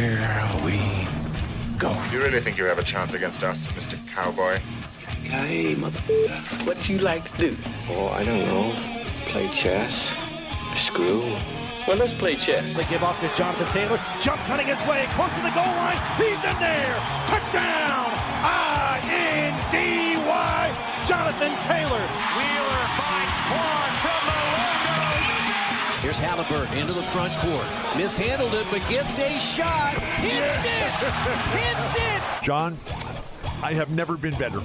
Here we go. You really think you have a chance against us, Mr. Cowboy? Hey, motherfucker. What do you like to do? Oh, I don't know. Play chess. Screw. Well, let's play chess. They give off to Jonathan Taylor. Jump cutting his way close to the goal line. He's in there. Touchdown. I-N-D-Y. Jonathan Taylor. Wheeler finds Quan from the window. Here's Halliburton into the front court. Mishandled it, but gets a shot. Hits it. Hits it. John, I have never been better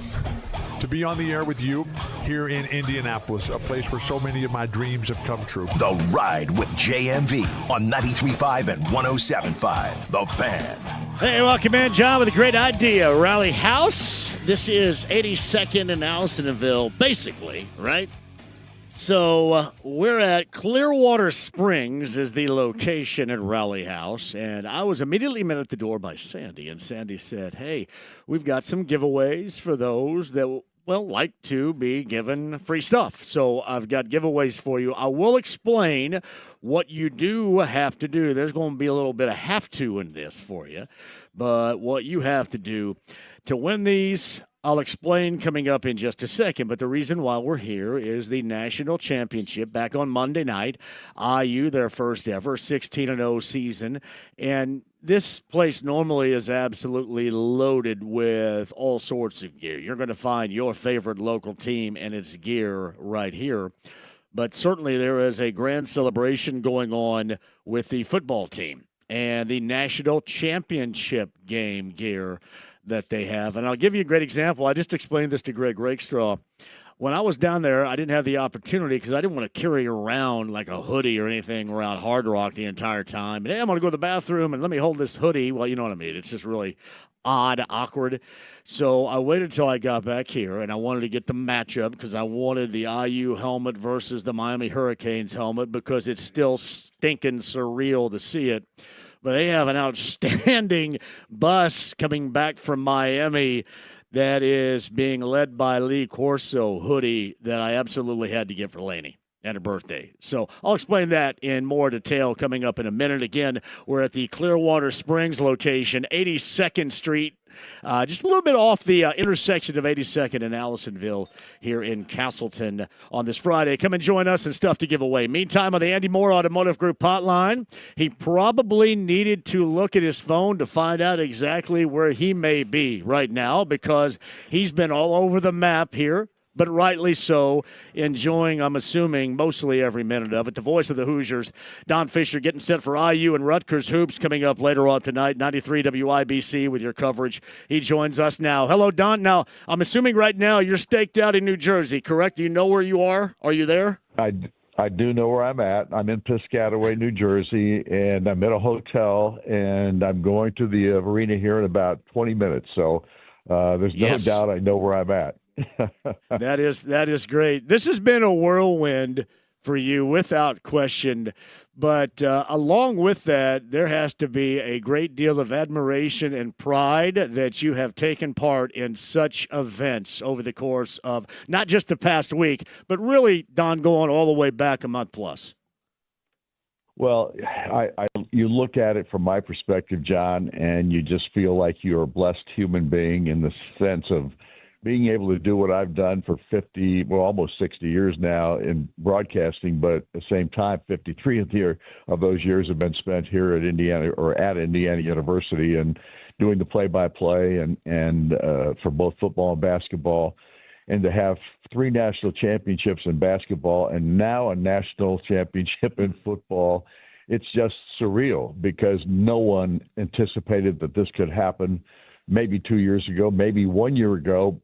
to be on the air with you here in Indianapolis, a place where so many of my dreams have come true. The Ride with JMV on 93.5 and 107.5. The Fan. Hey, welcome in, John, with a great idea. Rally House. This is 82nd and Allisonville, basically, right? So we're at Clearwater Springs is the location at Rally House, and I was immediately met at the door by Sandy, and Sandy said, hey, we've got some giveaways for those that like to be given free stuff. So I've got giveaways for you. I will explain what you do have to do. There's going to be a little bit of have to in this for you, but what you have to do to win these, I'll explain coming up in just a second, but the reason why we're here is the national championship back on Monday night. IU, their first ever 16-0 season, and this place normally is absolutely loaded with all sorts of gear. You're going to find your favorite local team and its gear right here, but certainly there is a grand celebration going on with the football team and the national championship game gear that they have. And I'll give you a great example. I just explained this to Greg Rakestraw. When I was down there, I didn't have the opportunity because I didn't want to carry around like a hoodie or anything around Hard Rock the entire time. And, hey, I'm going to go to the bathroom and let me hold this hoodie. Well, you know what I mean. It's just really odd, awkward. So I waited until I got back here, and I wanted to get the matchup because I wanted the IU helmet versus the Miami Hurricanes helmet because it's still stinking surreal to see it. But they have an outstanding bus coming back from Miami that is being led by Lee Corso hoodie that I absolutely had to get for Laney and her birthday. So I'll explain that in more detail coming up in a minute. Again, we're at the Clearwater Springs location, 82nd Street, just a little bit off the intersection of 82nd and Allisonville here in Castleton on this Friday. Come and join us and stuff to give away. Meantime, on the Andy Moore Automotive Group hotline, he probably needed to look at his phone to find out exactly where he may be right now because he's been all over the map here, but rightly so, enjoying, I'm assuming, mostly every minute of it. The voice of the Hoosiers, Don Fisher, getting set for IU and Rutgers hoops coming up later on tonight, 93 WIBC with your coverage. He joins us now. Hello, Don. Now, I'm assuming right now you're staked out in New Jersey, correct? Do you know where you are? Are you there? I do know where I'm at. I'm in Piscataway, New Jersey, and I'm at a hotel, and I'm going to the arena here in about 20 minutes. So there's no doubt I know where I'm at. That is great. This has been a whirlwind for you without question, but along with that, there has to be a great deal of admiration and pride that you have taken part in such events over the course of not just the past week, but really, Don, going all the way back a month plus. Well, you look at it from my perspective, John, and you just feel like you're a blessed human being in the sense of being able to do what I've done for almost 60 years now in broadcasting, but at the same time, 53 of those years have been spent here at Indiana University and doing the play-by-play and for both football and basketball. And to have 3 national championships in basketball and now a national championship in football, it's just surreal because no one anticipated that this could happen maybe 2 years ago, maybe 1 year ago.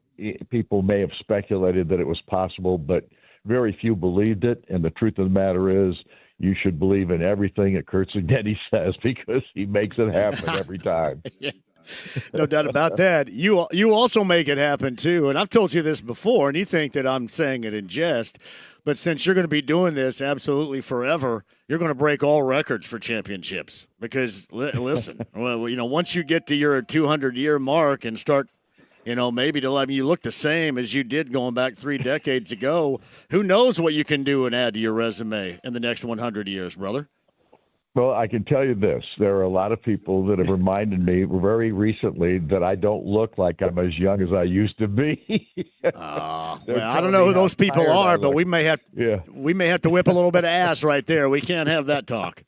People may have speculated that it was possible, but very few believed it. And the truth of the matter is you should believe in everything that Kurt Cignetti says because he makes it happen every time. Yeah. No doubt about that. You also make it happen, too. And I've told you this before, and you think that I'm saying it in jest. But since you're going to be doing this absolutely forever, you're going to break all records for championships. Because, listen, once you get to your 200-year mark and start maybe you look the same as you did going back 3 decades ago. Who knows what you can do and add to your resume in the next 100 years, brother? Well, I can tell you this. There are a lot of people that have reminded me very recently that I don't look like I'm as young as I used to be. Well, I don't know who those people are, but we may have to whip a little bit of ass right there. We can't have that talk.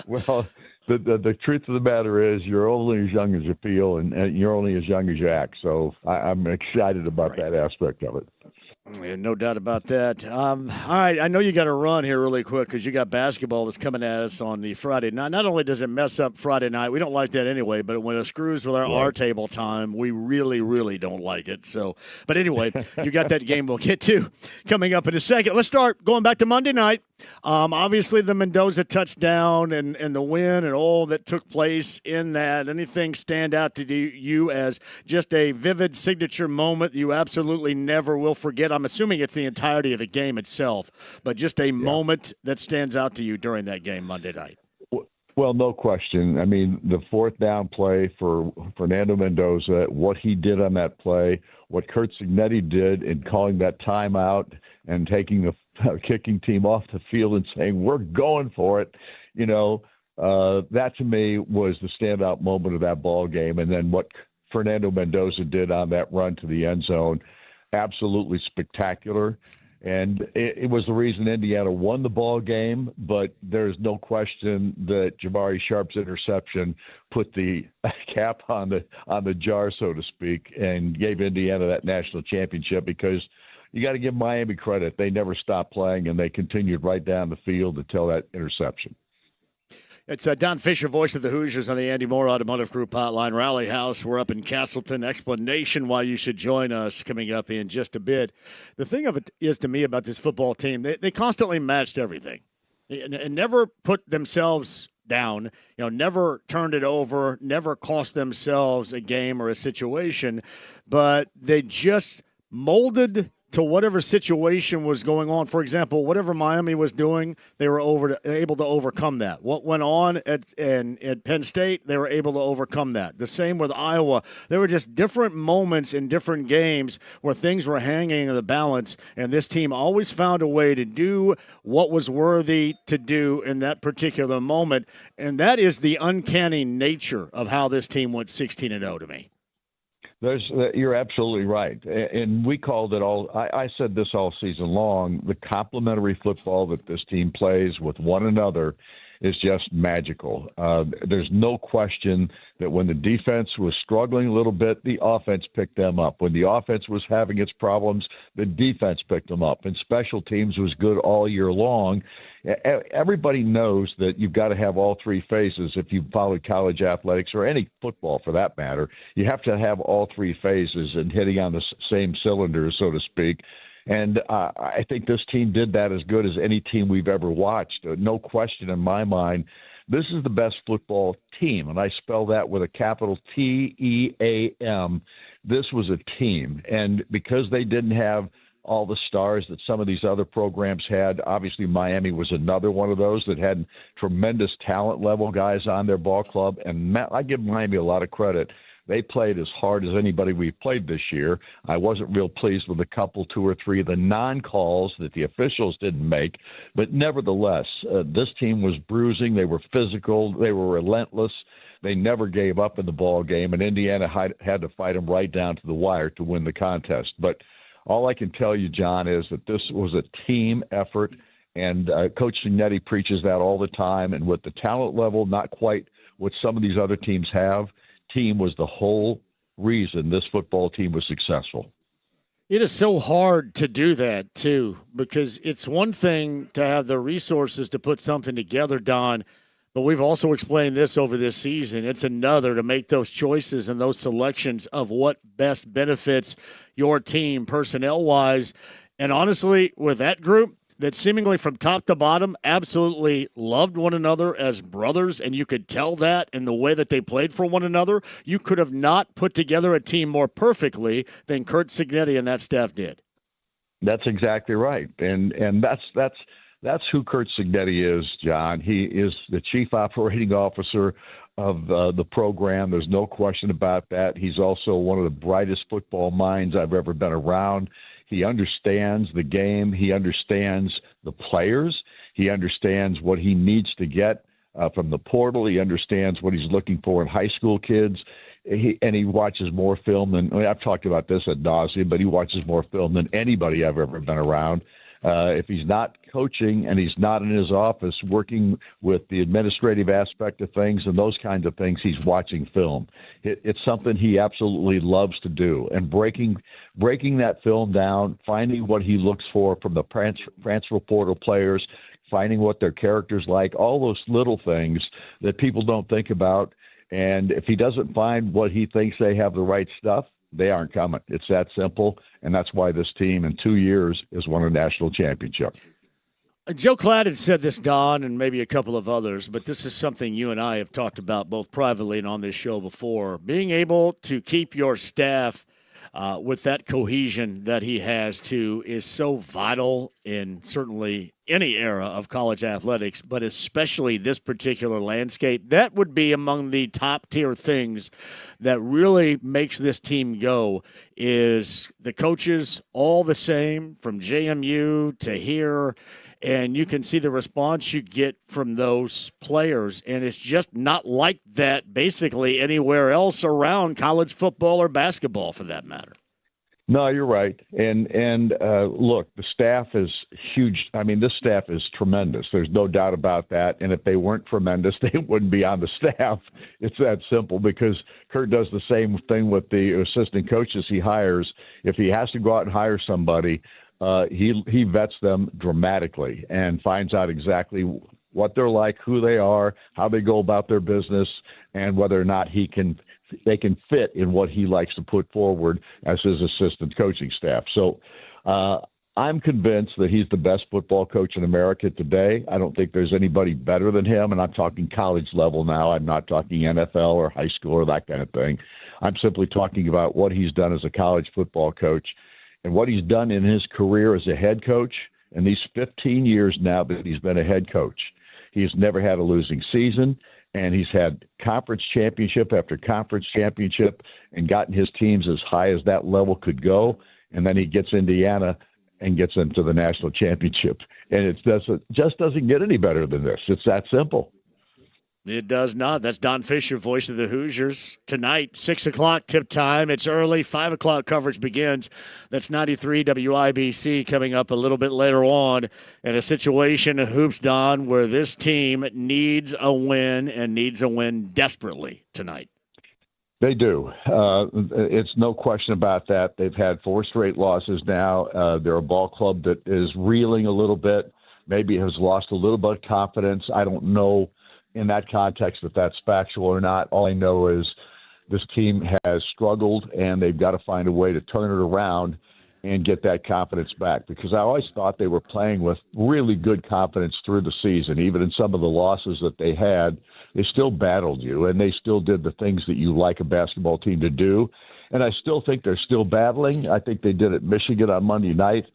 Well, the truth of the matter is you're only as young as you feel, and you're only as young as you act. So I'm excited about that aspect of it. Yeah, no doubt about that. All right, I know you got to run here really quick because you got basketball that's coming at us on the Friday night. Not only does it mess up Friday night, we don't like that anyway, but when it screws with our table time, we really, really don't like it. So, but anyway, you got that game we'll get to coming up in a second. Let's start going back to Monday night. Obviously, the Mendoza touchdown and the win and all that took place in that. Anything stand out to you as just a vivid signature moment you absolutely never will forget? I'm assuming it's the entirety of the game itself, but just a moment that stands out to you during that game Monday night. Well, no question. I mean, the fourth down play for Fernando Mendoza, what he did on that play, what Curt Cignetti did in calling that timeout and taking the kicking team off the field and saying, we're going for it. That to me was the standout moment of that ball game. And then what Fernando Mendoza did on that run to the end zone, absolutely spectacular. And it was the reason Indiana won the ball game, but there's no question that Jamari Sharp's interception put the cap on the jar, so to speak, and gave Indiana that national championship, because you got to give Miami credit. They never stopped playing, and they continued right down the field until that interception. It's Don Fisher, voice of the Hoosiers, on the Andy Moore Automotive Group hotline. Rally House, we're up in Castleton. Explanation why you should join us coming up in just a bit. The thing of it is, to me, about this football team, they constantly matched everything and never put themselves down, never turned it over, never cost themselves a game or a situation, but they just molded to whatever situation was going on. For example, whatever Miami was doing, they were able to overcome that. What went on at Penn State, they were able to overcome that. The same with Iowa. There were just different moments in different games where things were hanging in the balance, and this team always found a way to do what was worthy to do in that particular moment, and that is the uncanny nature of how this team went 16-0 to me. You're absolutely right. And we called it all, I said this all season long, the complementary football that this team plays with one another is just magical. There's no question that when the defense was struggling a little bit, the offense picked them up. When the offense was having its problems, the defense picked them up. And special teams was good all year long. Everybody knows that you've got to have all three phases. If you followed college athletics or any football for that matter, you have to have all three phases and hitting on the same cylinders, so to speak. And I think this team did that as good as any team we've ever watched. No question in my mind. This is the best football team, and I spell that with a capital T-E-A-M. This was a team, and because they didn't have all the stars that some of these other programs had, obviously Miami was another one of those that had tremendous talent level guys on their ball club, and I give Miami a lot of credit. They played as hard as anybody we've played this year. I wasn't real pleased with a couple, 2 or 3 of the non-calls that the officials didn't make. But nevertheless, this team was bruising. They were physical. They were relentless. They never gave up in the ball game, and Indiana had to fight them right down to the wire to win the contest. But all I can tell you, John, is that this was a team effort, and Coach Cignetti preaches that all the time. And with the talent level, not quite what some of these other teams have, team was the whole reason this football team was successful. It is so hard to do that, too, because it's one thing to have the resources to put something together, Don, but we've also explained this over this season. It's another to make those choices and those selections of what best benefits your team personnel-wise. And honestly, with that group that seemingly from top to bottom absolutely loved one another as brothers, and you could tell that in the way that they played for one another, you could have not put together a team more perfectly than Curt Cignetti and that staff did. That's exactly right. And that's who Curt Cignetti is, John. He is the chief operating officer of the program. There's no question about that. He's also one of the brightest football minds I've ever been around. He understands the game. He understands the players. He understands what he needs to get from the portal. He understands what he's looking for in high school kids. He watches more film than, I've talked about this ad nauseum, but he watches more film than anybody I've ever been around. If he's not coaching and he's not in his office working with the administrative aspect of things and those kinds of things, he's watching film. It's something he absolutely loves to do. And breaking that film down, finding what he looks for from the transfer portal players, finding what their character's like, all those little things that people don't think about. And if he doesn't find what he thinks they have the right stuff, they aren't coming. It's that simple, and that's why this team in 2 years has won a national championship. Joe Klatt had said this, Don, and maybe a couple of others, but this is something you and I have talked about both privately and on this show before. Being able to keep your staff with that cohesion that he has, too, is so vital in certainly any era of college athletics, but especially this particular landscape. That would be among the top-tier things that really makes this team go, is the coaches all the same from JMU to here, and you can see the response you get from those players, and it's just not like that basically anywhere else around college football or basketball for that matter. No, you're right. And look, the staff is huge. I mean, this staff is tremendous. There's no doubt about that. And if they weren't tremendous, they wouldn't be on the staff. It's that simple, because Kurt does the same thing with the assistant coaches he hires. If he has to go out and hire somebody, he vets them dramatically and finds out exactly what they're like, who they are, how they go about their business, and whether or not they can fit in what he likes to put forward as his assistant coaching staff. So I'm convinced that he's the best football coach in America today. I don't think there's anybody better than him, and I'm talking college level now. I'm not talking NFL or high school or that kind of thing. I'm simply talking about what he's done as a college football coach and what he's done in his career as a head coach in these 15 years now that he's been a head coach. He's never had a losing season, and he's had conference championship after conference championship and gotten his teams as high as that level could go. And then he gets Indiana and gets them to the national championship. And it just doesn't get any better than this. It's that simple. It does not. That's Don Fisher, voice of the Hoosiers. Tonight, 6 o'clock tip time. It's early. 5 o'clock coverage begins. That's 93 WIBC coming up a little bit later on. In a situation of hoops, Don, where this team needs a win and needs a win desperately tonight. They do. It's no question about that. They've had 4 straight losses now. They're a ball club that is reeling a little bit, maybe has lost a little bit of confidence. I don't know in that context if that's factual or not. All I know is this team has struggled, and they've got to find a way to turn it around and get that confidence back, because I always thought they were playing with really good confidence through the season. Even in some of the losses that they had, they still battled you, and they still did the things that you like a basketball team to do. And I still think they're still battling. I think they did at Michigan on Monday night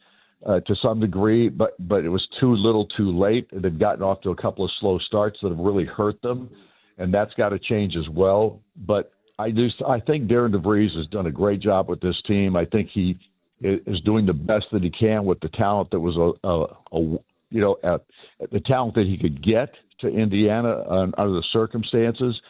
to some degree, but it was too little too late. They've gotten off to a couple of slow starts that have really hurt them, and that's got to change as well. But I think Darren DeVries has done a great job with this team. I think he is doing the best that he can with the talent that was the talent that he could get to Indiana under the circumstances.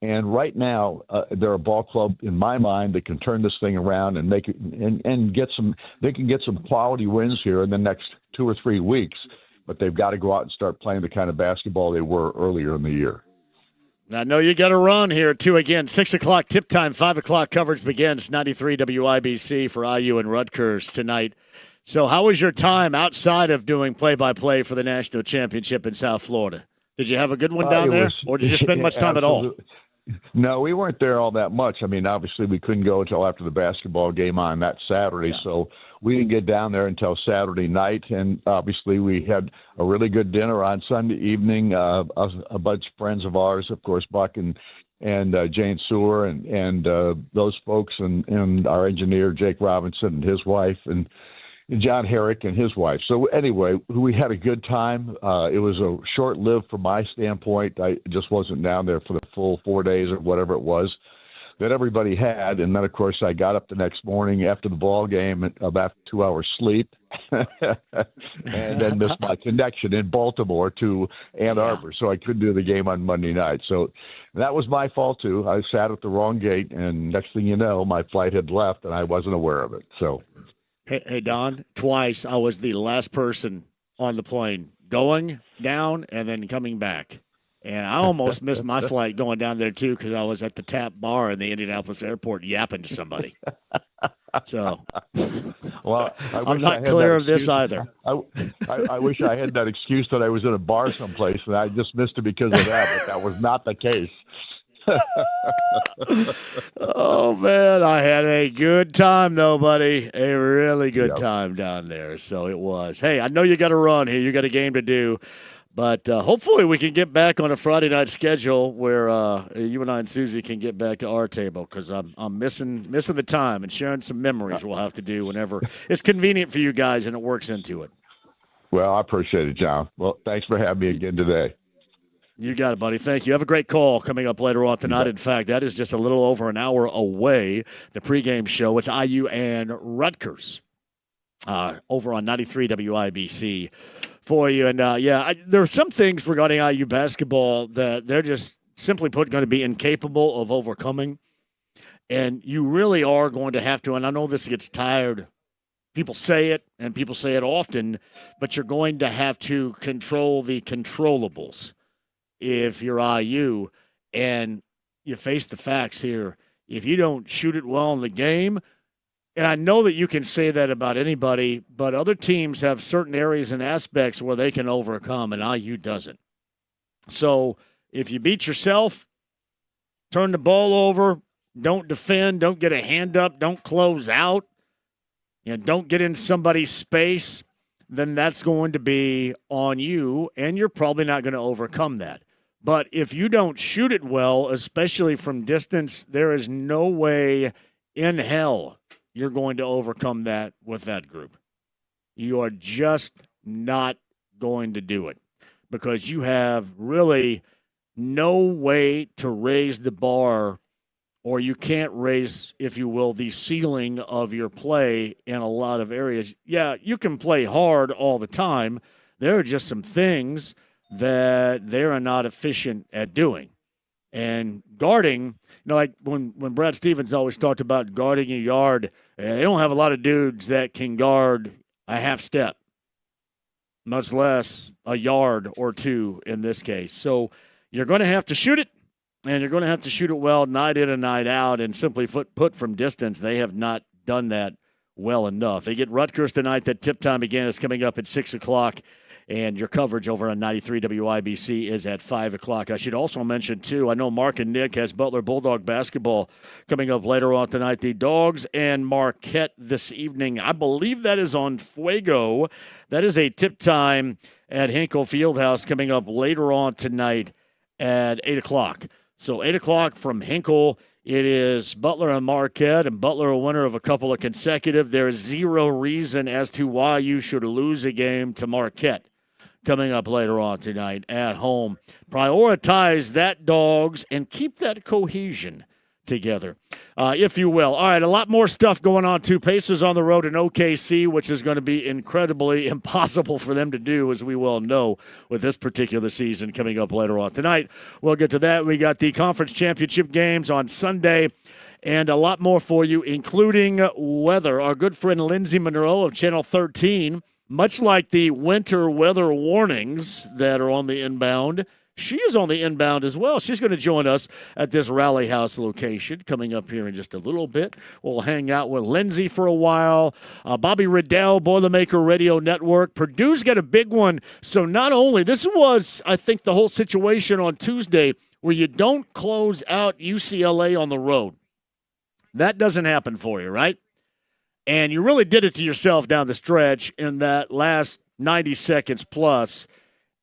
And right now, they're a ball club, in my mind, that can turn this thing around and make it and get some. They can get some quality wins here in the next 2 or 3 weeks, but they've got to go out and start playing the kind of basketball they were earlier in the year. I know you got to run here, too. Again, 6 o'clock tip time, 5 o'clock coverage begins. 93 WIBC for IU and Rutgers tonight. So how was your time outside of doing play-by-play for the national championship in South Florida? Did you have a good one down there, or did you spend much time at all? No, we weren't there all that much. I mean, obviously we couldn't go until after the basketball game on that Saturday, so we didn't get down there until Saturday night. And obviously we had a really good dinner on Sunday evening. A bunch of friends of ours, of course, Buck and Jane Sewer and those folks, and our engineer Jake Robinson and his wife, and John Herrick and his wife. So anyway, we had a good time. It was a short-lived from my standpoint. I just wasn't down there for the full 4 days or whatever it was. that everybody had. And then, of course, I got up the next morning after the ball game about 2 hours sleep and then missed my connection in Baltimore to Ann Arbor. So I couldn't do the game on Monday night. So that was my fault, too. I sat at the wrong gate, and next thing you know, my flight had left, and I wasn't aware of it. So, Hey, Don, twice I was the last person on the plane going down and then coming back. And I almost missed my flight going down there, too, because I was at the Tap Bar in the Indianapolis airport yapping to somebody. So well, I'm not clear of this either. I wish I had that excuse that I was in a bar someplace, and I just missed it because of that, but that was not the case. Oh, man, I had a good time, though, buddy. A really good time down there. So it was. Hey, I know you got to run here. You got a game to do. But hopefully we can get back on a Friday night schedule where you and I and Susie can get back to our table because I'm missing the time and sharing some memories we'll have to do whenever it's convenient for you guys and it works into it. Well, I appreciate it, John. Well, thanks for having me again today. You got it, buddy. Thank you. Have a great call coming up later on tonight. In fact, that is just a little over an hour away, the pregame show. It's IU and Rutgers over on 93 WIBC. For you. And, there are some things regarding IU basketball that they're just simply put going to be incapable of overcoming. And you really are going to have to, and I know this gets tired. People say it, and people say it often, but you're going to have to control the controllables if you're IU. And you face the facts here. If you don't shoot it well in the game, and I know that you can say that about anybody, but other teams have certain areas and aspects where they can overcome, and IU doesn't. So if you beat yourself, turn the ball over, don't defend, don't get a hand up, don't close out, don't get in somebody's space, then that's going to be on you, and you're probably not going to overcome that. But if you don't shoot it well, especially from distance, there is no way in hell you're going to overcome that with that group. You are just not going to do it because you have really no way to raise the bar, or you can't raise, if you will, the ceiling of your play in a lot of areas. Yeah, you can play hard all the time. There are just some things that they are not efficient at doing. And guarding, like when Brad Stevens always talked about guarding a yard, they don't have a lot of dudes that can guard a half step, much less a yard or two in this case. So you're going to have to shoot it, and you're going to have to shoot it well night in and night out, and simply put from distance, they have not done that well enough. They get Rutgers tonight. That tip time again is coming up at 6 o'clock. And your coverage over on 93 WIBC is at 5 o'clock. I should also mention, too, I know Mark and Nick has Butler Bulldog basketball coming up later on tonight. The Dogs and Marquette this evening. I believe that is on Fuego. That is a tip time at Hinkle Fieldhouse coming up later on tonight at 8 o'clock. So 8 o'clock from Hinkle. It is Butler and Marquette, and Butler a winner of a couple of consecutive. There is zero reason as to why you should lose a game to Marquette coming up later on tonight at home. Prioritize that, Dogs, and keep that cohesion together, if you will. All right, a lot more stuff going on, too. Pacers on the road in OKC, which is going to be incredibly impossible for them to do, as we well know, with this particular season coming up later on tonight. We'll get to that. We got the conference championship games on Sunday, and a lot more for you, including weather. Our good friend Lindsay Monroe of Channel 13, much like the winter weather warnings that are on the inbound, she is on the inbound as well. She's going to join us at this Rally House location coming up here in just a little bit. We'll hang out with Lindsay for a while. Bobby Riddell, Boilermaker Radio Network. Purdue's got a big one. So not only, this was, I think, the whole situation on Tuesday where you don't close out UCLA on the road. That doesn't happen for you, right? And you really did it to yourself down the stretch in that last 90 seconds plus.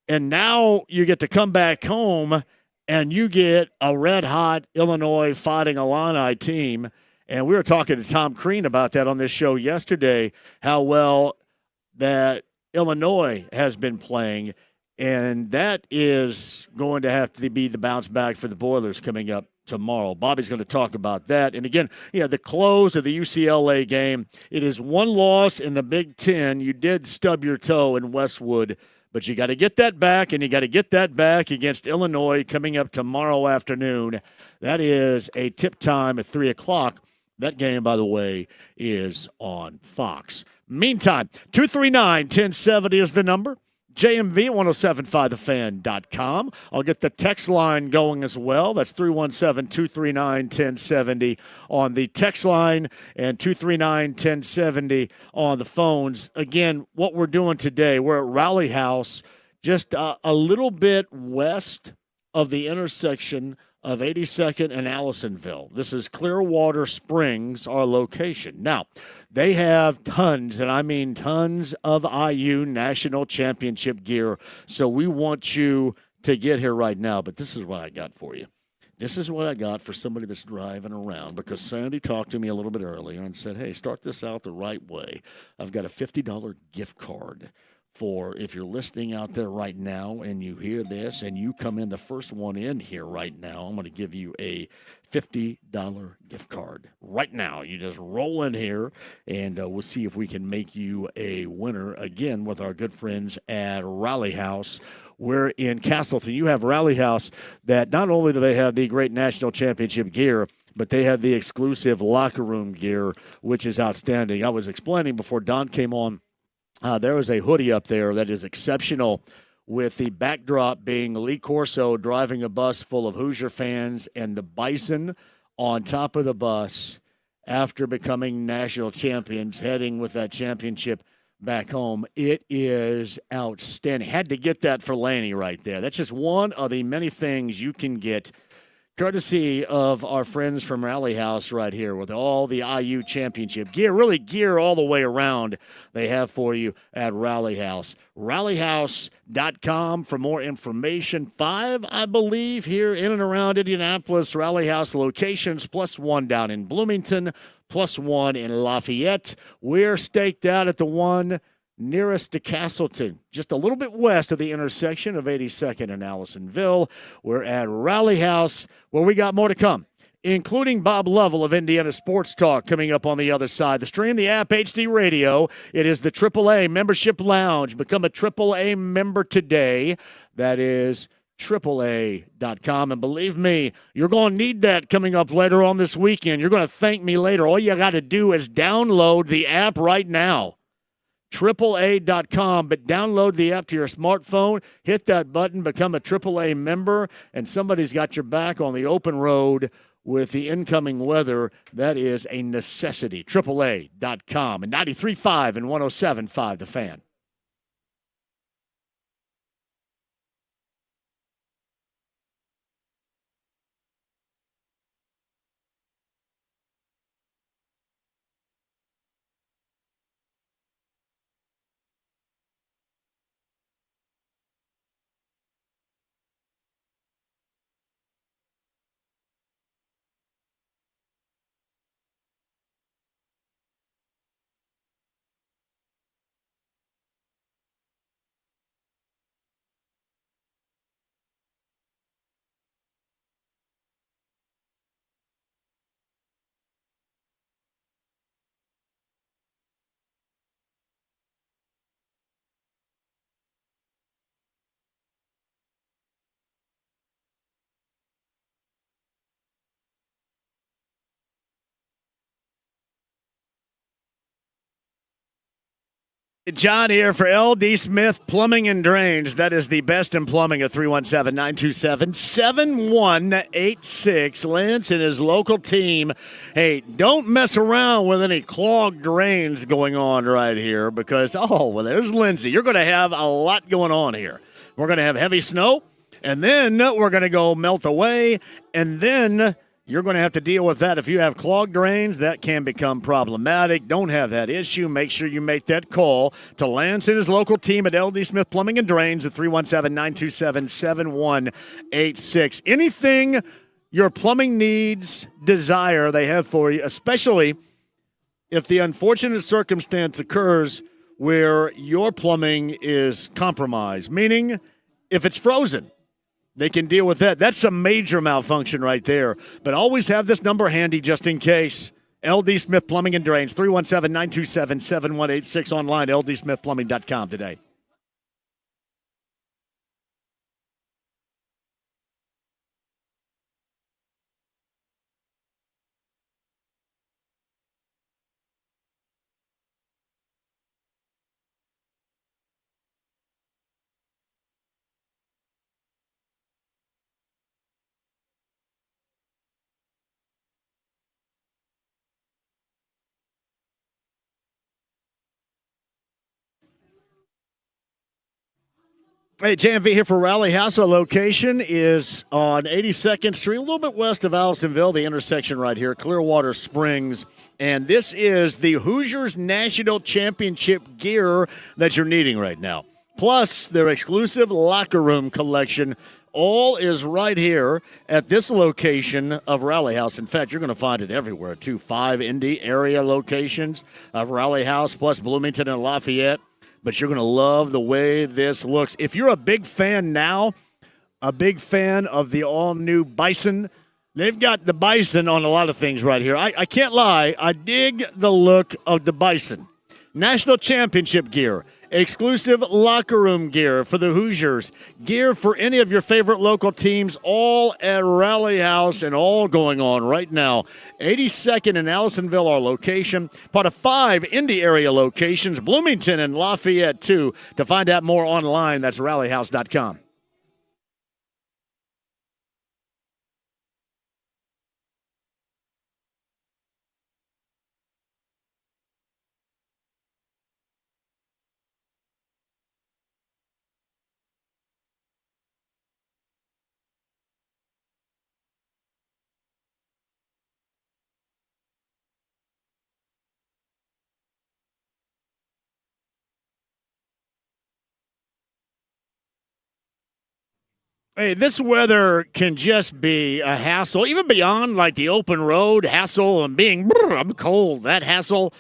And now you get to come back home and you get a red-hot Illinois Fighting Illini team. And we were talking to Tom Crean about that on this show yesterday, how well that Illinois has been playing. And that is going to have to be the bounce back for the Boilers coming up tomorrow. Bobby's going to talk about that. And again, the close of the UCLA game, it is one loss in the Big Ten. You did stub your toe in Westwood, but you got to get that back, and you got to get that back against Illinois coming up tomorrow afternoon. That is a tip time at 3 o'clock. That game, by the way, is on Fox. Meantime, 239-1070 is the number. JMV 1075thefan.com. I'll get the text line going as well. That's 317-239-1070 on the text line and 239-1070 on the phones. Again, what we're doing today, we're at Rally House, just a little bit west of the intersection of 82nd and Allisonville. This is Clearwater Springs, our location. Now, they have tons, and I mean tons, of IU national championship gear, so we want you to get here right now. But this is what I got for you. This is what I got for somebody that's driving around, because Sandy talked to me a little bit earlier and said, hey, start this out the right way. I've got a $50 gift card for if you're listening out there right now and you hear this and you come in the first one in here right now, I'm going to give you a $50 gift card right now. You just roll in here, and we'll see if we can make you a winner again with our good friends at Rally House. We're in Castleton. You have Rally House that not only do they have the great national championship gear, but they have the exclusive locker room gear, which is outstanding. I was explaining before Don came on, there is a hoodie up there that is exceptional, with the backdrop being Lee Corso driving a bus full of Hoosier fans and the Bison on top of the bus after becoming national champions, heading with that championship back home. It is outstanding. Had to get that for Laney right there. That's just one of the many things you can get courtesy of our friends from Rally House right here, with all the IU championship gear, really gear all the way around they have for you at Rally House. RallyHouse.com for more information. 5, I believe, here in and around Indianapolis. Rally House locations, +1 down in Bloomington, +1 in Lafayette. We're staked out at the one nearest to Castleton, just a little bit west of the intersection of 82nd and Allisonville. We're at Rally House, where we got more to come, including Bob Lovell of Indiana Sports Talk coming up on the other side. The stream, the app, HD Radio. It is the AAA Membership Lounge. Become a AAA member today. That is AAA.com. And believe me, you're going to need that coming up later on this weekend. You're going to thank me later. All you got to do is download the app right now. AAA.com, but download the app to your smartphone, hit that button, become a AAA member, and somebody's got your back on the open road with the incoming weather. That is a necessity. AAA.com and 93.5 and 107.5 The Fan. John here for LD Smith Plumbing and Drains. That is the best in plumbing at 317-927-7186. Lance and his local team. Hey, don't mess around with any clogged drains going on right here, because, there's Lindsay. You're going to have a lot going on here. We're going to have heavy snow, and then we're going to go melt away, and then you're going to have to deal with that. If you have clogged drains, that can become problematic. Don't have that issue. Make sure you make that call to Lance and his local team at LD Smith Plumbing and Drains at 317-927-7186. Anything your plumbing needs desire, they have for you, especially if the unfortunate circumstance occurs where your plumbing is compromised, meaning if it's frozen. They can deal with that. That's a major malfunction right there. But always have this number handy just in case. LD Smith Plumbing and Drains, 317-927-7186 online, ldsmithplumbing.com today. Hey, JMV here for Rally House. Our location is on 82nd Street, a little bit west of Allisonville, the intersection right here, Clearwater Springs. And this is the Hoosiers National Championship gear that you're needing right now. Plus, their exclusive locker room collection. All is right here at this location of Rally House. In fact, you're going to find it everywhere, too. 5 Indy area locations of Rally House, plus Bloomington and Lafayette. But you're going to love the way this looks. If you're a big fan now, a big fan of the all-new Bison, they've got the Bison on a lot of things right here. I can't lie. I dig the look of the Bison. National Championship gear, exclusive locker room gear for the Hoosiers, gear for any of your favorite local teams, all at Rally House and all going on right now. 82nd in Allisonville, our location. Part of 5 Indy area locations, Bloomington and Lafayette, too. To find out more online, that's rallyhouse.com. Hey, this weather can just be a hassle, even beyond like the open road hassle and being, I'm cold, that hassle.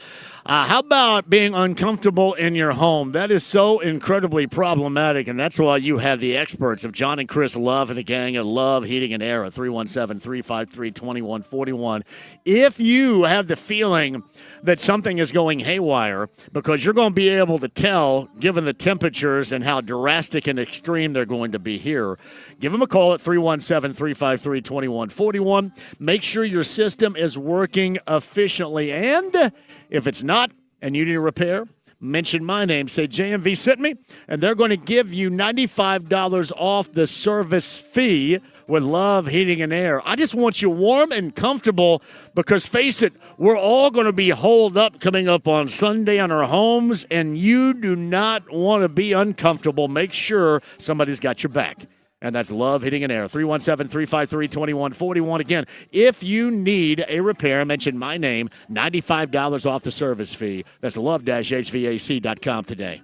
How about being uncomfortable in your home? That is so incredibly problematic, and that's why you have the experts of John and Chris Love and the gang at Love Heating and Air at 317-353-2141. If you have the feeling that something is going haywire, because you're going to be able to tell, given the temperatures and how drastic and extreme they're going to be here, give them a call at 317-353-2141. Make sure your system is working efficiently, and if it's not and you need a repair, mention my name. Say JMV sent me, and they're going to give you $95 off the service fee with Love Heating and Air. I just want you warm and comfortable because, face it, we're all going to be holed up coming up on Sunday on our homes, and you do not want to be uncomfortable. Make sure somebody's got your back. And that's Love Heating and Air, 317-353-2141. Again, if you need a repair, mention my name, $95 off the service fee. That's love-hvac.com today.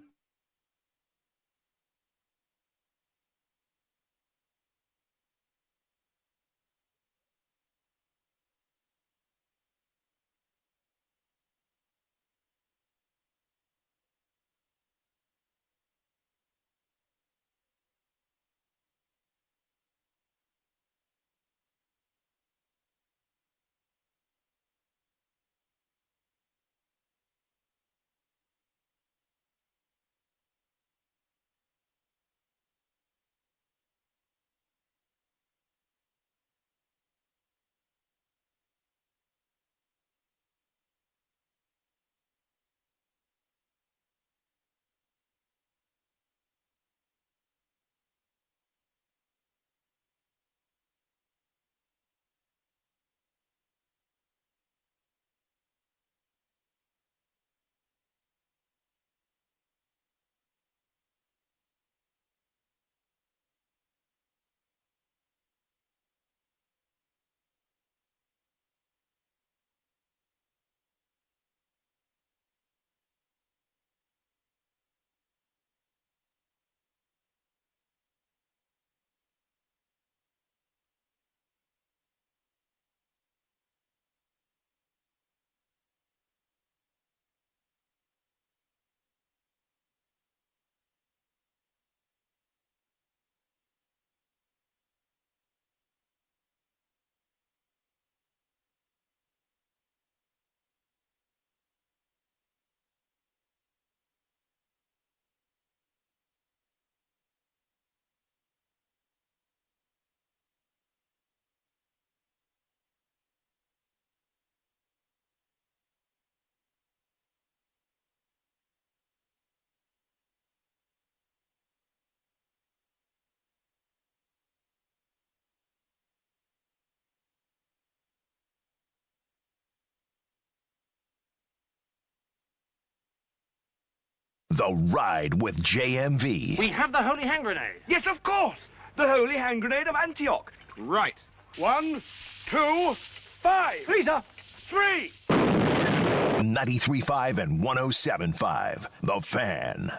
The Ride with JMV. We have the holy hand grenade. Yes, of course. The Holy Hand Grenade of Antioch. Right. 1, 2, 5. Lisa, 3. 93.5 and 107.5. The Fan.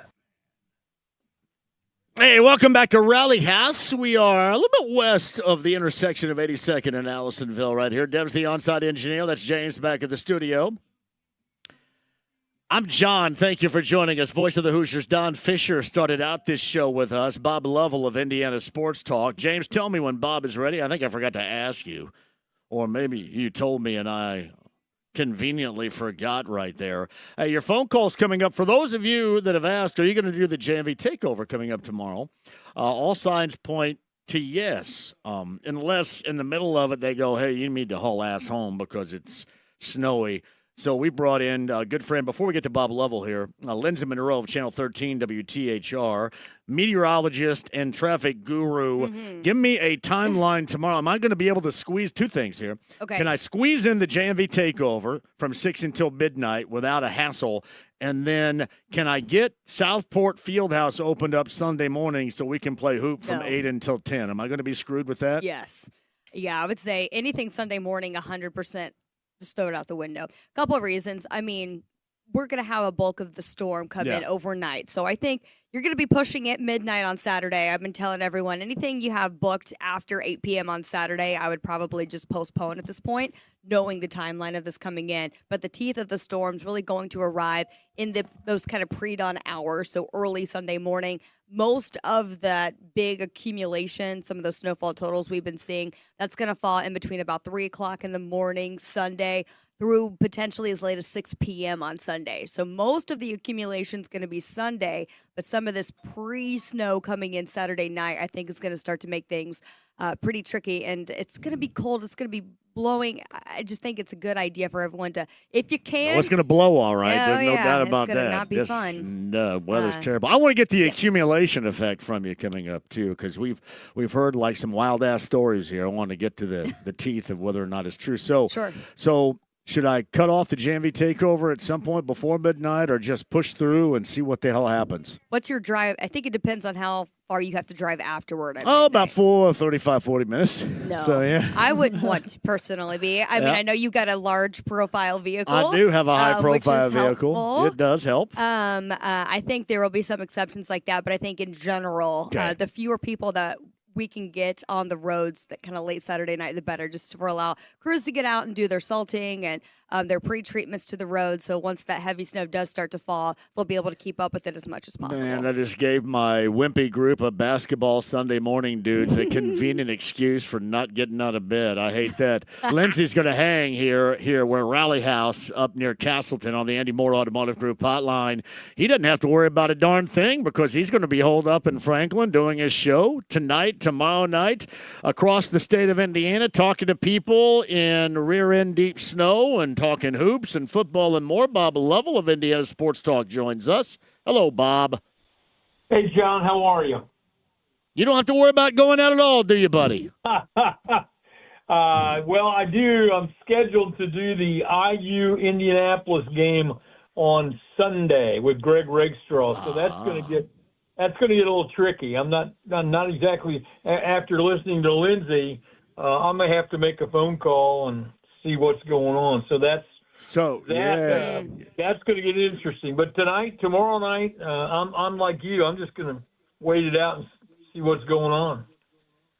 Hey, welcome back to Rally House. We are a little bit west of the intersection of 82nd and Allisonville right here. Deb's the on-site engineer. That's James back at the studio. I'm John. Thank you for joining us. Voice of the Hoosiers, Don Fisher, started out this show with us. Bob Lovell of Indiana Sports Talk. James, tell me when Bob is ready. I think I forgot to ask you. Or maybe you told me and I conveniently forgot right there. Hey, your phone call's coming up. For those of you that have asked, are you going to do the JMV takeover coming up tomorrow? All signs point to yes, unless in the middle of it they go, hey, you need to haul ass home because it's snowy. So we brought in a good friend, before we get to Bob Lovell here, Lindsay Monroe of Channel 13 WTHR, meteorologist and traffic guru. Mm-hmm. Give me a timeline tomorrow. Am I going to be able to squeeze two things here? Okay. Can I squeeze in the JMV takeover from 6 until midnight without a hassle? And then can I get Southport Fieldhouse opened up Sunday morning so we can play hoop from 8 until 10? Am I going to be screwed with that? Yes. Yeah, I would say anything Sunday morning, 100%. Just throw it out the window. A couple of reasons. I mean, we're going to have a bulk of the storm come in overnight. So I think you're going to be pushing it midnight on Saturday. I've been telling everyone, anything you have booked after 8 p.m. on Saturday, I would probably just postpone at this point, knowing the timeline of this coming in. But the teeth of the storm's really going to arrive in those kind of pre-dawn hours, so early Sunday morning. Most of that big accumulation, some of those snowfall totals we've been seeing, that's going to fall in between about 3 o'clock in the morning Sunday through potentially as late as 6 p.m. on Sunday. So most of the accumulation is going to be Sunday, but some of this pre-snow coming in Saturday night, I think, is going to start to make things pretty tricky. And it's going to be cold. It's going to be blowing. I just think it's a good idea for everyone to, if you can. It's going to blow all right. There's no doubt about that. It's going to not be fun. No, weather's terrible. I want to get the accumulation effect from you coming up, too, because we've heard like some wild-ass stories here. I want to get to the teeth of whether or not it's true. So, sure. So should I cut off the JMV takeover at some point before midnight or just push through and see what the hell happens? What's your drive? I think it depends on how far you have to drive afterward. About 40 minutes. No. So, yeah. I wouldn't want to personally be. I mean, I know you've got a large profile vehicle. I do have a high profile vehicle. Helpful. It does help. I think there will be some exceptions like that, but I think in general, the fewer people that we can get on the roads that kind of late Saturday night, the better, just to allow crews to get out and do their salting and their pre-treatments to the road. So once that heavy snow does start to fall, they'll be able to keep up with it as much as possible. Man, I just gave my wimpy group of basketball Sunday morning dudes a convenient excuse for not getting out of bed. I hate that. Lindsay's going to hang here. We're Rally House up near Castleton on the Andy Moore Automotive Group hotline. He doesn't have to worry about a darn thing because he's going to be holed up in Franklin doing his show tonight, tomorrow night, across the state of Indiana, talking to people in rear-end deep snow and talking hoops and football and more. Bob Lovell of Indiana Sports Talk joins us. Hello, Bob. Hey, John. How are you? You don't have to worry about going out at all, do you, buddy? Well, I do. I'm scheduled to do the IU Indianapolis game on Sunday with Greg Rakestraw, so that's going to get a little tricky. I'm not exactly, after listening to Lindsay, I may have to make a phone call and see what's going on. So that's going to get interesting. But tomorrow night, I'm like you. I'm just going to wait it out and see what's going on.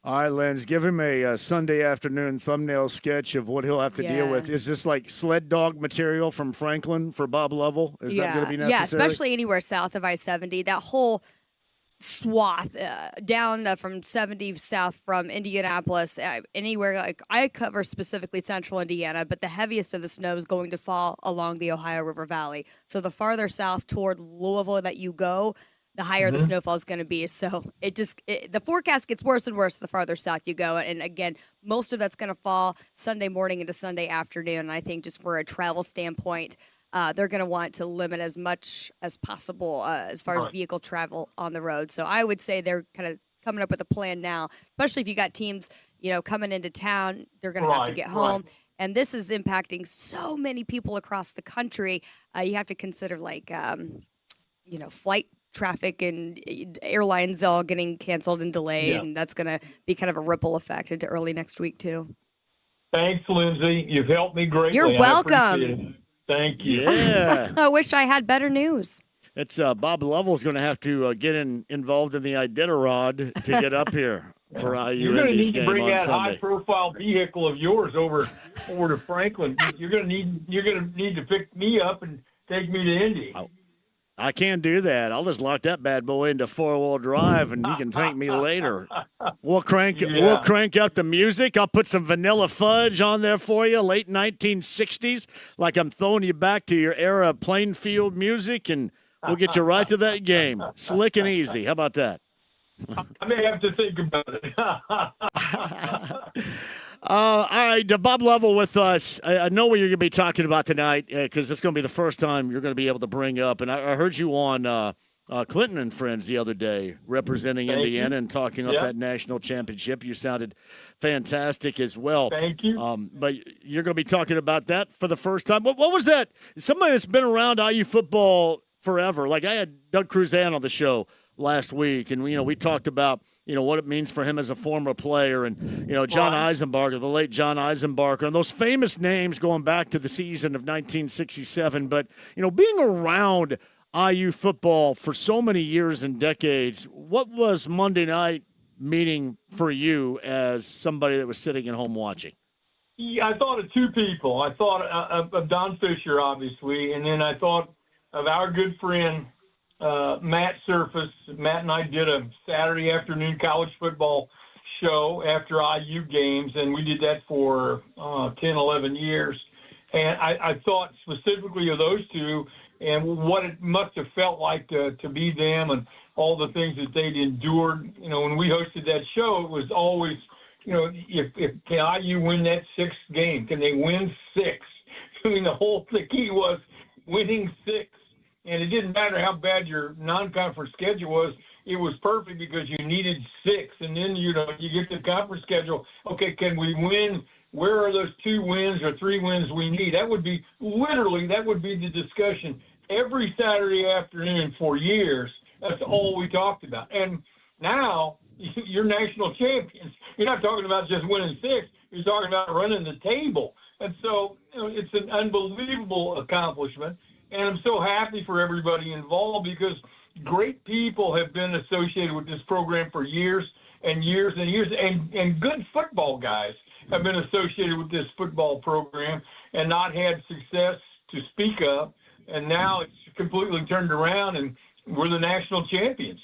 All right, Lens, give him a Sunday afternoon thumbnail sketch of what he'll have to deal with. Is this like sled dog material from Franklin for Bob Lovell? Is that going to be necessary? Yeah, especially anywhere south of I-70. That whole swath down from 70 south from Indianapolis, anywhere. Like I cover specifically central Indiana, but the heaviest of the snow is going to fall along the Ohio River Valley. So the farther south toward Louisville that you go, the higher the snowfall is going to be. So the forecast gets worse and worse the farther south you go. And again, most of that's going to fall Sunday morning into Sunday afternoon. And I think just for a travel standpoint, they're going to want to limit as much as possible as far as vehicle travel on the road. So I would say they're kind of coming up with a plan now, especially if you got teams, coming into town, they're going to have to get home. And this is impacting so many people across the country. You have to consider flight traffic and airlines all getting canceled and delayed, and that's going to be kind of a ripple effect into early next week too. Thanks, Lindsay. You've helped me greatly. You're welcome. I appreciate it. Thank you. Yeah. I wish I had better news. It's Bob Lovell's going to have to get involved in the Iditarod to get up here for IU. You're going to need to bring that Sunday. high-profile vehicle of yours over to Franklin. You're going to need to pick me up and take me to Indy. I can't do that. I'll just lock that bad boy into 4-wheel drive, and you can thank me later. We'll crank up the music. I'll put some Vanilla Fudge on there for you, late 1960s, like I'm throwing you back to your era of Plainfield music, and we'll get you right to that game. Slick and easy. How about that? I may have to think about it. All right, Bob Lovell with us. I know what you're going to be talking about tonight because it's going to be the first time you're going to be able to bring up. And I heard you on Clinton and Friends the other day representing Indiana and talking up that national championship. You sounded fantastic as well. Thank you. But you're going to be talking about that for the first time. What was that? Somebody that's been around IU football forever. Like I had Doug Cruzan on the show last week, and we talked about what it means for him as a former player, and John Eisenbarger, the late John Eisenbarger, and those famous names going back to the season of 1967. But being around IU football for so many years and decades, what was Monday night meaning for you as somebody that was sitting at home watching? Yeah, I thought of two people. I thought of Don Fisher, obviously, and then I thought of our good friend Matt Surface. Matt and I did a Saturday afternoon college football show after IU games, and we did that for 10, 11 years. And I thought specifically of those two and what it must have felt like to be them and all the things that they'd endured. When we hosted that show, it was always, if can IU win that sixth game? Can they win six? The key was winning six. And it didn't matter how bad your non-conference schedule was. It was perfect because you needed six. And then, you get the conference schedule. Okay, can we win? Where are those 2 wins or 3 wins we need? That would be the discussion every Saturday afternoon for years. That's all we talked about. And now you're national champions. You're not talking about just winning 6. You're talking about running the table. And so, it's an unbelievable accomplishment. And I'm so happy for everybody involved because great people have been associated with this program for years and years and years. And good football guys have been associated with this football program and not had success to speak of. And now it's completely turned around, and we're the national champions.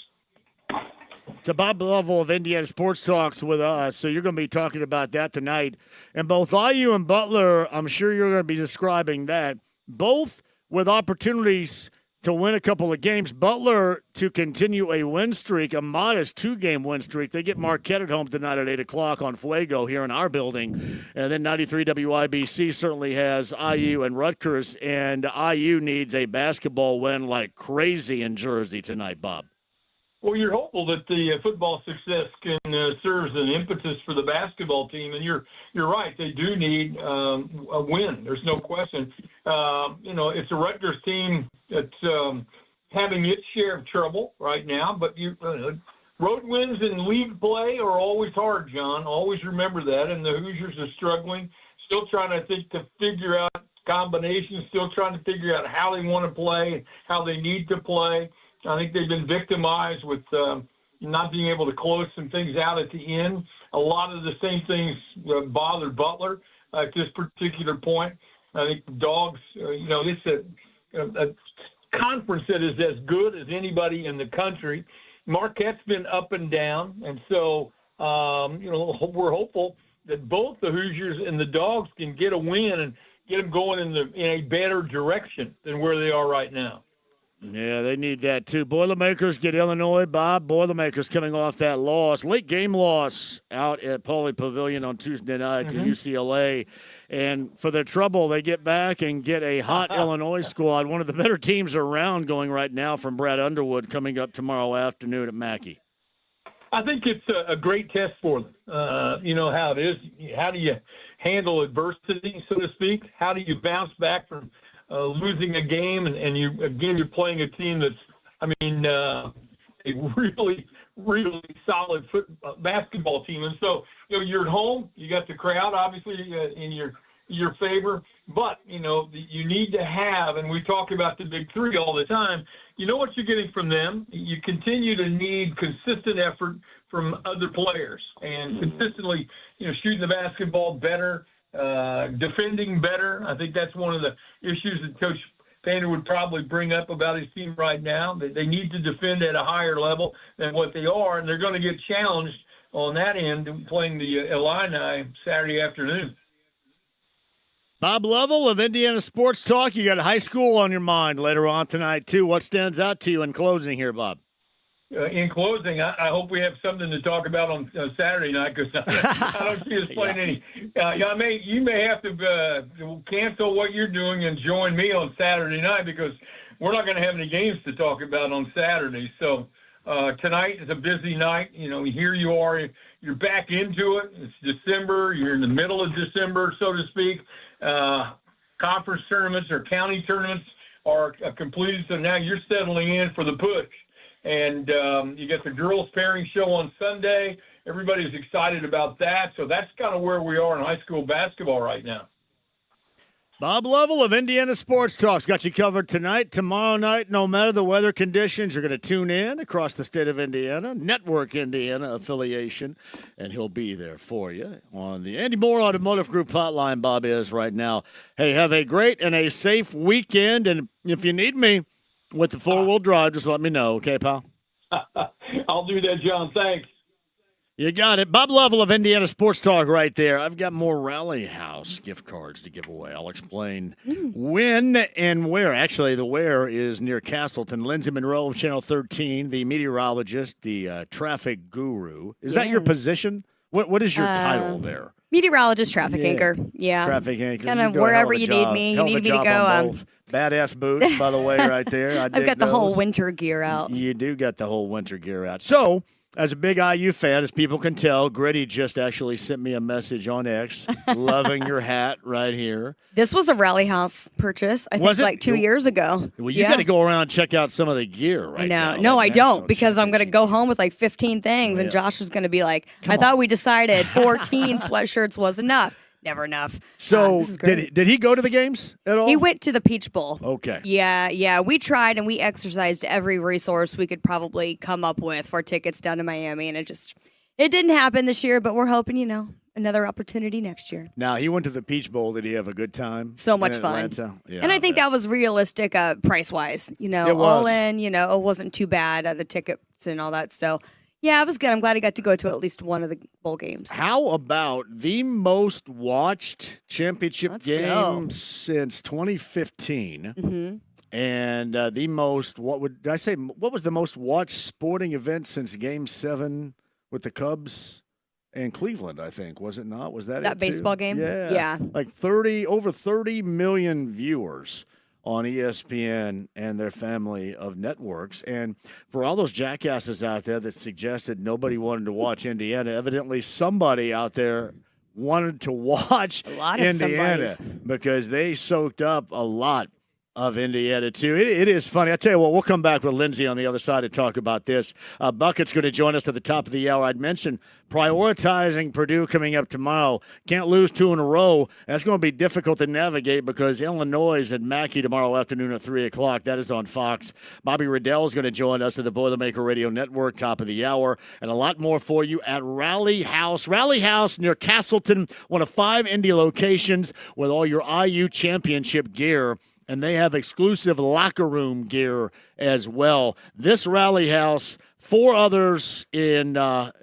To Bob Lovell of Indiana Sports Talks with us. So you're going to be talking about that tonight. And both IU and Butler, I'm sure you're going to be describing that. Both with opportunities to win a couple of games. Butler to continue a win streak, a modest 2-game win streak. They get Marquette at home tonight at 8 o'clock on Fuego here in our building. And then 93 WIBC certainly has IU and Rutgers. And IU needs a basketball win like crazy in Jersey tonight, Bob. Well, you're hopeful that the football success can serve as an impetus for the basketball team, and you're right. They do need a win. There's no question. It's a Rutgers team that's having its share of trouble right now, but road wins in league play are always hard, John. Always remember that. And the Hoosiers are struggling, still trying to figure out combinations, still trying to figure out how they want to play, how they need to play. I think they've been victimized with not being able to close some things out at the end. A lot of the same things bothered Butler at this particular point. I think the Dogs, it's a conference that is as good as anybody in the country. Marquette's been up and down, and so, we're hopeful that both the Hoosiers and the Dogs can get a win and get them going in a better direction than where they are right now. Yeah, they need that too. Boilermakers get Illinois, Bob. Boilermakers coming off that loss, late game loss out at Pauley Pavilion on Tuesday night to UCLA. And for their trouble, they get back and get a hot Illinois squad, one of the better teams around going right now from Brad Underwood coming up tomorrow afternoon at Mackey. I think it's a great test for them. You know how it is. How do you handle adversity, so to speak? How do you bounce back from losing a game, and you're playing a team that's I mean, a really, really solid basketball team. And so, you're at home. You got the crowd, obviously, in your favor. But, you need to have, and we talk about the big three all the time, you know what you're getting from them. You continue to need consistent effort from other players and consistently, shooting the basketball better, defending better. I think that's one of the issues that Coach Painter would probably bring up about his team right now, that they need to defend at a higher level than what they are, and they're going to get challenged on that end playing the Illini Saturday afternoon. Bob Lovell of Indiana Sports Talk. You got high school on your mind later on tonight, too. What stands out to you in closing here, Bob? In closing, I hope we have something to talk about on Saturday night, because I don't see us playing any. You may have to cancel what you're doing and join me on Saturday night, because we're not going to have any games to talk about on Saturday. So tonight is a busy night. Here you are. You're back into it. It's December. You're in the middle of December, so to speak. Conference tournaments or county tournaments are completed, so now you're settling in for the push. And you get the girls pairing show on Sunday. Everybody's excited about that. So that's kind of where we are in high school basketball right now. Bob Lovell of Indiana Sports Talks got you covered tonight. Tomorrow night, no matter the weather conditions, you're going to tune in across the state of Indiana, Network Indiana affiliation, and he'll be there for you on the Andy Moore Automotive Group hotline. Bob is right now. Hey, have a great and a safe weekend. And if you need me with the four-wheel drive, just let me know. Okay, pal? I'll do that, John. Thanks. You got it. Bob Lovell of Indiana Sports Talk right there. I've got more Rally House gift cards to give away. I'll explain when and where. Actually, the where is near Castleton. Lindsay Monroe of Channel 13, the meteorologist, the traffic guru. Is that your position? What is your title there? Meteorologist, traffic anchor. Yeah. Traffic anchor. Kind of wherever you need me. You need me to go. Badass boots, by the way, right there. I've got the whole winter gear out. You do got the whole winter gear out. So, as a big IU fan, as people can tell, Gritty just actually sent me a message on X, loving your hat right here. This was a Rally House purchase, I think, like 2 years ago. Well, you got to go around and check out some of the gear right now. I know. No, I don't, because I'm going to go home with like 15 things, and Josh is going to be like, I thought we decided 14 sweatshirts was enough. Never enough. So did he go to the games at all? He went to the Peach Bowl. Okay. Yeah. We tried and we exercised every resource we could probably come up with for tickets down to Miami, and it didn't happen this year, but we're hoping, another opportunity next year. Now, he went to the Peach Bowl. Did he have a good time? So much fun. Yeah, and I think that was realistic price-wise. All in, it wasn't too bad, the tickets and all that. So, yeah, it was good. I'm glad I got to go to at least one of the bowl games. How about the most watched championship game since 2015? Mm-hmm. And the most, what was the most watched sporting event since Game 7 with the Cubs and Cleveland, I think, was it not? Was that baseball game? Yeah. Like over 30 million viewers on ESPN and their family of networks. And for all those jackasses out there that suggested nobody wanted to watch Indiana, evidently somebody out there wanted to watch Indiana because they soaked up a lot of Indiana, too. It is funny. I tell you what, we'll come back with Lindsay on the other side to talk about this. Bucket's going to join us at the top of the hour. I'd mentioned prioritizing Purdue coming up tomorrow. Can't lose 2 in a row. That's going to be difficult to navigate because Illinois is at Mackey tomorrow afternoon at 3 o'clock. That is on Fox. Bobby Riddell is going to join us at the Boilermaker Radio Network, top of the hour, and a lot more for you at Rally House. Rally House near Castleton, one of 5 Indy locations with all your IU championship gear. And they have exclusive locker room gear as well. This Rally House, 4 others in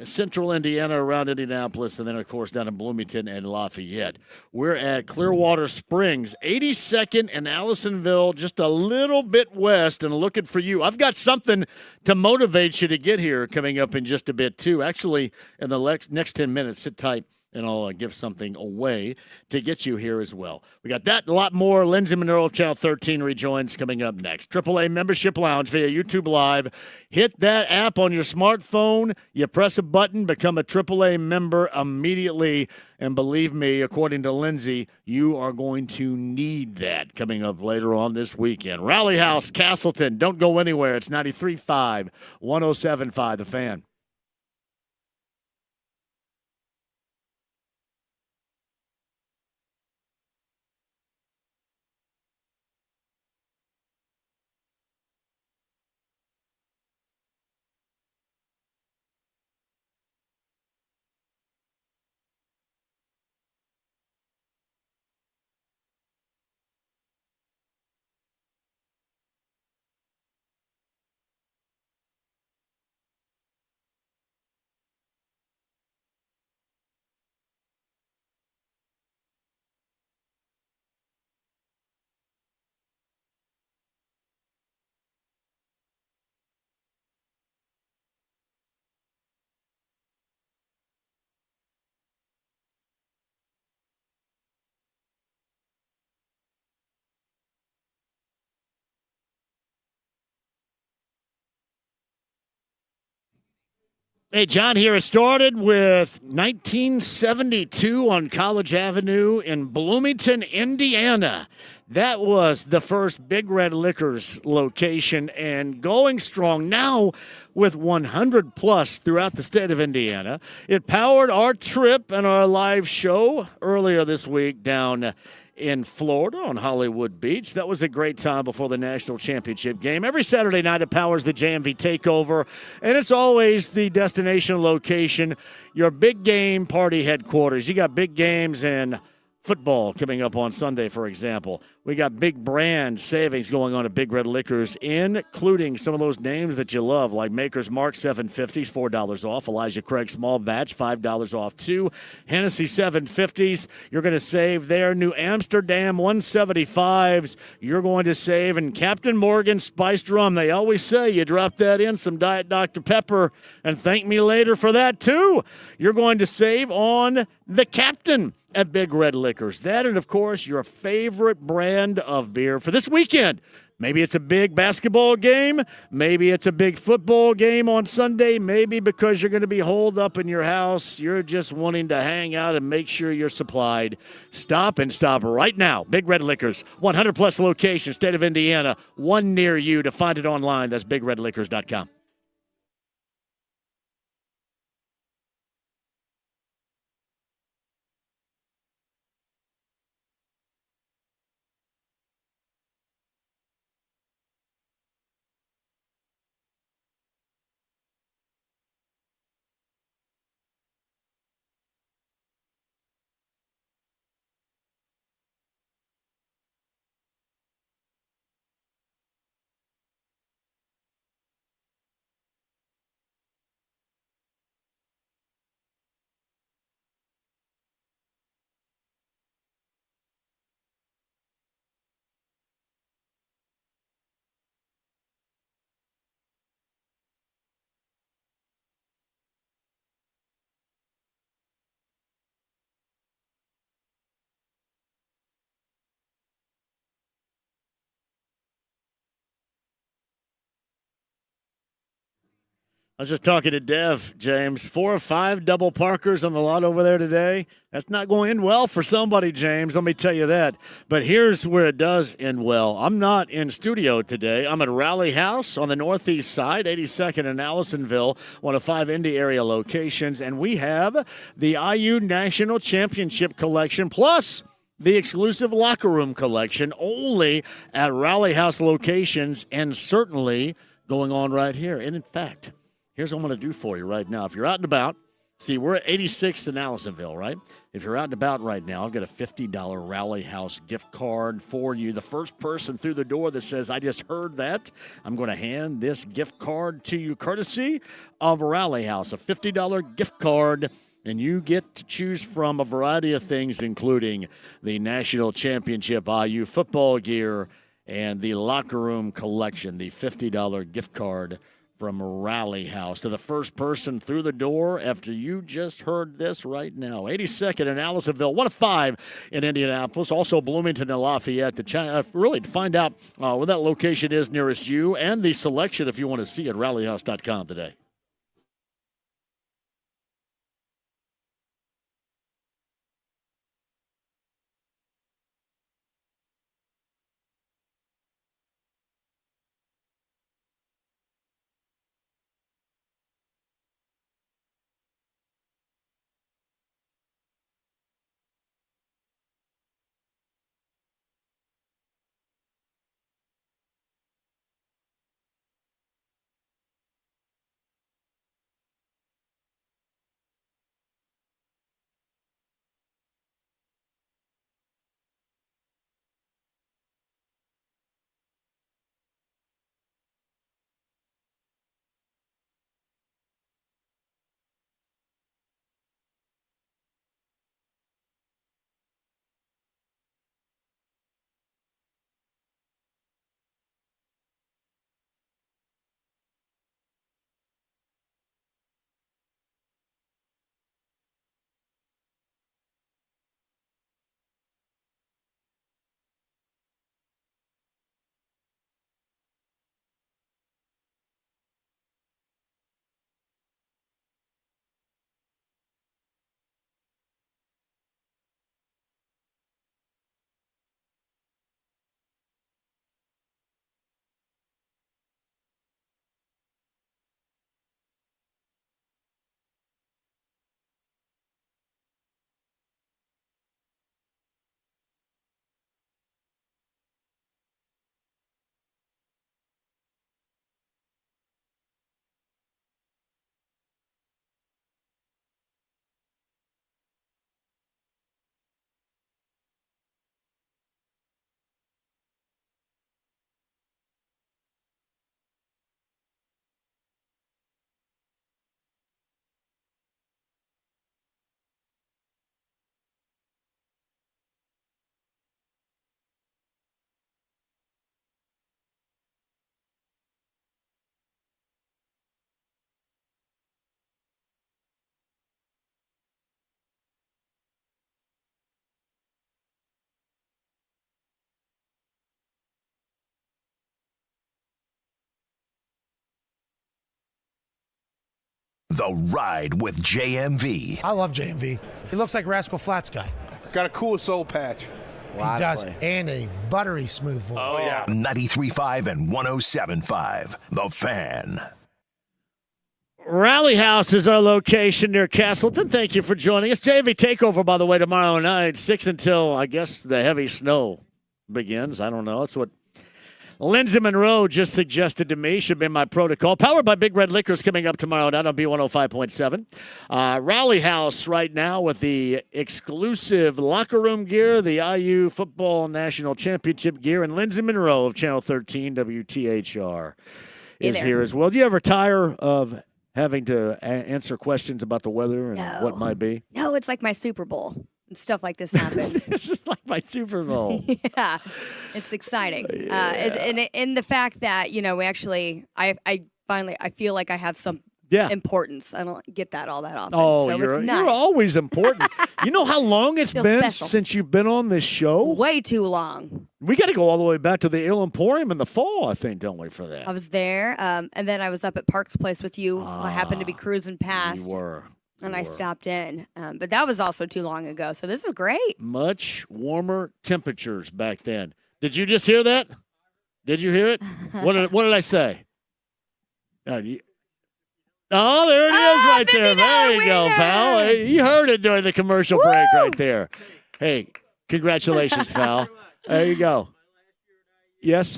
central Indiana around Indianapolis, and then, of course, down in Bloomington and Lafayette. We're at Clearwater Springs, 82nd and Allisonville, just a little bit west, and looking for you. I've got something to motivate you to get here coming up in just a bit, too. Actually, in the next 10 minutes, sit tight. and I'll give something away to get you here as well. We got that and a lot more. Lindsay Monroe, Channel 13, rejoins coming up next. AAA Membership Lounge via YouTube Live. Hit that app on your smartphone. You press a button, become a AAA member immediately. And believe me, according to Lindsay, you are going to need that coming up later on this weekend. Rally House, Castleton. Don't go anywhere. It's 93.5, 107.5, The Fan. Hey, John, here it started with 1972 on College Avenue in Bloomington, Indiana. That was the first Big Red Liquors location and going strong now with 100 plus throughout the state of Indiana. It powered our trip and our live show earlier this week down in Florida on Hollywood Beach. That was a great time before the national championship game. Every Saturday night it powers the JMV Takeover, and it's always the destination location, your big game party headquarters. You got big games in football coming up on Sunday, for example. We got big brand savings going on at Big Red Liquors, including some of those names that you love, like Maker's Mark 750s, $4 off. Elijah Craig Small Batch, $5 off, too. Hennessy 750s, you're going to save there. New Amsterdam 175s, you're going to save. And Captain Morgan Spiced Rum, they always say you drop that in, some Diet Dr. Pepper, and thank me later for that, too. You're going to save on the Captain at Big Red Liquors. That and, of course, your favorite brand of beer for this weekend. Maybe it's a big basketball game. Maybe it's a big football game on Sunday. Maybe because you're going to be holed up in your house, you're just wanting to hang out and make sure you're supplied. Stop right now. Big Red Liquors, 100-plus locations, state of Indiana, one near you. To find it online, that's bigredliquors.com. I was just talking to Dev, James. 4 or 5 double parkers on the lot over there today. That's not going to end well for somebody, James. Let me tell you that. But here's where it does end well. I'm not in studio today. I'm at Rally House on the northeast side, 82nd and Allisonville, one of 5 Indy area locations. And we have the IU National Championship Collection plus the exclusive locker room collection only at Rally House locations and certainly going on right here. And in fact, here's what I'm going to do for you right now. If you're out and about, see, we're at 86th in Allisonville, right? If you're out and about right now, I've got a $50 Rally House gift card for you. The first person through the door that says, I just heard that, I'm going to hand this gift card to you courtesy of Rally House, a $50 gift card. And you get to choose from a variety of things, including the National Championship IU football gear and the locker room collection, the $50 gift card from Rally House to the first person through the door after you just heard this right now. 82nd in Allisonville, 1 of 5 in Indianapolis. Also Bloomington and Lafayette. To find out where that location is nearest you and the selection if you want to see it, rallyhouse.com today. The Ride with JMV. I love JMV. He looks like Rascal Flatts guy. Got a cool soul patch. He does, and a buttery smooth voice. Oh, yeah. 93.5 and 107.5. The Fan. Rally House is our location near Castleton. Thank you for joining us. JV Takeover, by the way, tomorrow night, 6 until, I guess, the heavy snow begins. I don't know. That's what Lindsay Monroe just suggested to me. Should be my protocol. Powered by Big Red Liquors coming up tomorrow night on B105.7. Rally House right now with the exclusive locker room gear, the IU Football National Championship gear, and Lindsay Monroe of Channel 13 WTHR is here as well. Do you ever tire of having to answer questions about the weather and what might be? No, it's like my Super Bowl. Stuff like this happens. It's just like my Super Bowl. Yeah, it's exciting. And the fact that, we actually, I finally, I feel like I have some importance. I don't get that all that often. Oh, so you're, it's nice. you're always important. You know how long it's Feels been special. since you've been on this show? Way too long. We got to go all the way back to the Ale Emporium in the fall, I think, don't we, for that? I was there, and then I was up at Park's Place with you. I happened to be cruising past. You were. And I stopped in. But that was also too long ago. So this is great. Much warmer temperatures back then. Did you just hear that? Did you hear it? What did I say? Oh, there it is right there. There you go, pal. You heard it during the commercial break right there. Hey, congratulations, pal. There you go. Yes?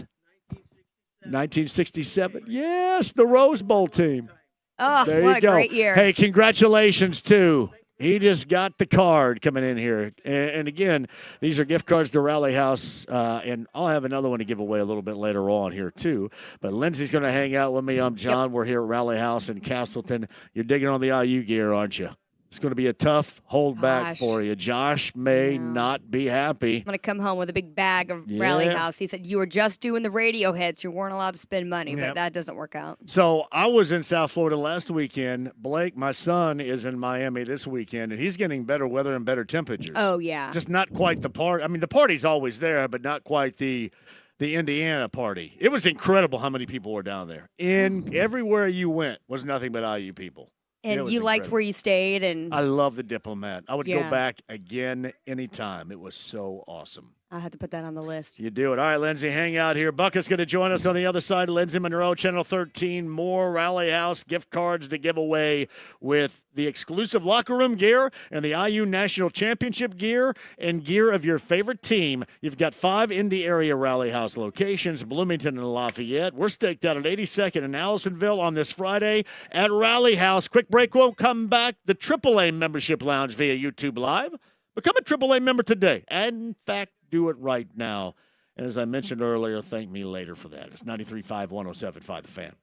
1967. Yes, the Rose Bowl team. Oh, there what you go. a great year. Hey, congratulations, too. He just got the card coming in here. And again, these are gift cards to Rally House, and I'll have another one to give away a little bit later on here, too. But Lindsay's going to hang out with me. I'm John. We're here at Rally House in Castleton. You're digging on the IU gear, aren't you? It's going to be a tough holdback Gosh. for you. Josh may not be happy. I'm going to come home with a big bag of Rally House. He said, you were just doing the radio hits. You weren't allowed to spend money, but that doesn't work out. So I was in South Florida last weekend. Blake, my son, is in Miami this weekend, and he's getting better weather and better temperatures. Oh, yeah. Just not quite the party. I mean, the party's always there, but not quite the Indiana party. It was incredible how many people were down there. Everywhere you went was nothing but IU people. And you liked where you stayed. And I love the Diplomat. I would go back again anytime. It was so awesome. I had to put that on the list. You do it. All right, Lindsay, hang out here. Bucket's going to join us on the other side. Lindsay Monroe, Channel 13. More Rally House gift cards to give away with the exclusive locker room gear and the IU National Championship gear and gear of your favorite team. You've got 5 Indy area Rally House locations, Bloomington and Lafayette. We're staked out at 82nd and Allisonville on this Friday at Rally House. Quick break. We'll come back. The AAA membership lounge via YouTube Live. Become a AAA member today. And, in fact, do it right now. And as I mentioned earlier, thank me later for that. It's 93.5, 107.5 The Fan.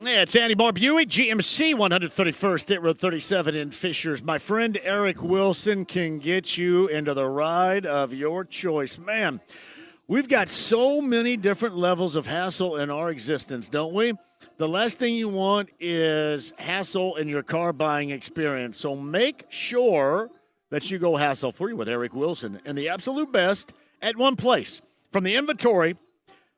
Yeah, it's Andy Moore Buick, GMC, 131st State Road 37 in Fishers. My friend Eric Wilson can get you into the ride of your choice. Man, we've got so many different levels of hassle in our existence, don't we? The last thing you want is hassle in your car buying experience. So make sure that you go hassle-free with Eric Wilson and the absolute best at one place. From the inventory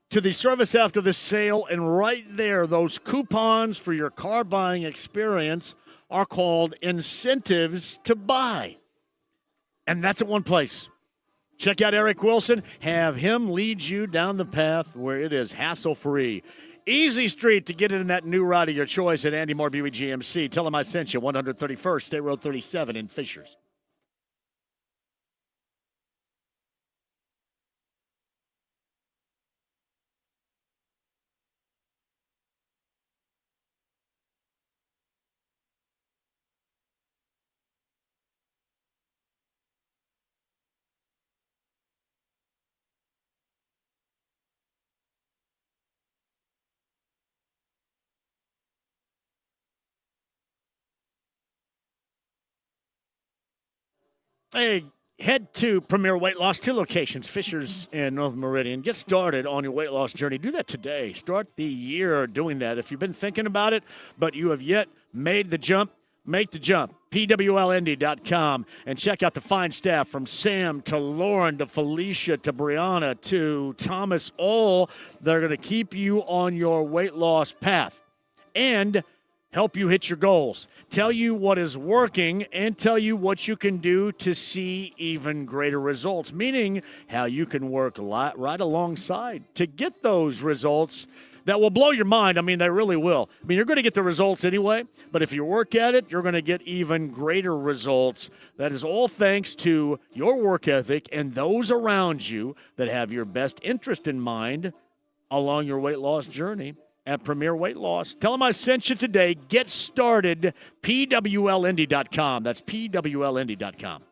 to the service after the sale, and right there, those coupons for your car buying experience are called incentives to buy. And that's at one place. Check out Eric Wilson. Have him lead you down the path where it is hassle-free. Easy street to get in that new ride of your choice at Andy Moore Buick GMC. Tell him I sent you, 131st State Road 37 in Fishers. Hey, head to Premier Weight Loss, 2 locations, Fishers and North Meridian. Get started on your weight loss journey. Do that today. Start the year doing that. If you've been thinking about it, but you have yet made the jump, make the jump. PWLND.com and check out the fine staff from Sam to Lauren to Felicia to Brianna to Thomas. All they're going to keep you on your weight loss path and help you hit your goals, tell you what is working, and tell you what you can do to see even greater results, meaning how you can work right alongside to get those results that will blow your mind. I mean, they really will. I mean, you're going to get the results anyway, but if you work at it, you're going to get even greater results. That is all thanks to your work ethic and those around you that have your best interest in mind along your weight loss journey. At Premier Weight Loss. Tell them I sent you today. Get started. PWLND.com. That's PWLND.com.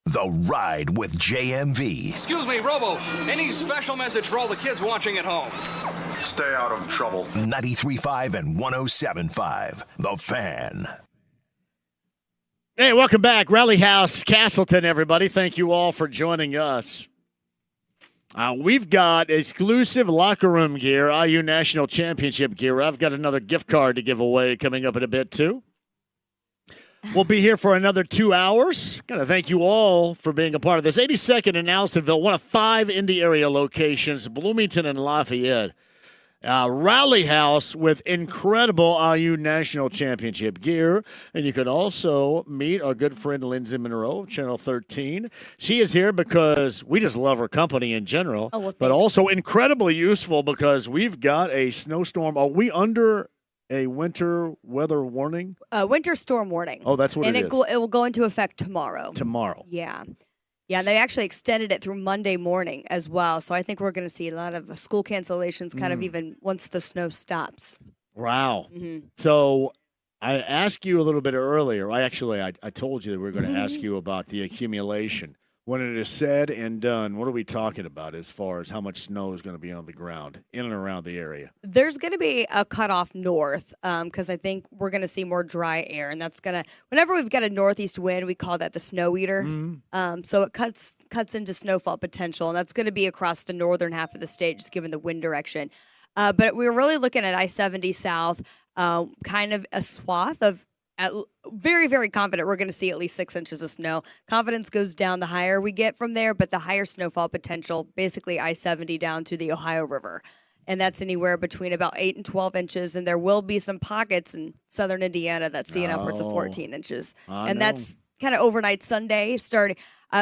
The Ride with JMV. Excuse me, Robo. Any special message for all the kids watching at home? Stay out of trouble. 93.5 and 107.5. The Fan. Hey, welcome back. Rally House, Castleton, everybody. Thank you all for joining us. We've got exclusive locker room gear, IU National Championship gear. I've got another gift card to give away coming up in a bit, too. We'll be here for another 2 hours. Got to thank you all for being a part of this. 82nd in Nelsonville, one of 5 Indy area locations, Bloomington and Lafayette. Rally House with incredible IU National Championship gear. And you can also meet our good friend Lindsay Monroe of Channel 13. She is here because we just love her company in general, but also incredibly useful because we've got a snowstorm. Are we under a winter weather warning? Winter storm warning. Oh, that's what it is. And it will go into effect tomorrow. Tomorrow. Yeah. Yeah, they actually extended it through Monday morning as well. So I think we're going to see a lot of the school cancellations kind of even once the snow stops. Wow. Mm-hmm. So I asked you a little bit earlier. I told you that we were going to ask you about the accumulation. When it is said and done, what are we talking about as far as how much snow is going to be on the ground in and around the area? There's going to be a cutoff north because I think we're going to see more dry air. And that's going to, whenever we've got a northeast wind, we call that the snow eater. So it cuts into snowfall potential. And that's going to be across the northern half of the state, just given the wind direction. But we're really looking at I-70 south, kind of a swath of very, very confident we're going to see at least 6 inches of snow. Confidence goes down the higher we get from there, but the higher snowfall potential, basically I-70 down to the Ohio River. And that's anywhere between about 8 and 12 inches. And there will be some pockets in southern Indiana that see upwards of 14 inches. That's kind of overnight Sunday starting.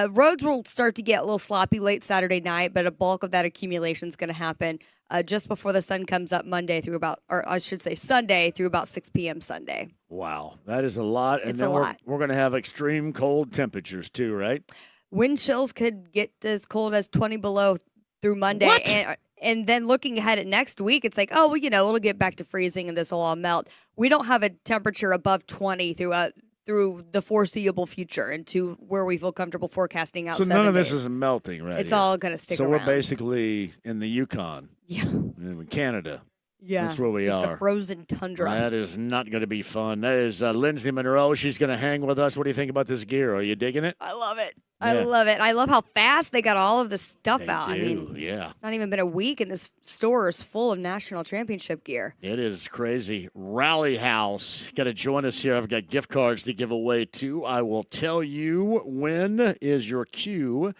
Roads will start to get a little sloppy late Saturday night, but a bulk of that accumulation is going to happen just before the sun comes up Sunday through about 6 p.m. Sunday. Wow, that is a lot. It's and then a lot. We're going to have extreme cold temperatures too, right? Wind chills could get as cold as 20 below through Monday. What? And then looking ahead at next week, it's like, oh, well, it'll get back to freezing and this will all melt. We don't have a temperature above 20 through the foreseeable future into where we feel comfortable forecasting out. So none of this is melting, right? It's all going to stick around. So we're basically in the Yukon. Yeah. In Canada. Yeah. That's where we just are. A frozen tundra. That is not going to be fun. That is Lindsay Monroe. She's going to hang with us. What do you think about this gear? Are you digging it? I love it. I love it. I love how fast they got all of this stuff out. They do, I mean, yeah. Not even been a week, and this store is full of national championship gear. It is crazy. Rally House. Got to join us here. I've got gift cards to give away, too. I will tell you when is your cue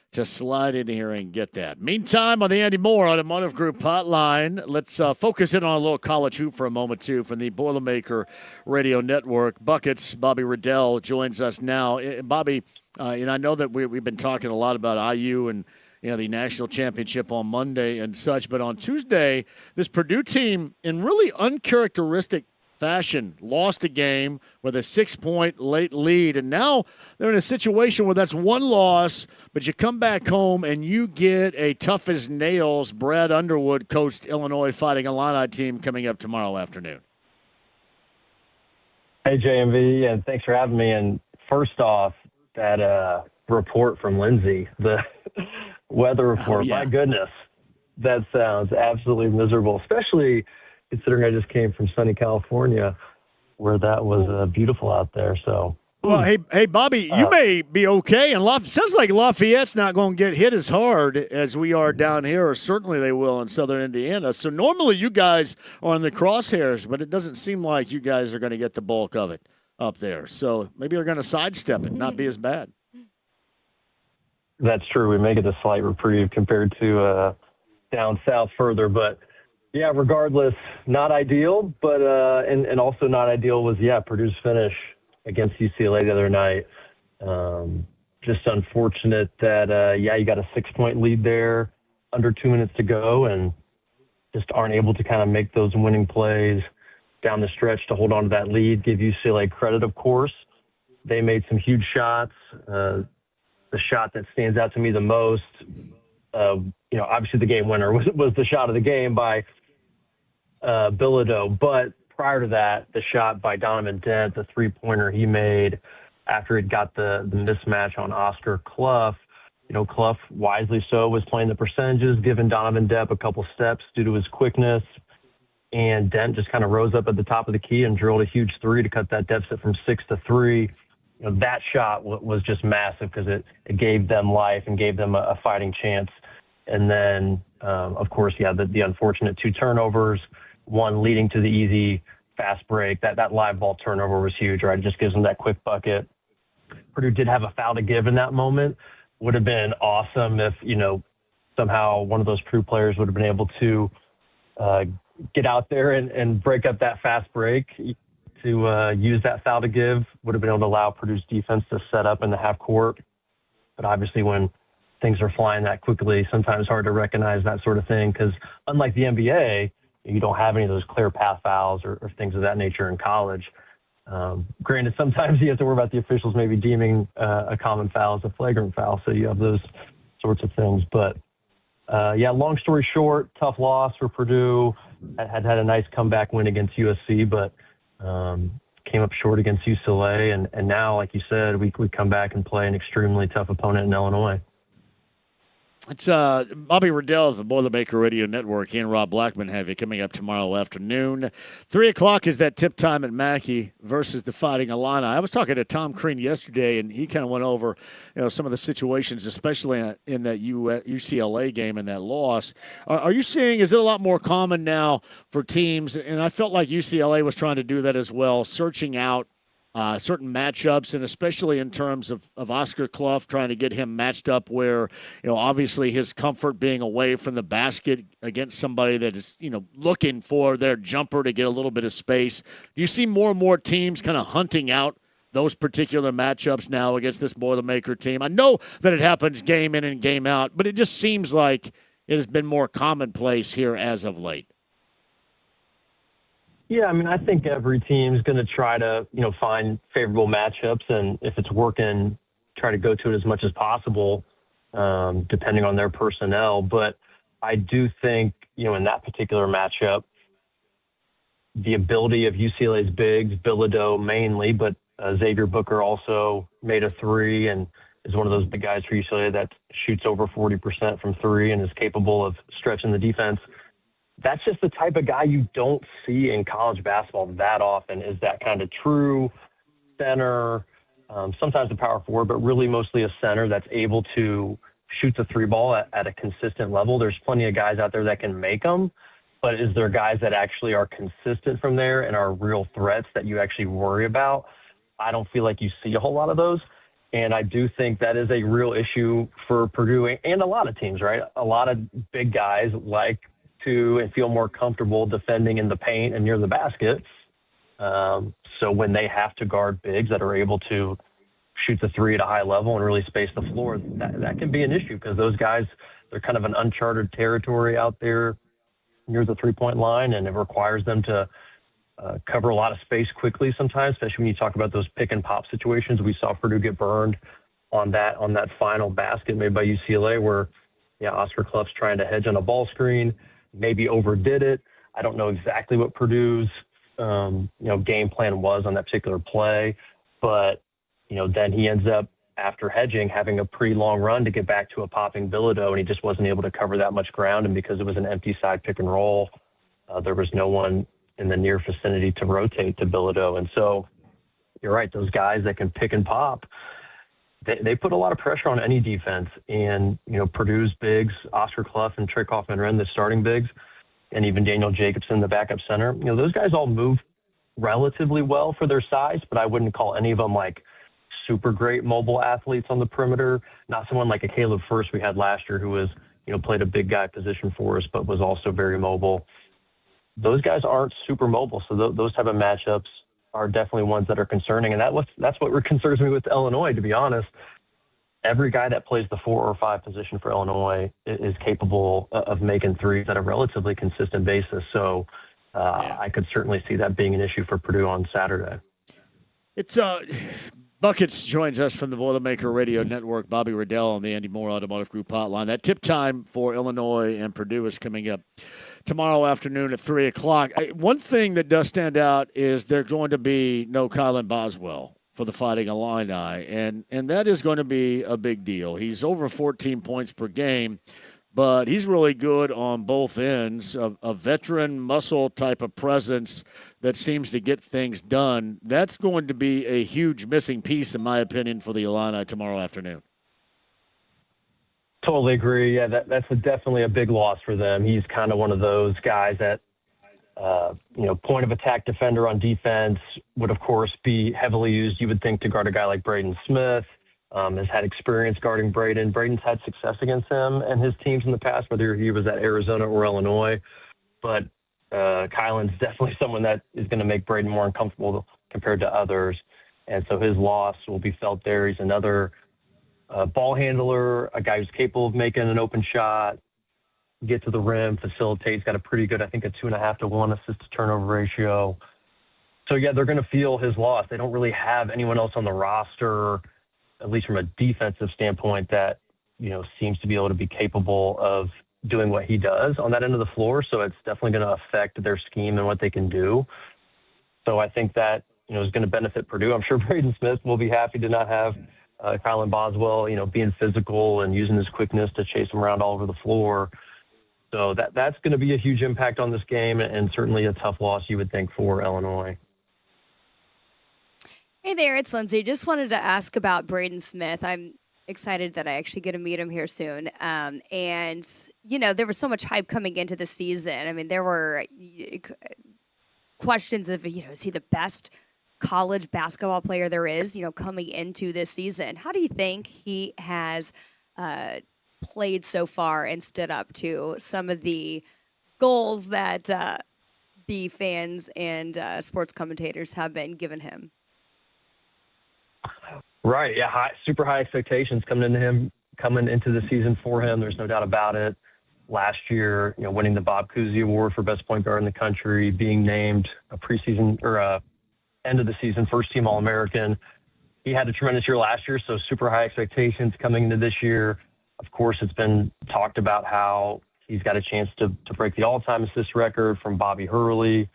to slide in here and get that. Meantime, on the Andy Moore Automotive Group hotline, let's focus in on a little college hoop for a moment, too, from the Boilermaker Radio Network. Buckets, Bobby Riddell joins us now. Bobby, and I know that we've been talking a lot about IU and the national championship on Monday and such, but on Tuesday, this Purdue team, in really uncharacteristic fashion, lost a game with a 6-point late lead, and now they're in a situation where that's one loss, but you come back home and you get a tough as nails Brad Underwood coached Illinois Fighting Illini team coming up tomorrow afternoon. Hey, JMV, and thanks for having me. And first off, that report from Lindsay, the weather report, my goodness, that sounds absolutely miserable, especially considering I just came from sunny California where that was beautiful out there. So, well, hey, Bobby, you may be okay. And sounds like Lafayette's not going to get hit as hard as we are down here, or certainly they will in southern Indiana. So normally you guys are in the crosshairs, but it doesn't seem like you guys are going to get the bulk of it up there. So maybe you're going to sidestep it, not be as bad. That's true. We may get a slight reprieve compared to down south further, but yeah, regardless, not ideal, but and also not ideal was Purdue's finish against UCLA the other night. Just unfortunate that you got a 6-point lead there, under 2 minutes to go, and just aren't able to kind of make those winning plays down the stretch to hold on to that lead. Give UCLA credit, of course. They made some huge shots. The shot that stands out to me the most, obviously the game winner was the shot of the game by Bilodeau, but prior to that, the shot by Donovan Dent, the 3-pointer he made, after it got the mismatch on Oscar Clough. Clough, wisely so, was playing the percentages, giving Donovan Depp a couple steps due to his quickness. And Dent just kind of rose up at the top of the key and drilled a huge three to cut that deficit from 6 to 3. That shot was just massive because it gave them life and gave them a fighting chance. And then, of course, the unfortunate 2 turnovers, one leading to the easy fast break. That live ball turnover was huge, right? It just gives them that quick bucket. Purdue did have a foul to give in that moment. Would have been awesome if, somehow one of those Purdue players would have been able to get out there and break up that fast break to use that foul to give. Would have been able to allow Purdue's defense to set up in the half court. But obviously when things are flying that quickly, sometimes hard to recognize that sort of thing because unlike the NBA, you don't have any of those clear path fouls or things of that nature in college. Granted, sometimes you have to worry about the officials maybe deeming a common foul as a flagrant foul, so you have those sorts of things. But, long story short, tough loss for Purdue. Had a nice comeback win against USC, but came up short against UCLA. And now, like you said, we come back and play an extremely tough opponent in Illinois. It's Bobby Riddell of the Boilermaker Radio Network. He and Rob Blackman have you coming up tomorrow afternoon. 3 o'clock is that tip time at Mackey versus the Fighting Illini. I was talking to Tom Crean yesterday, and he kind of went over some of the situations, especially in that UCLA game and that loss. Are you seeing, is it a lot more common now for teams, and I felt like UCLA was trying to do that as well, searching out certain matchups, and especially in terms of Oscar Clough, trying to get him matched up where, obviously his comfort being away from the basket against somebody that is, looking for their jumper to get a little bit of space. Do you see more and more teams kind of hunting out those particular matchups now against this Boilermaker team? I know that it happens game in and game out, but it just seems like it has been more commonplace here as of late. Yeah, I think every team is going to try to, find favorable matchups, and if it's working, try to go to it as much as possible, depending on their personnel. But I do think, in that particular matchup, the ability of UCLA's bigs, Bilodeau mainly, but Xavier Booker also made a three and is one of those big guys for UCLA that shoots over 40% from three and is capable of stretching the defense. That's just the type of guy you don't see in college basketball that often, is that kind of true center, sometimes a power forward, but really mostly a center that's able to shoot the three ball at a consistent level. There's plenty of guys out there that can make them, but is there guys that actually are consistent from there and are real threats that you actually worry about? I don't feel like you see a whole lot of those. And I do think that is a real issue for Purdue and a lot of teams, right? A lot of big guys like to and feel more comfortable defending in the paint and near the basket. So when they have to guard bigs that are able to shoot the three at a high level and really space the floor, that can be an issue because those guys, they're kind of an uncharted territory out there near the three-point line, and it requires them to cover a lot of space quickly sometimes, especially when you talk about those pick and pop situations. We saw Purdue get burned on that final basket made by UCLA where, Oscar Clough's trying to hedge on a ball screen, maybe overdid it. I don't know exactly what Purdue's game plan was on that particular play, but then he ends up, after hedging, having a pretty long run to get back to a popping Bilodeau, and he just wasn't able to cover that much ground. And because it was an empty side pick and roll, there was no one in the near vicinity to rotate to Bilodeau. And so you're right, those guys that can pick and pop, they put a lot of pressure on any defense. And, Purdue's bigs, Oscar Clough and Trey Kaufman-Renn, the starting bigs, and even Daniel Jacobson, the backup center, those guys all move relatively well for their size, but I wouldn't call any of them like super great mobile athletes on the perimeter. Not someone like a Caleb First we had last year who was, played a big guy position for us, but was also very mobile. Those guys aren't super mobile, so those type of matchups are definitely ones that are concerning, and that's what concerns me with Illinois, to be honest. Every guy that plays the 4 or 5 position for Illinois is capable of making threes at a relatively consistent basis, so I could certainly see that being an issue for Purdue on Saturday. It's Buckets joins us from the Boilermaker Radio Network. Bobby Riddell on the Andy Moore Automotive Group hotline. That tip time for Illinois and Purdue is coming up tomorrow afternoon at 3 o'clock. One thing that does stand out is there's going to be no Kylan Boswell for the Fighting Illini, and that is going to be a big deal. He's over 14 points per game, but he's really good on both ends, a veteran muscle type of presence that seems to get things done. That's going to be a huge missing piece, in my opinion, for the Illini tomorrow afternoon. Totally agree. Yeah, that's definitely a big loss for them. He's kind of one of those guys that, point of attack defender on defense would, of course, be heavily used, you would think, to guard a guy like Braden Smith. Has had experience guarding Braden. Braden's had success against him and his teams in the past, whether he was at Arizona or Illinois. But Kylan's definitely someone that is going to make Braden more uncomfortable compared to others. And so his loss will be felt there. He's another ball handler, a guy who's capable of making an open shot, get to the rim, facilitate. He's got a pretty good, I think, a 2.5 to 1 assist to turnover ratio. So, yeah, they're going to feel his loss. They don't really have anyone else on the roster, at least from a defensive standpoint, that, seems to be able to be capable of doing what he does on that end of the floor. So it's definitely going to affect their scheme and what they can do. So I think that, is going to benefit Purdue. I'm sure Braden Smith will be happy to not have Kylan Boswell, being physical and using his quickness to chase him around all over the floor. So that's going to be a huge impact on this game, and certainly a tough loss, you would think, for Illinois. Hey there, it's Lindsay. Just wanted to ask about Braden Smith. I'm excited that I actually get to meet him here soon. And, there was so much hype coming into the season. I mean, there were questions of, is he the best college basketball player there is, coming into this season? How do you think he has played so far and stood up to some of the goals that the fans and sports commentators have been giving him? Right. Yeah. Super high expectations coming into the season for him. There's no doubt about it. Last year, winning the Bob Cousy Award for best point guard in the country, being named a preseason or end of the season first team All-American. He had a tremendous year last year, so super high expectations coming into this year. Of course, it's been talked about how he's got a chance to break the all-time assist record from Bobby Hurley.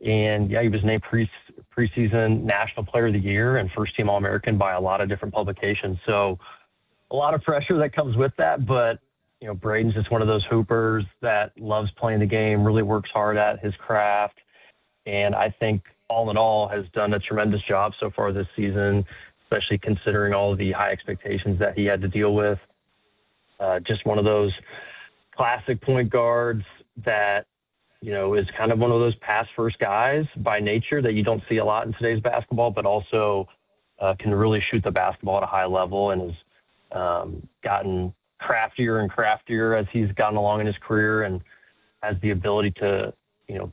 And, yeah, he was named preseason National Player of the Year and first-team All-American by a lot of different publications. So a lot of pressure that comes with that. But, Braden's just one of those hoopers that loves playing the game, really works hard at his craft. And I think, all in all, has done a tremendous job so far this season, especially considering all of the high expectations that he had to deal with. Just one of those classic point guards that, is kind of one of those pass-first guys by nature that you don't see a lot in today's basketball, but also can really shoot the basketball at a high level and has gotten craftier and craftier as he's gotten along in his career, and has the ability to,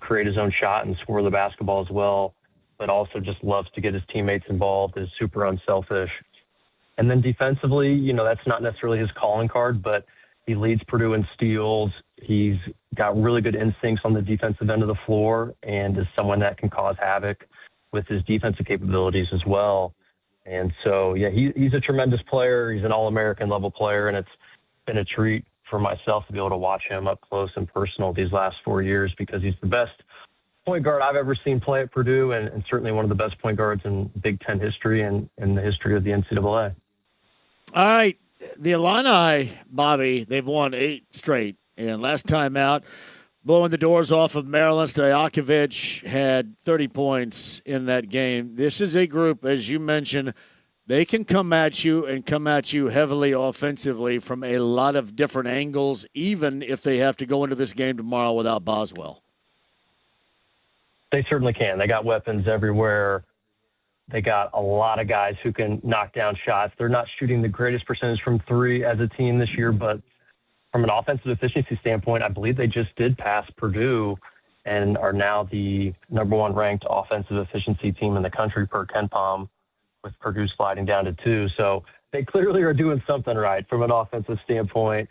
create his own shot and score the basketball as well, but also just loves to get his teammates involved, is super unselfish. And then defensively, that's not necessarily his calling card, but he leads Purdue in steals. He's got really good instincts on the defensive end of the floor and is someone that can cause havoc with his defensive capabilities as well. And so, yeah, he's a tremendous player. He's an All-American level player, and it's been a treat for myself to be able to watch him up close and personal these last 4 years, because he's the best point guard I've ever seen play at Purdue, and certainly one of the best point guards in Big Ten history and in the history of the NCAA. All right. The Illini, Bobby, they've won 8 straight. And last time out, blowing the doors off of Maryland, Stojakovic had 30 points in that game. This is a group, as you mentioned, they can come at you and come at you heavily offensively from a lot of different angles, even if they have to go into this game tomorrow without Boswell. They certainly can. They got weapons everywhere. They got a lot of guys who can knock down shots. They're not shooting the greatest percentage from three as a team this year, but from an offensive efficiency standpoint, I believe they just did pass Purdue and are now the number 1 ranked offensive efficiency team in the country per KenPom, with Purdue sliding down to 2. So they clearly are doing something right from an offensive standpoint.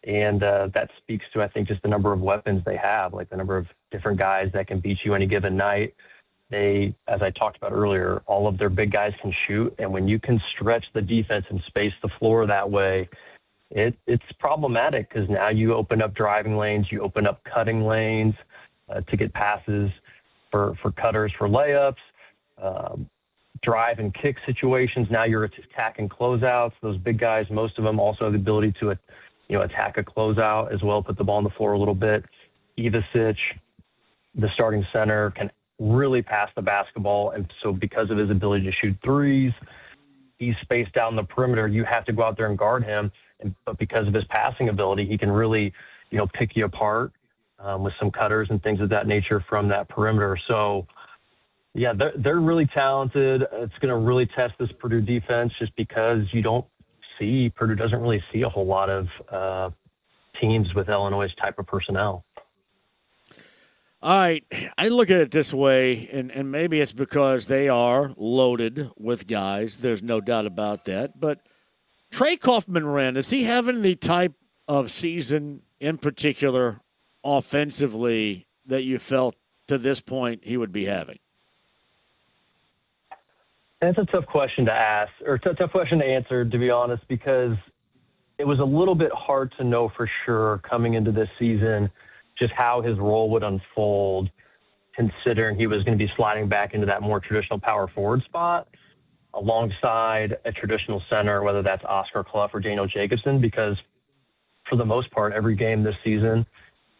And that speaks to, I think, just the number of weapons they have, like the number of different guys that can beat you any given night. They, as I talked about earlier, all of their big guys can shoot. And when you can stretch the defense and space the floor that way, it's problematic, because now you open up driving lanes, you open up cutting lanes to get passes for cutters, for layups. drive and kick situations. Now you're attacking closeouts. Those big guys, most of them also have the ability to, attack a closeout as well, put the ball on the floor a little bit. Ivasic, the starting center, can really pass the basketball. And so because of his ability to shoot threes, he's spaced down the perimeter. You have to go out there and guard him. But because of his passing ability, he can really, pick you apart with some cutters and things of that nature from that perimeter. So, yeah, they're really talented. It's going to really test this Purdue defense just because Purdue doesn't really see a whole lot of teams with Illinois' type of personnel. All right, I look at it this way, and maybe it's because they are loaded with guys. There's no doubt about that. But Trey Kaufman-Renn, is he having the type of season in particular offensively that you felt to this point he would be having? That's a tough question to ask, or a tough question to answer, to be honest, because it was a little bit hard to know for sure coming into this season just how his role would unfold, considering he was going to be sliding back into that more traditional power forward spot alongside a traditional center, whether that's Oscar Clough or Daniel Jacobson, because for the most part, every game this season,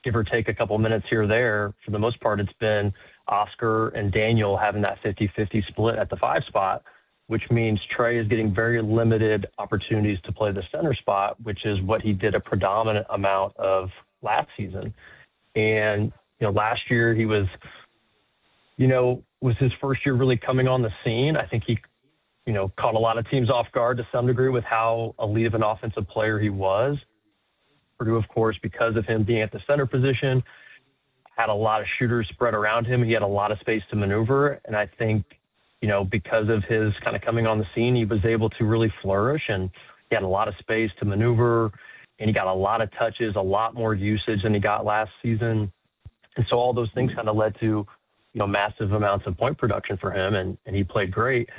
give or take a couple minutes here or there, for the most part, it's been Oscar and Daniel having that 50-50 split at the 5 spot, which means Trey is getting very limited opportunities to play the center spot, which is what he did a predominant amount of last season. And, last year he was his first year really coming on the scene. I think he, caught a lot of teams off guard to some degree with how elite of an offensive player he was. Purdue, of course, because of him being at the center position, had a lot of shooters spread around him. He had a lot of space to maneuver. And I think, because of his kind of coming on the scene, he was able to really flourish, and he had a lot of space to maneuver, and he got a lot of touches, a lot more usage than he got last season. And so all those things kind of led to, massive amounts of point production for him, and he played great.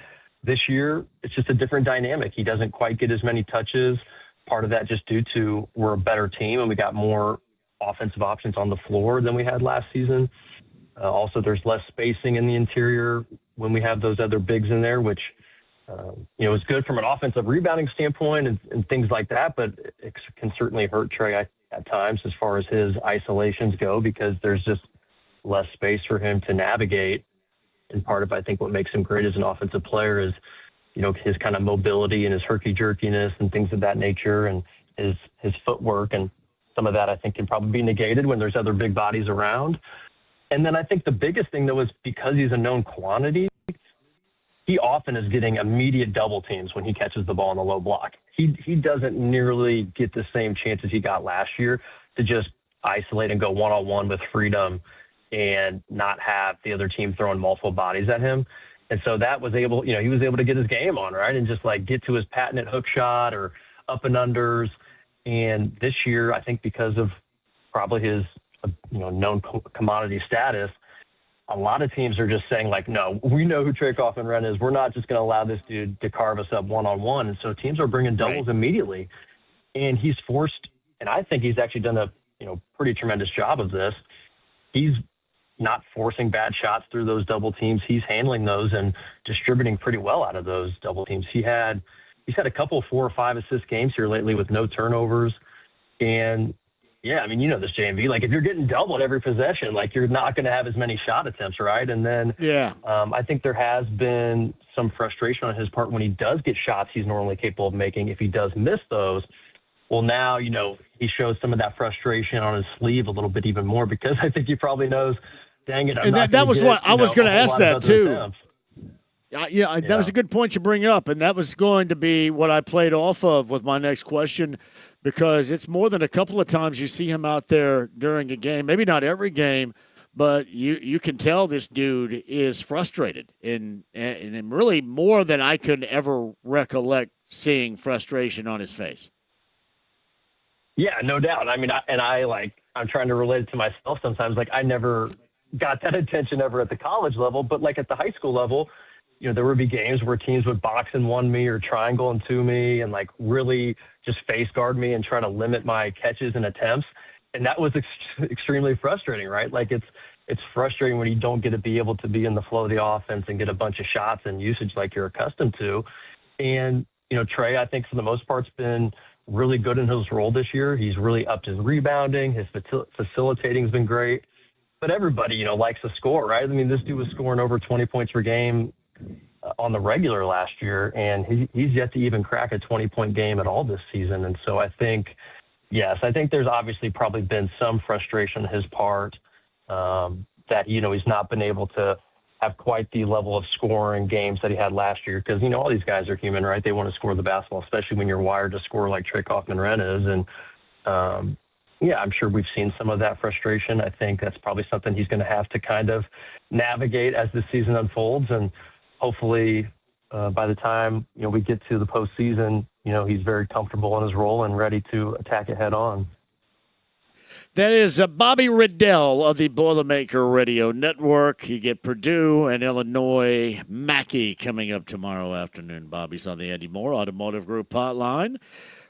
This year, it's just a different dynamic. He doesn't quite get as many touches. Part of that just due to we're a better team and we got more offensive options on the floor than we had last season. Also, there's less spacing in the interior when we have those other bigs in there, which, is good from an offensive rebounding standpoint and things like that, but it can certainly hurt Trey at times as far as his isolations go, because there's just less space for him to navigate. And part of, I think, what makes him great as an offensive player is, his kind of mobility and his herky-jerkiness and things of that nature, and his footwork. And some of that, I think, can probably be negated when there's other big bodies around. And then I think the biggest thing, though, is because he's a known quantity, he often is getting immediate double teams when he catches the ball in the low block. He doesn't nearly get the same chances he got last year to just isolate and go one-on-one with freedom and not have the other team throwing multiple bodies at him. And so that was able, he was able to get his game on, right, and just like get to his patented hook shot or up and unders. And this year, I think because of probably his, known commodity status, a lot of teams are just saying, like, no, we know who Trey Kaufman-Renn is. We're not just going to allow this dude to carve us up one-on-one. And so teams are bringing doubles immediately. And he's forced, and I think he's actually done a, pretty tremendous job of this. He's not forcing bad shots through those double teams. He's handling those and distributing pretty well out of those double teams. He's had a couple 4 or 5 assist games here lately with no turnovers. And yeah, I mean, this JMV, like if you're getting doubled every possession, like you're not going to have as many shot attempts, right? And then I think there has been some frustration on his part when he does get shots he's normally capable of making. If he does miss those, well, now, he shows some of that frustration on his sleeve a little bit even more, because I think he probably knows, dang it, and that was what I was going to ask that too. That was a good point you bring up, and that was going to be what I played off of with my next question, because it's more than a couple of times you see him out there during a game, maybe not every game, but you can tell this dude is frustrated, and really more than I could ever recollect seeing frustration on his face. Yeah, no doubt. I mean, I'm trying to relate it to myself sometimes. Like, I never got that attention ever at the college level, but like at the high school level, there would be games where teams would box and one me or triangle and two me and like really just face guard me and try to limit my catches and attempts. And that was extremely frustrating, right? Like it's frustrating when you don't get to be able to be in the flow of the offense and get a bunch of shots and usage like you're accustomed to. And, Trey, I think for the most part, has been really good in his role this year. He's really upped his rebounding. His facilitating has been great. But everybody, likes to score, right? I mean, this dude was scoring over 20 points per game on the regular last year, and he's yet to even crack a 20-point game at all this season. And so I think there's obviously probably been some frustration on his part that, he's not been able to have quite the level of scoring games that he had last year. Because, all these guys are human, right? They want to score the basketball, especially when you're wired to score like Trey Kaufman-Renn is. And, I'm sure we've seen some of that frustration. I think that's probably something he's going to have to kind of navigate as the season unfolds. And hopefully by the time, we get to the postseason, he's very comfortable in his role and ready to attack it head on. That is Bobby Riddell of the Boilermaker Radio Network. You get Purdue and Illinois Mackey coming up tomorrow afternoon. Bobby's on the Andy Moore Automotive Group hotline.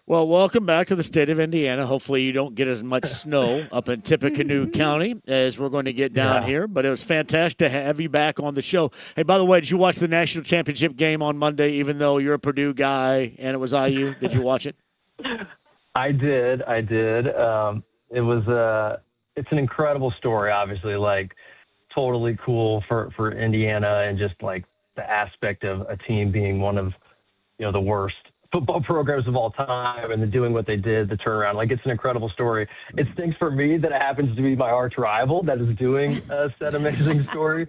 Well, welcome back to the state of Indiana. Hopefully you don't get as much snow up in Tippecanoe County as we're going to get down here. But it was fantastic to have you back on the show. Hey, by the way, did you watch the national championship game on Monday, even though you're a Purdue guy and it was IU? Did you watch it? I did. It was it's an incredible story, obviously, like totally cool for Indiana, and just like the aspect of a team being one of, the worst football programs of all time, and then doing what they did, the turnaround. Like, it's an incredible story. It stinks for me that it happens to be my arch rival that is doing said amazing story.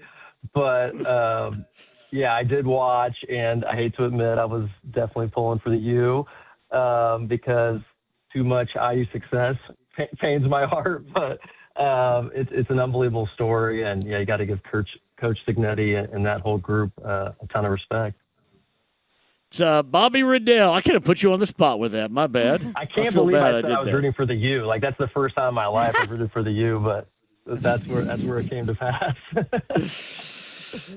But I did watch, and I hate to admit I was definitely pulling for the U because too much IU success pains my heart. But it's an unbelievable story, and you got to give Coach Signetti and that whole group a ton of respect. It's Bobby Riddell. I could have put you on the spot with that. My bad. I can't believe I was rooting for the U. Like, that's the first time in my life I've rooted for the U, but that's where it came to pass.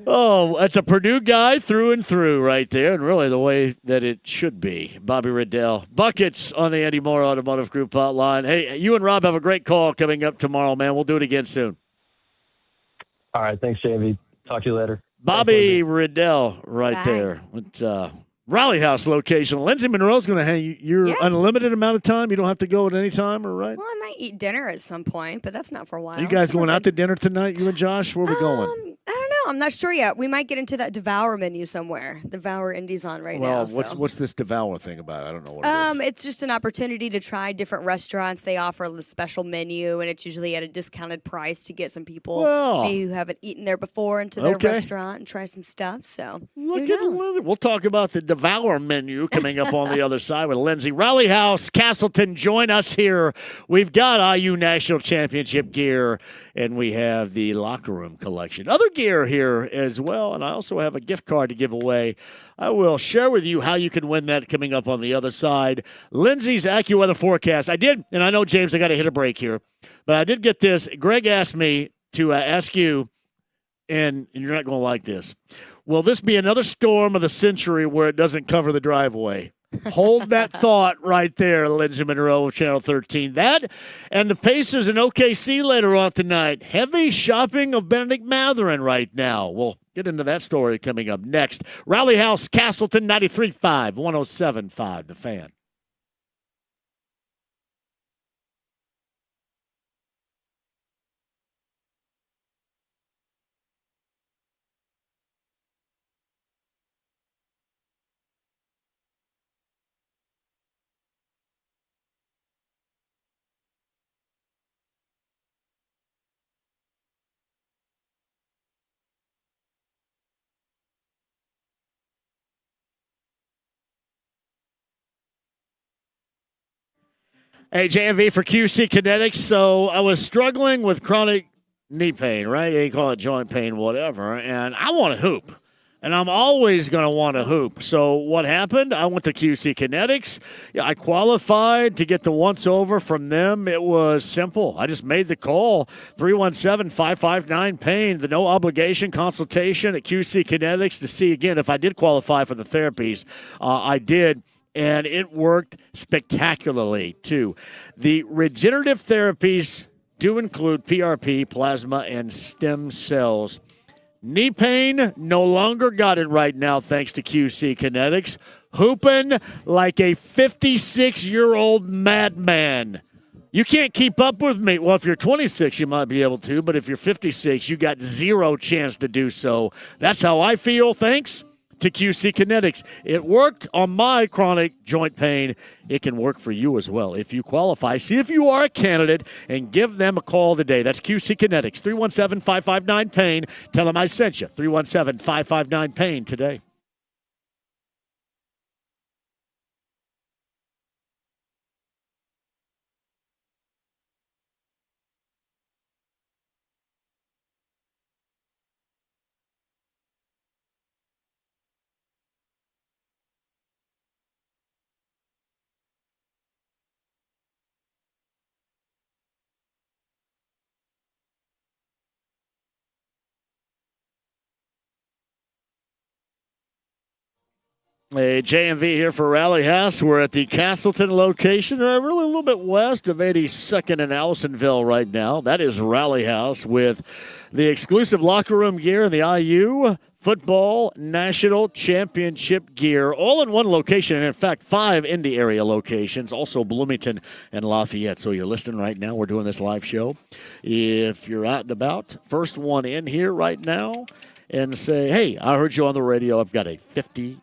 Oh, that's a Purdue guy through and through right there, and really the way that it should be. Bobby Riddell. Buckets on the Andy Moore Automotive Group hotline. Hey, you and Rob have a great call coming up tomorrow, man. We'll do it again soon. All right. Thanks, JMV. Talk to you later. Bobby Riddell right there. With, Raleigh House location. Lindsay Monroe's going to hang your unlimited amount of time. You don't have to go at any time, or right? Well, I might eat dinner at some point, but that's not for a while. Are you guys going out to dinner tonight, you and Josh? Where are we going? I don't know. I'm not sure yet. We might get into that Devour menu somewhere. Devour Indy's on right now. Well, what's this Devour thing about? I don't know what it is. It's just an opportunity to try different restaurants. They offer a special menu, and it's usually at a discounted price to get some people maybe who haven't eaten there before into their restaurant and try some stuff. So who knows? We'll talk about the Devour menu coming up on the other side with Lindsay. Raleigh House, Castleton, join us here. We've got IU National Championship gear, and we have the locker room collection. Other gear here as well, and I also have a gift card to give away. I will share with you how you can win that coming up on the other side. Lindsay's AccuWeather forecast. I did, and I know, James, I got to hit a break here, but I did get this. Greg asked me to ask you, and you're not going to like this. Will this be another storm of the century where it doesn't cover the driveway? Hold that thought right there, Lindsay Monroe of Channel 13. That and the Pacers in OKC later on tonight. Heavy shopping of Benedict Mathurin right now. We'll get into that story coming up next. Raleigh House, Castleton, 93.5, 107.5, The Fan. Hey, JMV for QC Kinetics. So I was struggling with chronic knee pain, right? They call it joint pain, whatever. And I want to hoop. And I'm always going to want to hoop. So what happened? I went to QC Kinetics. I qualified to get the once-over from them. It was simple. I just made the call, 317-559-PAIN, the no-obligation consultation at QC Kinetics to see, again, if I did qualify for the therapies. I did. And it worked spectacularly, too. The regenerative therapies do include PRP, plasma, and stem cells. Knee pain, no longer got it right now thanks to QC Kinetics. Hooping like a 56-year-old madman. You can't keep up with me. Well, if you're 26, you might be able to, but if you're 56, you got zero chance to do so. That's how I feel, thanks to QC Kinetics. It worked on my chronic joint pain. It can work for you as well if you qualify. See if you are a candidate and give them a call today. That's QC Kinetics, 317-559-PAIN. Tell them I sent you, 317-559-PAIN today. A JMV here for Rally House. We're at the Castleton location, really a little bit west of 82nd and Allisonville right now. That is Rally House with the exclusive locker room gear and the IU Football National Championship gear, all in one location, and in fact, 5 Indy area locations, also Bloomington and Lafayette. So you're listening right now. We're doing this live show. If you're out and about, first one in here right now and say, hey, I heard you on the radio. I've got a $50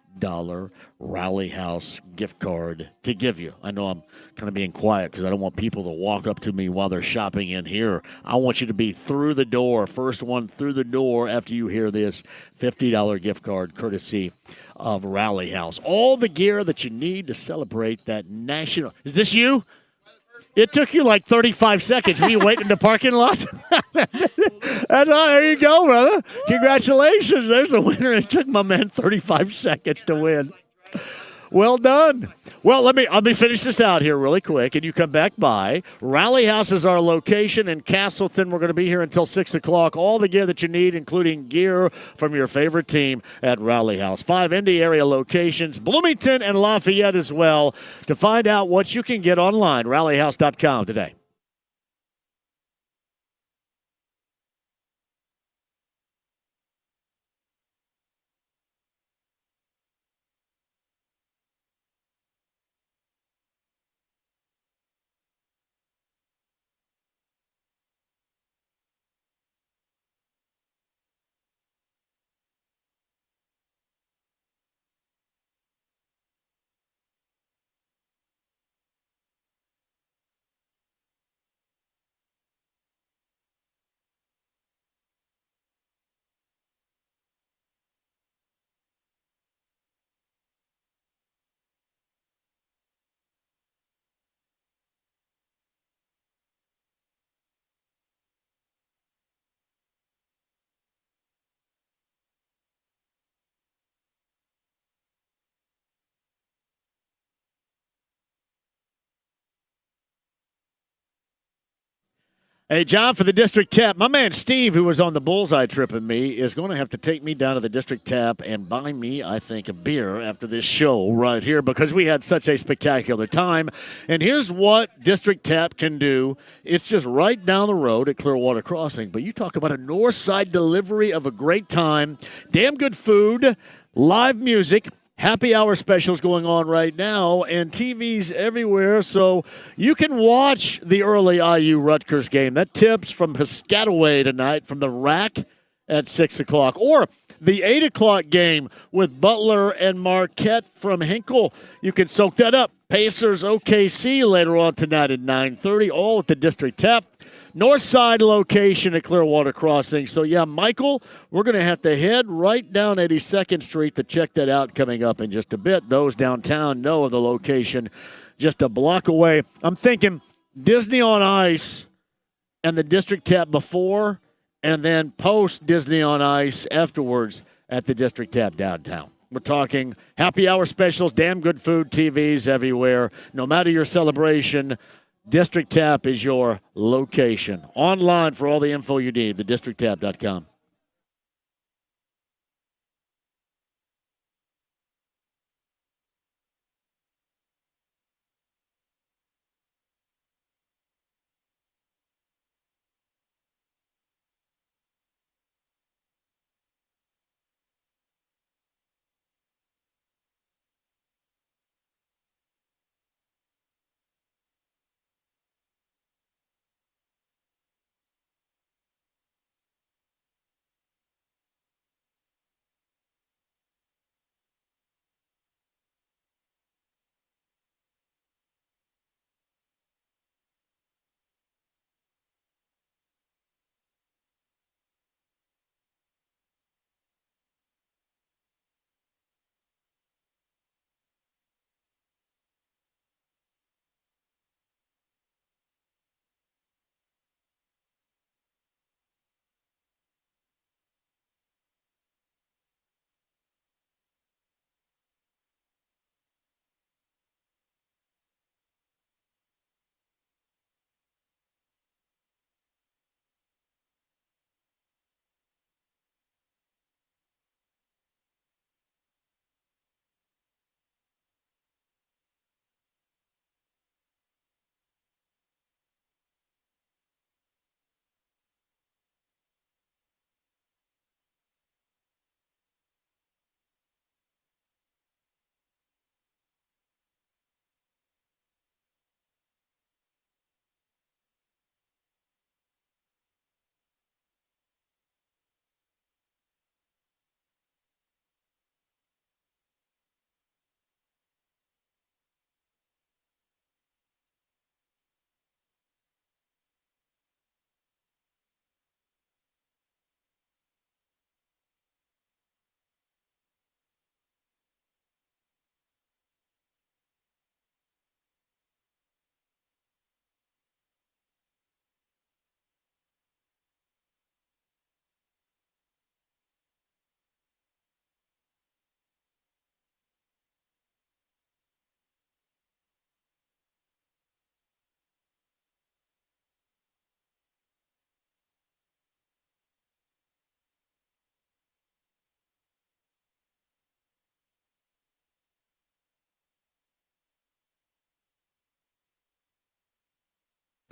Rally House gift card to give you. I know I'm kind of being quiet because I don't want people to walk up to me while they're shopping in here. I want you to be through the door, first one through the door after you hear this $50 gift card courtesy of Rally House. All the gear that you need to celebrate that national. Is this you? It took you like 35 seconds. Were you waiting in the parking lot? And there you go, brother. Congratulations. There's a winner. It took my man 35 seconds to win. Well done. Well, let me finish this out here really quick, and you come back by. Rally House is our location in Castleton. We're going to be here until 6 o'clock. All the gear that you need, including gear from your favorite team at Rally House. 5 Indy area locations, Bloomington and Lafayette as well. To find out what you can get online, rallyhouse.com today. Hey, John, for the District Tap, my man Steve, who was on the Bullseye trip with me, is going to have to take me down to the District Tap and buy me, I think, a beer after this show right here because we had such a spectacular time. And here's what District Tap can do. It's just right down the road at Clearwater Crossing. But you talk about a north side delivery of a great time, damn good food, live music. Happy hour specials going on right now, and TVs everywhere, so you can watch the early IU Rutgers game. That tips from Piscataway tonight from the Rack at 6 o'clock. Or the 8 o'clock game with Butler and Marquette from Hinkle. You can soak that up. Pacers OKC later on tonight at 9:30, all at the District Tap. North side location at Clearwater Crossing. So, yeah, Michael, we're going to have to head right down 82nd Street to check that out coming up in just a bit. Those downtown know of the location just a block away. I'm thinking Disney on Ice and the District Tap before, and then post Disney on Ice afterwards at the District Tap downtown. We're talking happy hour specials, damn good food, TVs everywhere. No matter your celebration, District Tap is your location. Online for all the info you need, thedistricttap.com.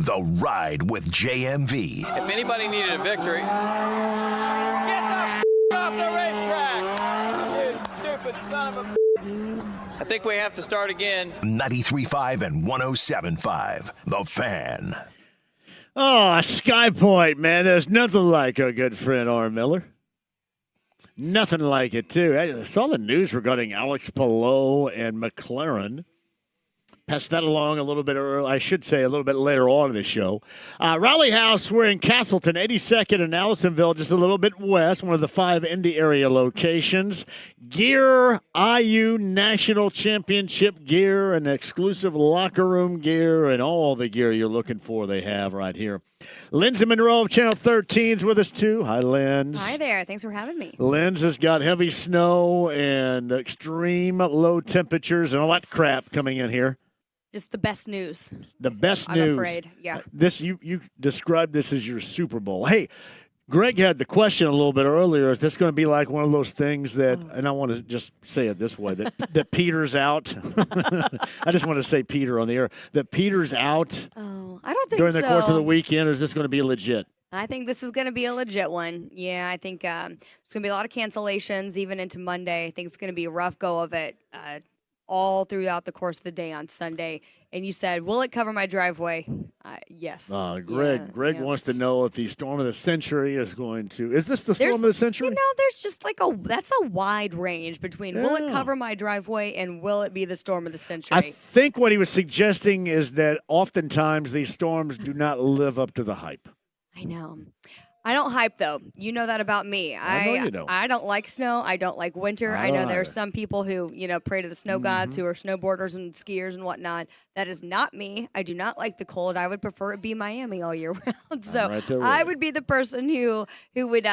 The Ride with JMV. If anybody needed a victory, get the off the racetrack! You stupid son of a. I think we have to start again. 93.5 and 107.5. The Fan. Oh, Sky Point, man. There's nothing like our good friend R. Miller. Nothing like it, too. I saw the news regarding Alex Palou and McLaren. Pass that along a little bit early. I should say a little bit later on in the show. Raleigh House, we're in Castleton, 82nd and Allisonville, just a little bit west, one of the 5 Indy area locations. Gear, IU National Championship gear, and exclusive locker room gear, and all the gear you're looking for they have right here. Lindsay Monroe of Channel 13 is with us, too. Hi, Linz. Hi there. Thanks for having me. Linz has got heavy snow and extreme low temperatures and all that crap coming in here. Just the best news. The best news. I'm afraid, yeah. This you described this as your Super Bowl. Hey, Greg had the question a little bit earlier. Is this going to be like one of those things that, and I want to just say it this way, that Peter's out? I just want to say Peter on the air. That Peter's out I don't think during the so. course of the weekend, or is this going to be legit? I think this is going to be a legit one. Yeah, I think there's going to be a lot of cancellations even into Monday. I think it's going to be a rough go of it all throughout the course of the day on Sunday. And you said, will it cover my driveway? Yes. Greg wants to know if the storm of the century is going to. Is this the storm of the century? You know, there's just that's a wide range between will it cover my driveway and will it be the storm of the century? I think what he was suggesting is that oftentimes these storms do not live up to the hype. I know. I don't hype, though. You know that about me. I know you don't. I don't like snow. I don't like winter. I know there are some people who, pray to the snow gods, who are snowboarders and skiers and whatnot. That is not me. I do not like the cold. I would prefer it be Miami all year round. So I would be the person who would,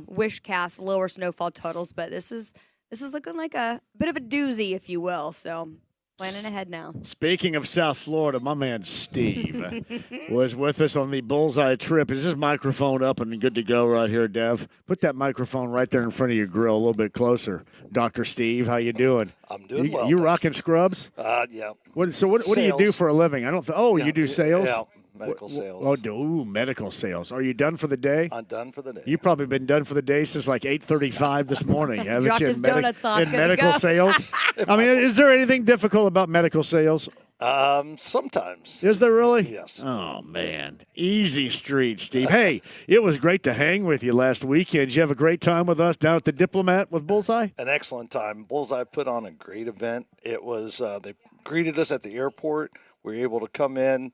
wish cast lower snowfall totals. But this is looking like a bit of a doozy, if you will. So planning ahead now. Speaking of South Florida, my man Steve was with us on the Bullseye trip. Is his microphone up and good to go right here, Dev? Put that microphone right there in front of your grill a little bit closer. Dr. Steve, how you doing? I'm doing well. You rocking scrubs? Yeah. What do you do for a living? I don't. You do sales? Yeah, medical sales. Medical sales. Are you done for the day? I'm done for the day. You've probably been done for the day since like 8:35 this morning, haven't Dropped you? his donuts off. In medical sales? I mean, is there anything difficult about medical sales? Sometimes. Is there really? Yes. Oh, man. Easy street, Steve. Hey, it was great to hang with you last weekend. Did you have a great time with us down at the Diplomat with Bullseye? An excellent time. Bullseye put on a great event. It was, they greeted us at the airport. We were able to come in,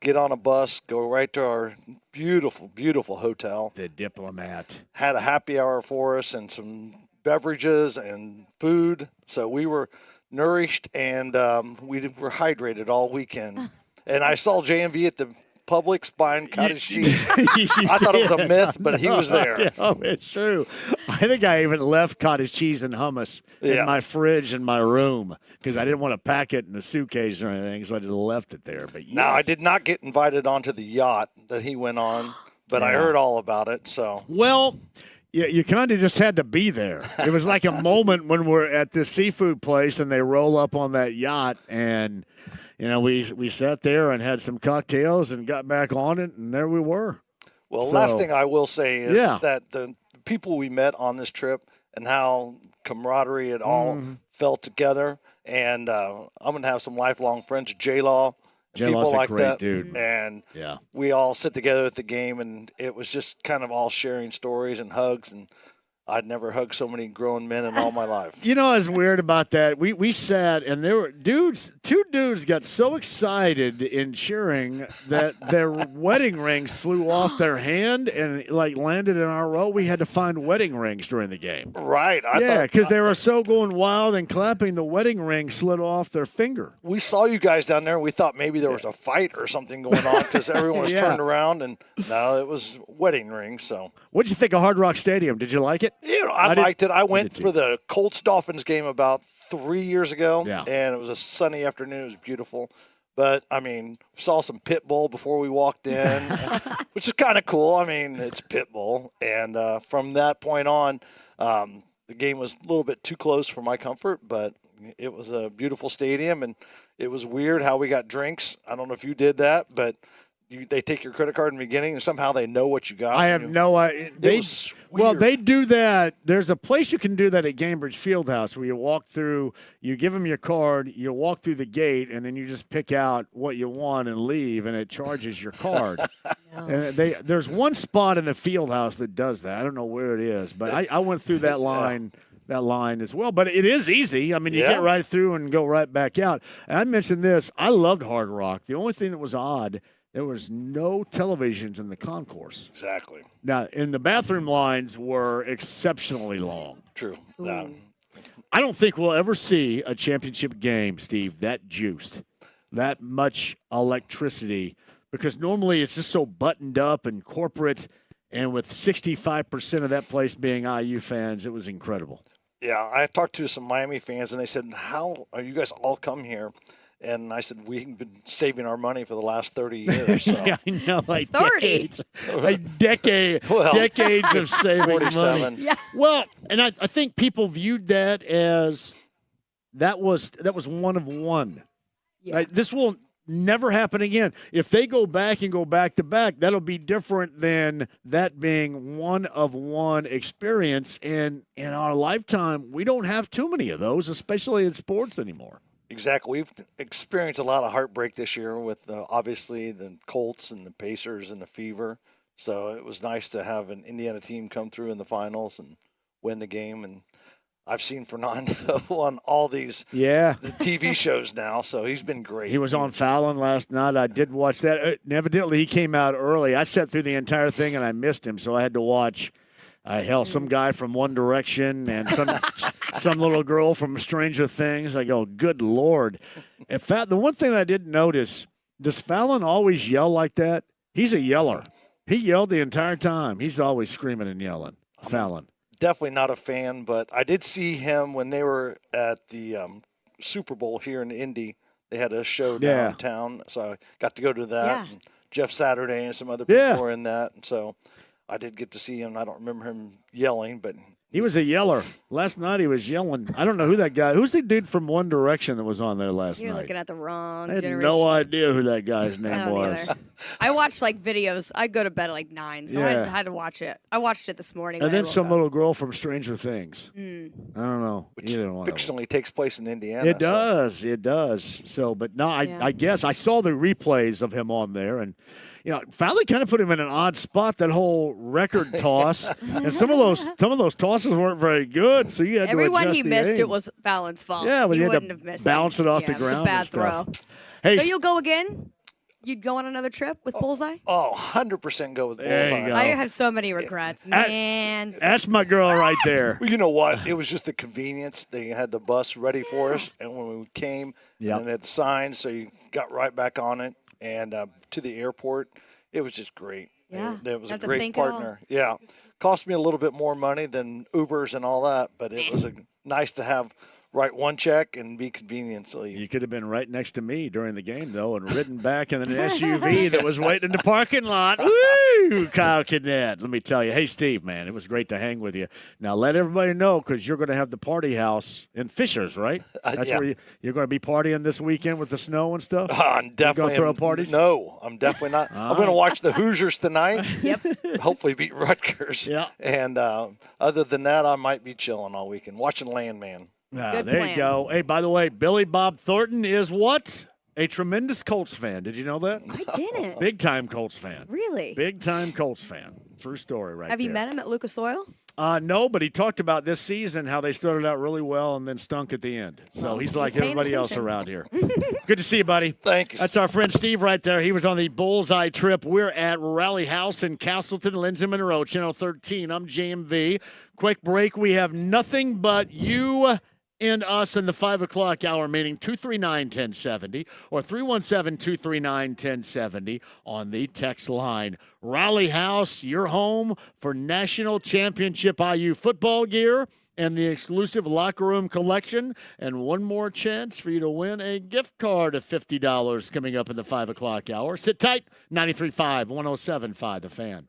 get on a bus, go right to our beautiful, beautiful hotel. The Diplomat. Had a happy hour for us and some beverages and food. So we were nourished and we were hydrated all weekend. And I saw JMV at the Publix buying cottage cheese. I thought it was a myth, but he was there. Yeah, it's true. I think I even left cottage cheese and hummus in my fridge in my room because I didn't want to pack it in a suitcase or anything, so I just left it there. But yes. Now, I did not get invited onto the yacht that he went on, but I heard all about it. So well. Yeah, you kind of just had to be there. It was like a moment when we're at this seafood place and they roll up on that yacht and, we sat there and had some cocktails and got back on it and there we were. Well, last thing I will say is that the people we met on this trip and how camaraderie it all felt together. And I'm going to have some lifelong friends, J-Law. People like that, dude. And we all sit together at the game, and it was just kind of all sharing stories and hugs, and I'd never hugged so many grown men in all my life. You know what's weird about that? We sat, and there were two dudes got so excited in cheering that their wedding rings flew off their hand and, landed in our row. We had to find wedding rings during the game. Right. Because they were so going wild and clapping, the wedding ring slid off their finger. We saw you guys down there, and we thought maybe there was a fight or something going on because everyone was turned around, and no, it was wedding rings. So, what did you think of Hard Rock Stadium? Did you like it? I liked it. I went for the Colts-Dolphins game about 3 years ago, and it was a sunny afternoon. It was beautiful. But, saw some pit bull before we walked in, which is kind of cool. It's pit bull. And from that point on, the game was a little bit too close for my comfort, but it was a beautiful stadium, and it was weird how we got drinks. I don't know if you did that, but they take your credit card in the beginning and somehow they know what you got. I have no idea. They do that. There's a place you can do that at Gainbridge Fieldhouse where you walk through, you give them your card, you walk through the gate, and then you just pick out what you want and leave, and it charges your card. And there's one spot in the Fieldhouse that does that. I don't know where it is, but I went through that line. That line as well, but it is easy. I mean, you get right through and go right back out. And I mentioned this. I loved Hard Rock. The only thing that was odd, there was no televisions in the concourse. Exactly. Now, and the bathroom lines were exceptionally long. True. I don't think we'll ever see a championship game, Steve, that juiced, that much electricity, because normally it's just so buttoned up and corporate, and with 65% of that place being IU fans, it was incredible. Yeah, I talked to some Miami fans, and they said, how are you guys all come here? And I said, we've been saving our money for the last 30 years. So. Yeah, I know, like 30. Decades of saving 47. money. Yeah. Well, and I think people viewed that as that was one of one. Yeah. This will never happen again. If they go back and go back to back, that'll be different than that being one of one experience. And in our lifetime, we don't have too many of those, especially in sports anymore. Exactly. We've experienced a lot of heartbreak this year with obviously the Colts and the Pacers and the Fever. So it was nice to have an Indiana team come through in the finals and win the game. And I've seen Fernando on all these the TV shows now, so he's been great. He was on Fallon last night. I did watch that. Evidently, he came out early. I sat through the entire thing, and I missed him, so I had to watch some guy from One Direction and some little girl from Stranger Things. I go, good Lord. In fact, the one thing I didn't notice, does Fallon always yell like that? He's a yeller. He yelled the entire time. He's always screaming and yelling, Fallon. Definitely not a fan, but I did see him when they were at the Super Bowl here in Indy. They had a show downtown, so I got to go to that. Yeah. And Jeff Saturday and some other people were in that, and so I did get to see him. I don't remember him yelling, but he was a yeller. Last night he was yelling. I don't know who that guy. Who's the dude from One Direction that was on there last night? You're looking at the wrong I had generation. no idea who that guy's name was. I watched videos. I go to bed at 9, so I had to watch it. I watched it this morning. And then some little girl from Stranger Things. I don't know. which fictionally takes place in Indiana. It does. It does. So, but no, I guess I saw the replays of him on there, and Fowler kind of put him in an odd spot, that whole record toss. And some of those tosses weren't very good, so you had Everyone to adjust he the missed, aim. it was Fallon's fault. Yeah, but he you had wouldn't to have missed bounce it off the It ground. was a bad and stuff. throw. Hey, So you'll go again? You'd go on another trip with Bullseye? 100% go with There you Bullseye. go. I have so many regrets, man. That's my girl right there. Well, you know what? It was just the convenience. They had the bus ready for us, and when we came, and it had signs, so you got right back on it and to the airport. It was just great. Yeah. It was a Not to great think at all. partner. Yeah. Cost me a little bit more money than Ubers and all that, but it was nice to have write one check and be conveniently. You could have been right next to me during the game, though, and ridden back in an SUV that was waiting in the parking lot. Woo, Kyle Kinnett. Let me tell you. Hey, Steve, man, it was great to hang with you. Now, let everybody know, because you're going to have the party house in Fishers, right? That's where you're going to be partying this weekend with the snow and stuff? I'm definitely going to throw parties? No, I'm definitely not. I'm going to watch the Hoosiers tonight. Hopefully beat Rutgers. Yeah. And other than that, I might be chilling all weekend, watching Landman. Good there plan. you go. Hey, by the way, Billy Bob Thornton is what? A tremendous Colts fan. Did you know that? I didn't. Big-time Colts fan. Really? Big-time Colts fan. True story right Have you there. met him at Lucas Oil? No, but he talked about this season, how they started out really well and then stunk at the end. So Well, he's he's like paying everybody else attention. around here. Good to see you, buddy. Thank you. That's our friend Steve right there. He was on the Bullseye trip. We're at Rally House in Castleton, Lindsay, Monroe, Channel 13. I'm JMV. Quick break. We have nothing but you and us in the 5 o'clock hour meeting, 239-1070 or 317-239-1070 on the text line. Rally House, your home for National Championship IU football gear and the exclusive locker room collection, and one more chance for you to win a gift card of $50 coming up in the 5 o'clock hour. Sit tight, 93.5, 107.5, The Fan.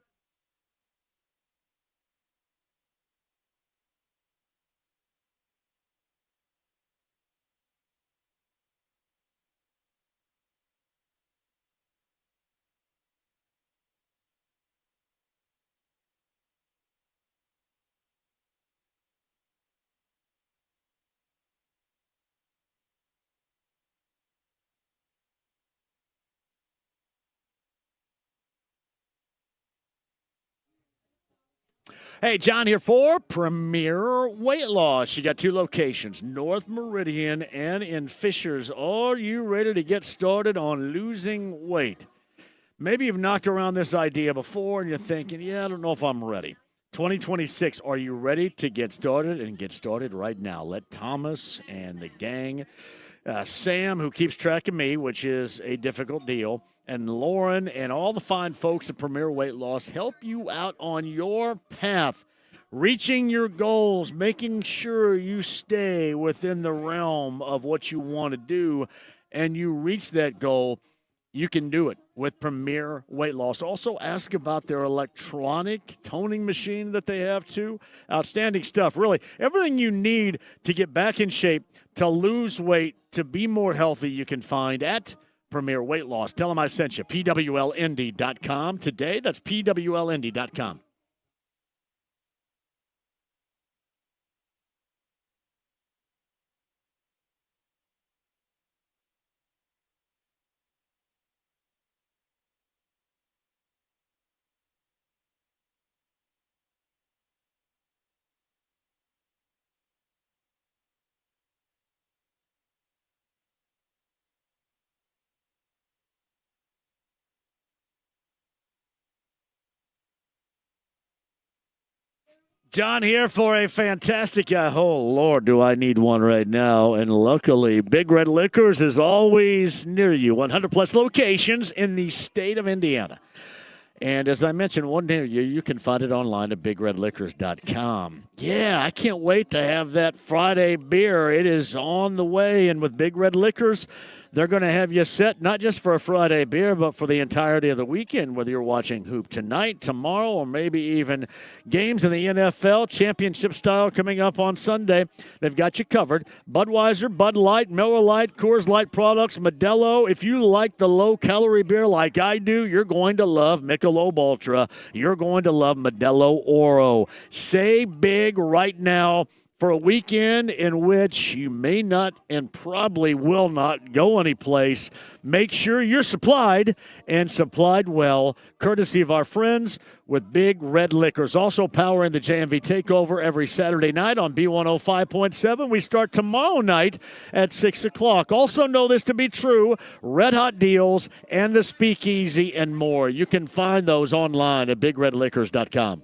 Hey, John here for Premier Weight Loss. You got 2 locations, North Meridian and in Fishers. Are you ready to get started on losing weight? Maybe you've knocked around this idea before and you're thinking, I don't know if I'm ready. 2026, are you ready to get started? And get started right now. Let Thomas and the gang, Sam, who keeps track of me, which is a difficult deal, and Lauren and all the fine folks at Premier Weight Loss help you out on your path, reaching your goals, making sure you stay within the realm of what you want to do, and you reach that goal. You can do it with Premier Weight Loss. Also, ask about their electronic toning machine that they have, too. Outstanding stuff, really. Everything you need to get back in shape, to lose weight, to be more healthy, you can find at Premier Weight Loss. Tell them I sent you. PWLND.com today. That's PWLND.com. John here for a fantastic, oh, Lord, do I need one right now. And luckily, Big Red Liquors is always near you. 100-plus locations in the state of Indiana. And as I mentioned, one near you can find it online at BigRedLiquors.com. Yeah, I can't wait to have that Friday beer. It is on the way. And with Big Red Liquors, they're going to have you set not just for a Friday beer, but for the entirety of the weekend, whether you're watching hoop tonight, tomorrow, or maybe even games in the NFL, championship style coming up on Sunday. They've got you covered. Budweiser, Bud Light, Miller Lite, Coors Light products, Modelo. If you like the low-calorie beer like I do, you're going to love Michelob Ultra. You're going to love Modelo Oro. Say big right now for a weekend in which you may not and probably will not go anyplace. Make sure you're supplied and supplied well, courtesy of our friends with Big Red Liquors. Also powering the JMV Takeover every Saturday night on B105.7. We start tomorrow night at 6 o'clock. Also know this to be true, Red Hot Deals and the Speakeasy and more. You can find those online at BigRedLiquors.com.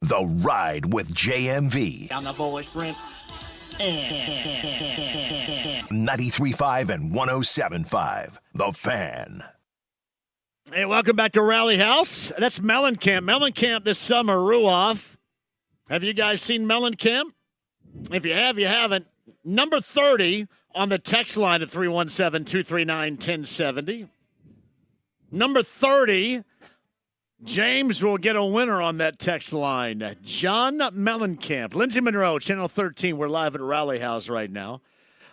The Ride with JMV. I'm the boy sprint. 93.5 and 107.5. The Fan. Hey, welcome back to Rally House. That's Mellencamp. Mellencamp this summer, Ruoff. Have you guys seen Mellencamp? If you have, you haven't. Number 30 on the text line at 317-239-1070. Number 30, James will get a winner on that text line. John Mellencamp. Lindsay Monroe, Channel 13. We're live at Rally House right now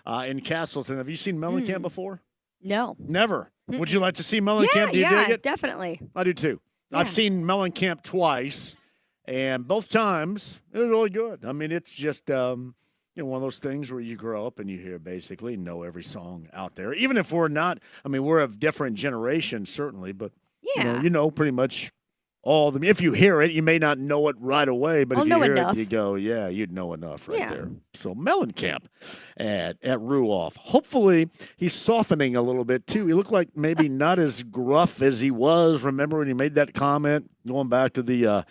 in Castleton. Have you seen Mellencamp before? No. Never. Would you like to see Mellencamp? Do you dig it? Definitely. I do too. Yeah. I've seen Mellencamp twice, and both times it was really good. I mean, it's just one of those things where you grow up and you hear basically know every song out there. Even if we're not, I mean, we're of different generations certainly, but you know pretty much all of them. If you hear it, you may not know it right away, but if you hear it, you go, yeah, you'd know enough right there. So Mellencamp at Ruoff. Hopefully he's softening a little bit too. He looked like maybe not as gruff as he was. Remember when he made that comment going back to the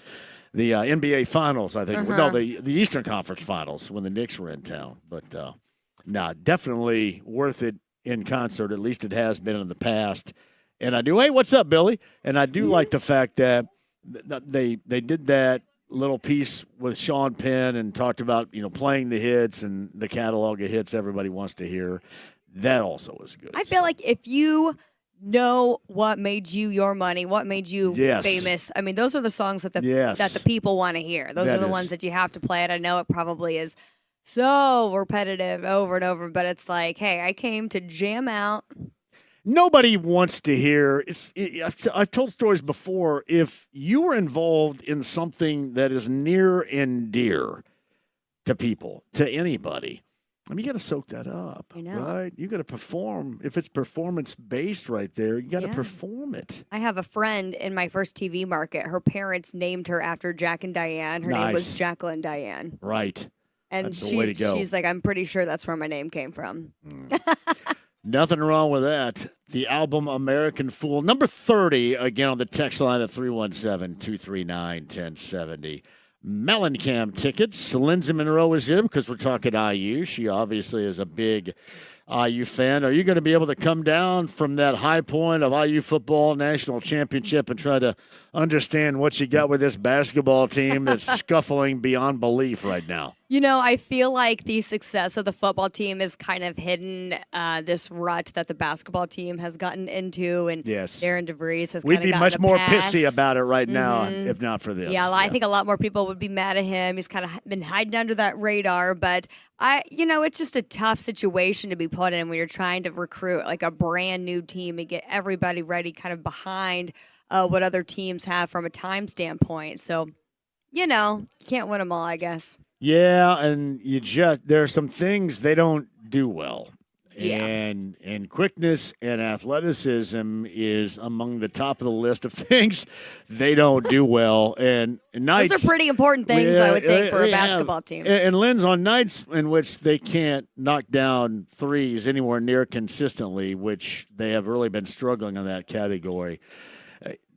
NBA Finals, I think. No, the Eastern Conference Finals when the Knicks were in town. But, definitely worth it in concert. At least it has been in the past. And I do, hey, what's up, Billy? And I do like the fact that they did that little piece with Sean Penn and talked about, playing the hits and the catalog of hits everybody wants to hear. That also is good. I feel like if you know what made you your money, what made you famous. I mean, those are the songs that the people want to hear. Those are the ones that you have to play. And I know it probably is so repetitive over and over, but it's like, hey, I came to jam out. Nobody wants to hear. I've told stories before. If you were involved in something that is near and dear to people, to anybody, I mean, you got to soak that up, right? You got to perform. If it's performance-based right there, you got to perform it. I have a friend in my first TV market. Her parents named her after Jack and Diane. Her name was Jacqueline Diane. Right. And that's the way to go. She's like, I'm pretty sure that's where my name came from. Nothing wrong with that. The album American Fool. Number 30, again, on the text line at 317-239-1070. Mellencamp tickets. Lindsay Monroe is here because we're talking IU. She obviously is a big IU fan. Are you going to be able to come down from that high point of IU football national championship and try to understand what you got with this basketball team that's scuffling beyond belief right now? I feel like the success of the football team is kind of hidden this rut that the basketball team has gotten into, and Darren DeVries has kind of gotten a pass. We'd be much more pissy about it right now if not for this. Yeah, I think a lot more people would be mad at him. He's kind of been hiding under that radar, but it's just a tough situation to be put in when you're trying to recruit like a brand new team and get everybody ready kind of behind what other teams have from a time standpoint. So, you can't win them all, I guess. Yeah, and there are some things they don't do well. Yeah. And quickness and athleticism is among the top of the list of things they don't do well. And nights, those are pretty important things, I would think, for a basketball team. And Lynn's on nights in which they can't knock down threes anywhere near consistently, which they have really been struggling on that category.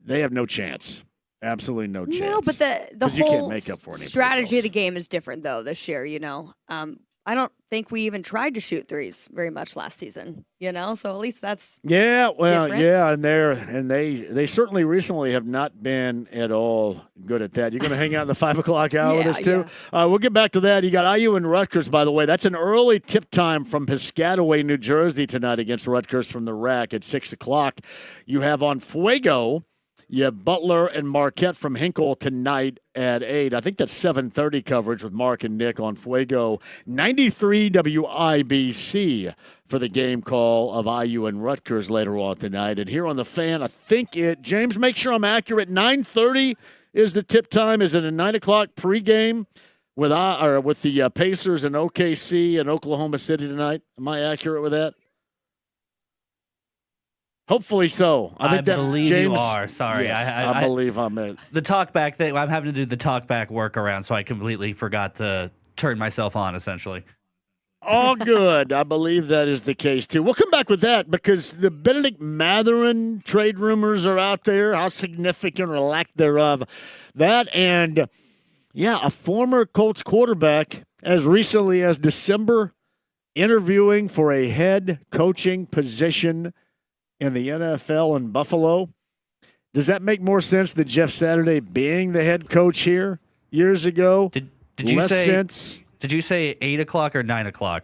They have no chance. Absolutely no chance. No, but the whole strategy of the game is different, though, this year, I don't think we even tried to shoot threes very much last season, so at least that's different. And they certainly recently have not been at all good at that. You're going to hang out in the 5 o'clock hour with us, too? Yeah. We'll get back to that. You got IU and Rutgers, by the way. That's an early tip time from Piscataway, New Jersey tonight against Rutgers from the Rack at 6 o'clock. You have on Fuego. You have Butler and Marquette from Hinkle tonight at 8. I think that's 7:30 coverage with Mark and Nick on Fuego. 93 WIBC for the game call of IU and Rutgers later on tonight. And here on the Fan, I think James, make sure I'm accurate, 9:30 is the tip time. Is it a 9 o'clock pregame with the Pacers and OKC and Oklahoma City tonight? Am I accurate with that? Hopefully so. I believe James, you are. Sorry. Yes, I believe I'm in. The talkback thing, I'm having to do the talkback workaround, so I completely forgot to turn myself on, essentially. All good. I believe that is the case, too. We'll come back with that because the Benedict Mathurin trade rumors are out there. How significant or lack thereof. That and Yeah, a former Colts quarterback as recently as December interviewing for a head coaching position in the NFL in Buffalo. Does that make more sense than Jeff Saturday being the head coach here years ago? Did you Less say sense. Did you say 8:00 or 9:00?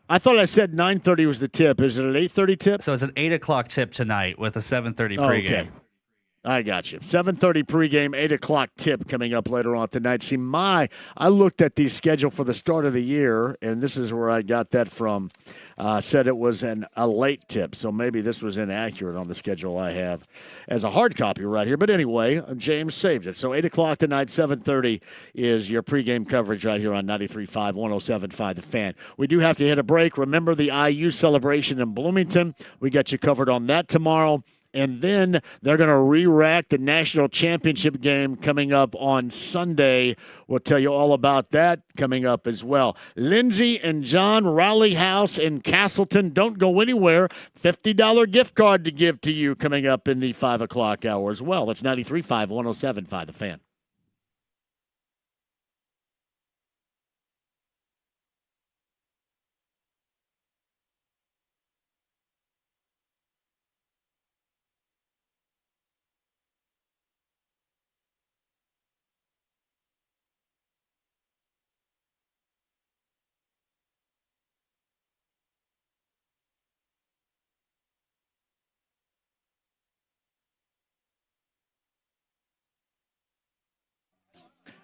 I thought I said 9:30 was the tip. Is it an 8:30 tip? So it's an 8:00 tip tonight with a 7:30 Oh, pregame. okay. I got you. 7:30 pregame, 8:00 tip coming up later on tonight. See, I looked at the schedule for the start of the year, and this is where I got that from. Said it was a late tip, so maybe this was inaccurate on the schedule I have as a hard copy right here. But anyway, James saved it. So 8:00 tonight, 7:30 is your pregame coverage right here on 93.5, 107.5 The Fan. We do have to hit a break. Remember the IU celebration in Bloomington. We got you covered on that tomorrow. And then they're going to re-rack the national championship game coming up on Sunday. We'll tell you all about that coming up as well. Lindsay and John, Raleigh House in Castleton. Don't go anywhere. $50 gift card to give to you coming up in the 5 o'clock hour as well. That's 93.5, 107.5 The Fan.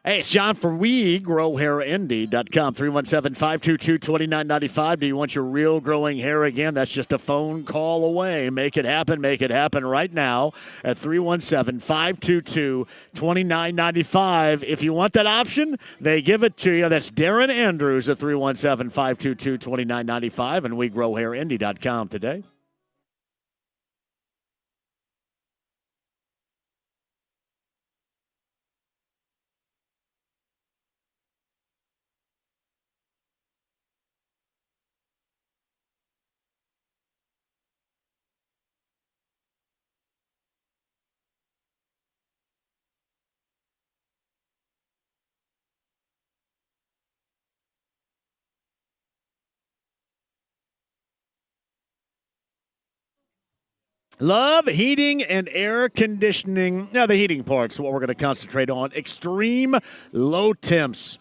Hey, it's John from WeGrowHairIndy.com, 317-522-2995. Do you want your real growing hair again? That's just a phone call away. Make it happen. Make it happen right now at 317-522-2995. If you want that option, they give it to you. That's Darren Andrews at 317-522-2995 and WeGrowHairIndy.com today. Love heating and air conditioning. Now, the heating part's what we're going to concentrate on. Extreme low temps.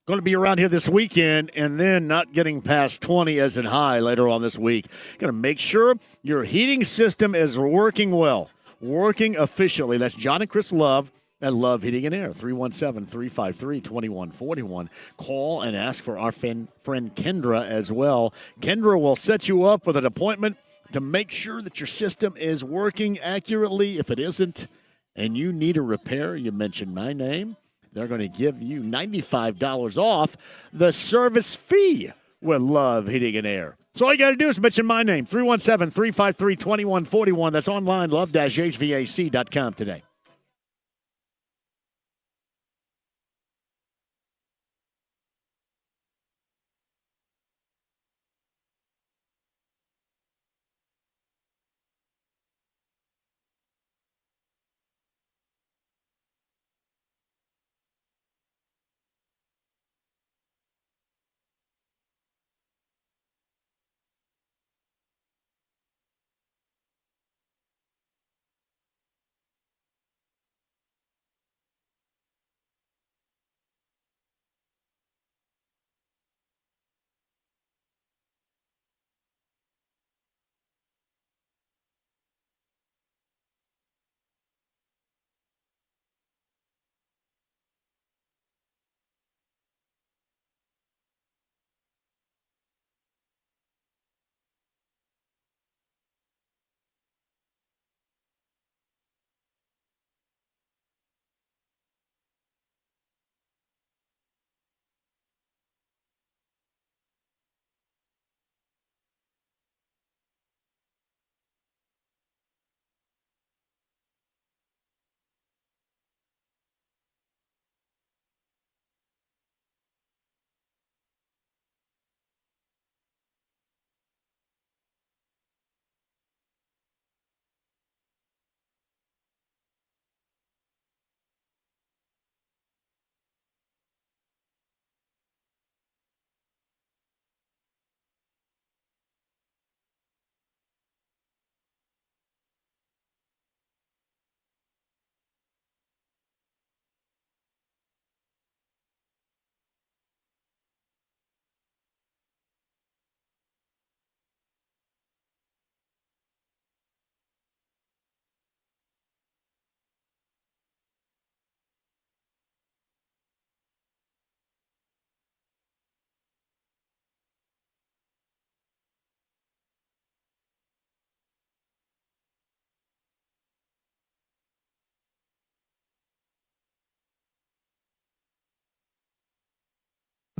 Going to be around here this weekend and then not getting past 20 as in high later on this week. Going to make sure your heating system is working well, working efficiently. That's John and Chris Love at Love Heating and Air, 317-353-2141. Call and ask for our friend Kendra as well. Kendra will set you up with an appointment to make sure that your system is working accurately. If it isn't and you need a repair, you mention my name. They're going to give you $95 off the service fee with Love Heating and Air. So all you got to do is mention my name, 317-353-2141. That's online, love-hvac.com today.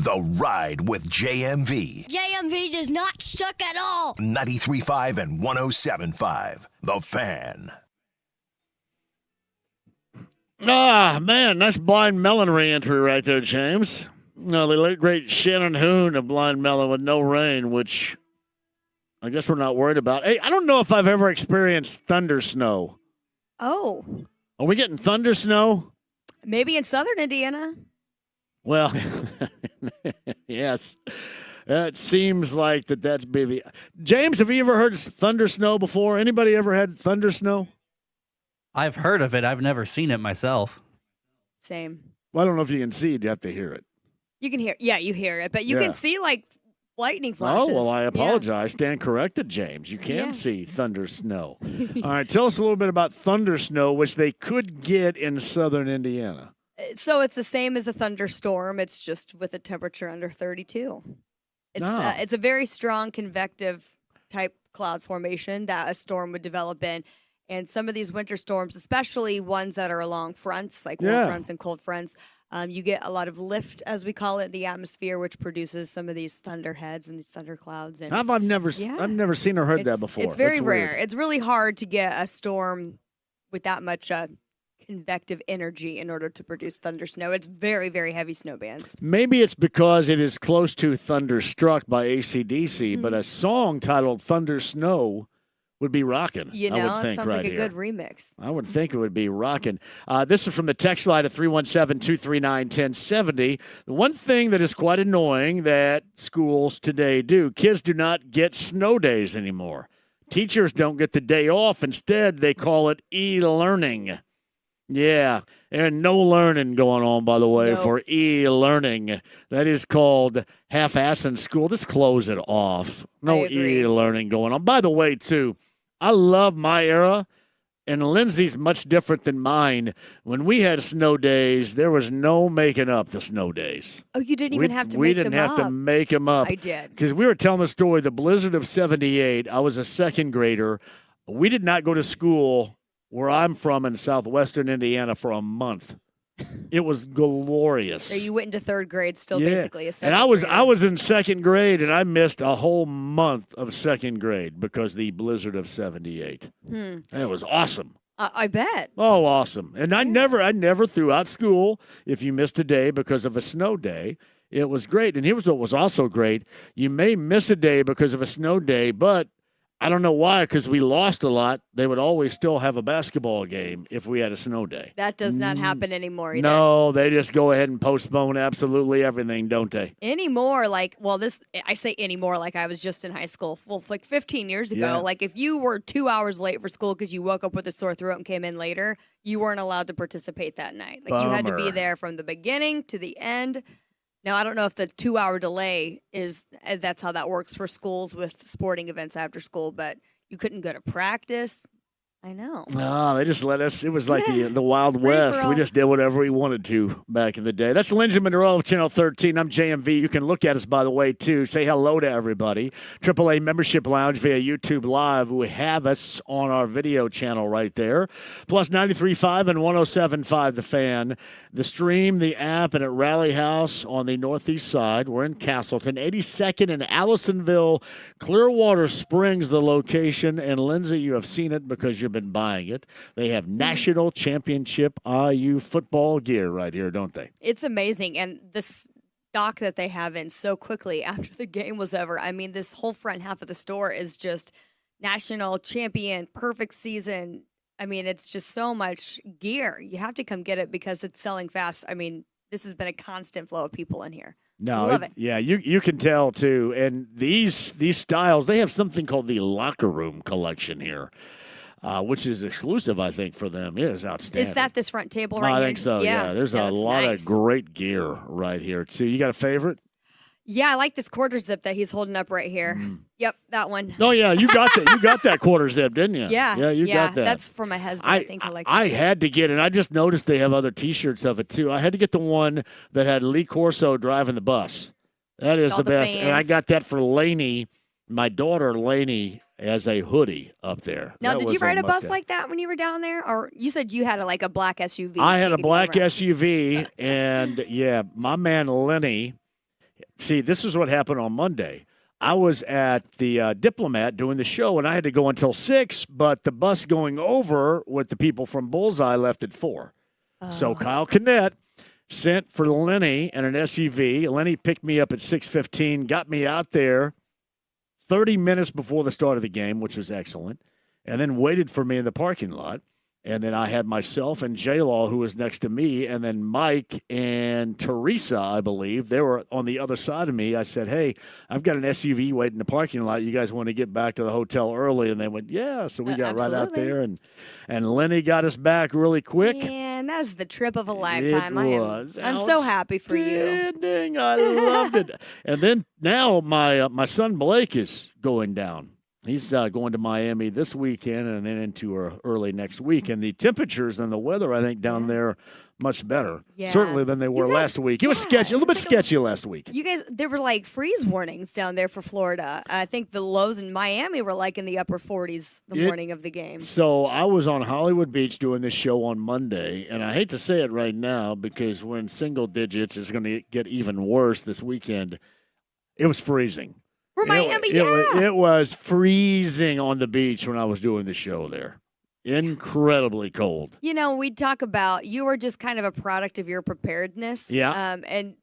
The Ride with JMV. JMV does not suck at all. 93.5 and 107.5. The Fan. Ah, man, nice Blind Melon re-entry right there, James. No, the late, great Shannon Hoon of Blind Melon with No Rain, which I guess we're not worried about. Hey, I don't know if I've ever experienced thunder snow. Oh. Are we getting thunder snow? Maybe in southern Indiana. Well, yes. It seems like that's maybe. James, have you ever heard thunder snow before? Anybody ever had thunder snow? I've heard of it. I've never seen it myself. Same. Well, I don't know if you can see it. You have to hear it. You can hear. Yeah, you hear it, but you can see like lightning flashes. Oh, well, I apologize. Stand corrected, James. You can see thunder snow. All right, tell us a little bit about thunder snow, which they could get in southern Indiana. So it's the same as a thunderstorm. It's just with a temperature under 32. It's a very strong convective type cloud formation that a storm would develop in. And some of these winter storms, especially ones that are along fronts, like warm fronts and cold fronts, you get a lot of lift, as we call it, in the atmosphere, which produces some of these thunderheads and these thunderclouds. And I've never seen or heard that before. It's very rare. Weird. It's really hard to get a storm with that much convective energy in order to produce thunder snow. It's very, very heavy snow bands. Maybe it's because it is close to Thunderstruck by AC/DC, but a song titled Thunder Snow would be rocking. You know, I would think, it sounds like a here. good remix. I would think it would be rocking. This is from the text line at 317-239-1070. The one thing that is quite annoying that schools today do, kids do not get snow days anymore. Teachers don't get the day off. Instead, they call it e-learning. Yeah, and no learning going on, by the way, for e-learning. That is called half-assing school. Just close it off. No e-learning going on. By the way, too, I love my era, and Lindsay's much different than mine. When we had snow days, there was no making up the snow days. Oh, you didn't even have to make them up? We didn't have to make them up. I did. Because we were telling the story, the blizzard of 78, I was a second grader. We did not go to school where I'm from in southwestern Indiana for a month. It was glorious. So you went into third grade, still basically a second and grader. I was in second grade, and I missed a whole month of second grade because of the blizzard of 78. And it was awesome. I bet. Oh, awesome. And I never threw out school if you missed a day because of a snow day. It was great. And here's what was also great. You may miss a day because of a snow day, but I don't know why, because we lost a lot. They would always still have a basketball game if we had a snow day. That does not happen anymore either. No, they just go ahead and postpone absolutely everything, don't they? Anymore, I say anymore like I was just in high school. Well, like 15 years ago, Yeah. like if you were 2 hours late for school because you woke up with a sore throat and came in later, you weren't allowed to participate that night. Like you had to be Bummer. there from the beginning to the end. Now, I don't know if the 2 hour delay that's how that works for schools with sporting events after school, but you couldn't go to practice. I know. No, they just let us. It was like the Wild West. We just did whatever we wanted to back in the day. That's Lindsay Monroe of Channel 13. I'm JMV. You can look at us, by the way, too. Say hello to everybody. AAA Membership Lounge via YouTube Live. We have us on our video channel right there. Plus 93.5 and 107.5 The Fan. The stream, the app, and at Rally House on the northeast side. We're in Castleton. 82nd in Allisonville. Clearwater Springs, the location. And Lindsay, you have seen it because you've been buying it. They have national championship IU football gear right here, don't they? It's amazing. And the stock that they have in so quickly after the game was over. I mean, this whole front half of the store is just national champion, perfect season. I mean, it's just so much gear. You have to come get it because it's selling fast. I mean, this has been a constant flow of people in here. No, Love it. Yeah, you can tell too. And these styles, they have something called the locker room collection here, which is exclusive, I think, for them. It is outstanding. Is that this front table right here? I think so. Yeah, there's a lot of great gear right here too. You got a favorite? Yeah, I like this quarter zip that he's holding up right here. Yep, that one. Oh yeah, you got that. You got that quarter zip, didn't you? Yeah, you got that. That's for my husband. I think I like. I had to get it. I just noticed they have other T-shirts of it too. I had to get the one that had Lee Corso driving the bus. That is the best, and I got that for Lainey, my daughter Lainey, as a hoodie up there. Now, That did you was a ride a bus must-have. like that when you were down there, or you said you had a black SUV? I had a taking you black around? SUV, and yeah, my man Lenny. See, this is what happened on Monday. I was at the Diplomat doing the show, and I had to go until 6, but the bus going over with the people from Bullseye left at 4. So Kyle Kinnett sent for Lenny and an SUV. Lenny picked me up at 6:15, got me out there 30 minutes before the start of the game, which was excellent, and then waited for me in the parking lot. And then I had myself and J-Law, who was next to me, and then Mike and Teresa, I believe. They were on the other side of me. I said, hey, I've got an SUV waiting in the parking lot. You guys want to get back to the hotel early? And they went, yeah. So we got right out there. And Lenny got us back really quick. Man, that was the trip of a lifetime. I'm I'm so happy for you. I loved it. And then now my son Blake is going down. He's going to Miami this weekend and then into early next week. And the temperatures and the weather, I think, down there much better, certainly than they were last week. It was sketchy, a little bit sketchy last week. You guys, there were like freeze warnings down there for Florida. I think the lows in Miami were like in the upper 40s the morning of the game. So I was on Hollywood Beach doing this show on Monday, and I hate to say it right now because we're in single digits. It's going to get even worse this weekend. It was freezing. For Miami, it was freezing on the beach when I was doing the show there. Incredibly cold. You know, we talk about you are just kind of a product of your preparedness. Yeah. And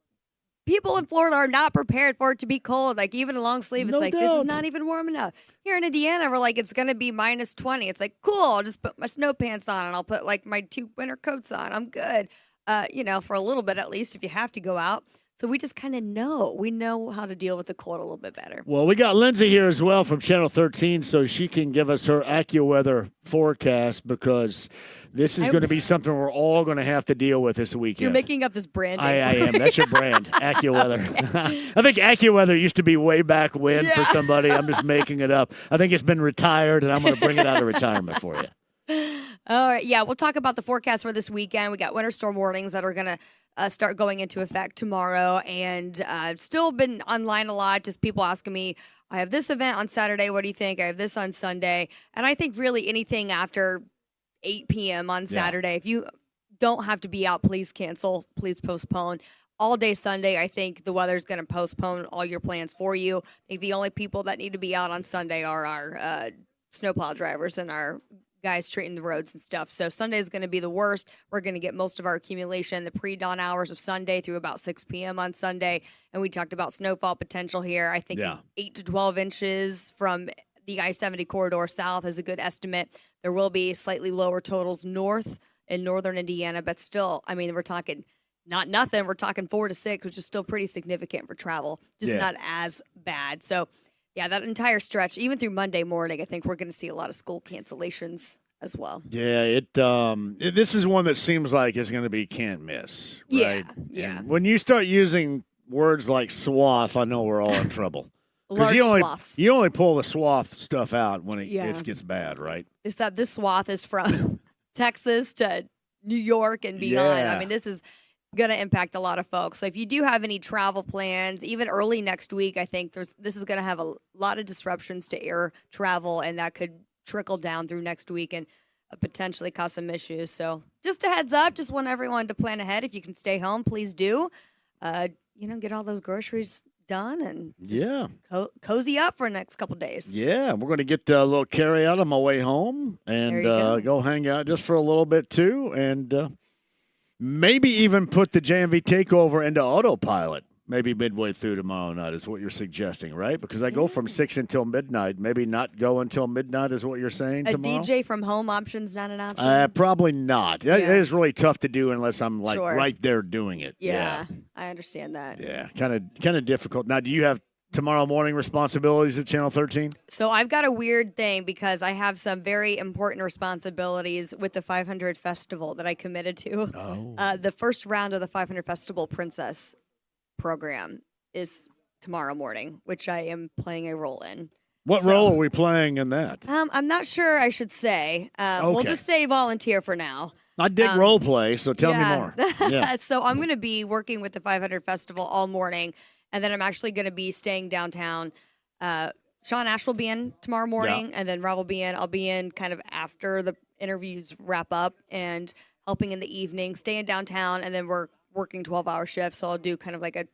people in Florida are not prepared for it to be cold. Like even a long sleeve, it's this is not even warm enough. Here in Indiana, we're like, it's going to be minus 20. It's like, cool, I'll just put my snow pants on and I'll put like my 2 winter coats on. I'm good. For a little bit at least if you have to go out. So we just kind of know. We know how to deal with the cold a little bit better. Well, we got Lindsay here as well from Channel 13, so she can give us her AccuWeather forecast because this is going to be something we're all going to have to deal with this weekend. You're making up this brand. I am. That's your brand, AccuWeather. I think AccuWeather used to be way back when for somebody. I'm just making it up. I think it's been retired, and I'm going to bring it out of retirement for you. All right. Yeah, we'll talk about the forecast for this weekend. We got winter storm warnings that are going to start going into effect tomorrow, and still been online a lot. Just people asking me, I have this event on Saturday. What do you think? I have this on Sunday. And I think really anything after 8 p.m. on Saturday, if you don't have to be out, please cancel. Please postpone. All day Sunday, I think the weather's going to postpone all your plans for you. I think the only people that need to be out on Sunday are our snowplow drivers and our guys treating the roads and stuff. So Sunday is going to be the worst. We're going to get most of our accumulation the pre-dawn hours of Sunday through about 6 p.m. on Sunday. And we talked about snowfall potential here. I think 8 to 12 inches from the I-70 corridor south is a good estimate. There will be slightly lower totals north in northern Indiana, but still, I mean, we're talking not nothing. We're talking 4 to 6, which is still pretty significant for travel. Just not as bad. So yeah, that entire stretch, even through Monday morning, I think we're going to see a lot of school cancellations as well. Yeah, this is one that seems like it's going to be can't miss. Right? Yeah. And when you start using words like swath, I know we're all in trouble. Because you only pull the swath stuff out when it gets bad, right? It's that this swath is from Texas to New York and beyond. Yeah. I mean, this is going to impact a lot of folks. So if you do have any travel plans, even early next week, I think this is going to have a lot of disruptions to air travel, and that could trickle down through next week and potentially cause some issues. So just a heads up, just want everyone to plan ahead. If you can stay home, please do. Get all those groceries done and cozy up for the next couple days. Yeah, we're going to get a little carry out on my way home and go hang out just for a little bit too, and maybe even put the JMV takeover into autopilot. Maybe midway through tomorrow night is what you're suggesting, right? Because I go from 6 until midnight. Maybe not go until midnight is what you're saying tomorrow? A DJ from home option's not an option? Probably not. It is really tough to do unless I'm right there doing it. Yeah, I understand that. Yeah, kind of difficult. Now, do you have tomorrow morning responsibilities at Channel 13? So I've got a weird thing because I have some very important responsibilities with the 500 Festival that I committed to. Oh. The first round of the 500 Festival Princess program is tomorrow morning, which I am playing a role in. What role are we playing in that? I'm not sure I should say. We'll just say volunteer for now. I dig role play, so tell me more. Yeah. So I'm going to be working with the 500 Festival all morning, and then I'm actually going to be staying downtown. Sean Ash will be in tomorrow morning, and then Rob will be in. I'll be in kind of after the interviews wrap up and helping in the evening, staying downtown, and then we're working 12-hour shifts, so I'll do kind of like a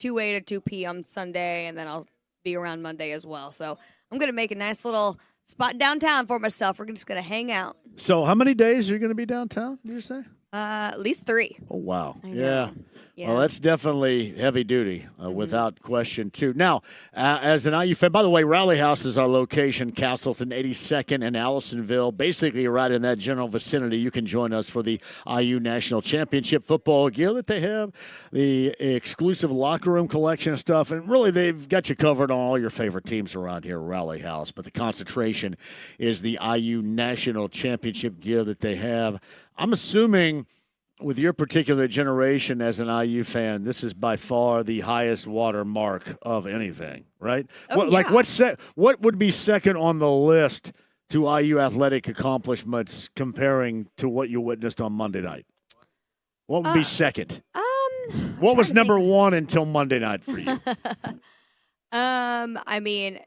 2A to 2P on Sunday, and then I'll be around Monday as well. So I'm going to make a nice little spot downtown for myself. We're just going to hang out. So how many days are you going to be downtown, did you say? At least 3. Oh, wow. I know. Yeah. Well, that's definitely heavy duty, without question, too. Now, as an IU fan, by the way, Rally House is our location, Castleton, 82nd and Allisonville, basically right in that general vicinity. You can join us for the IU National Championship football gear that they have, the exclusive locker room collection of stuff, and really they've got you covered on all your favorite teams around here at Rally House. But the concentration is the IU National Championship gear that they have. I'm assuming with your particular generation as an IU fan, this is by far the highest watermark of anything, right? Oh, Like what would be second on the list to IU athletic accomplishments comparing to what you witnessed on Monday night? What would be second? What was number one until Monday night for you? I mean,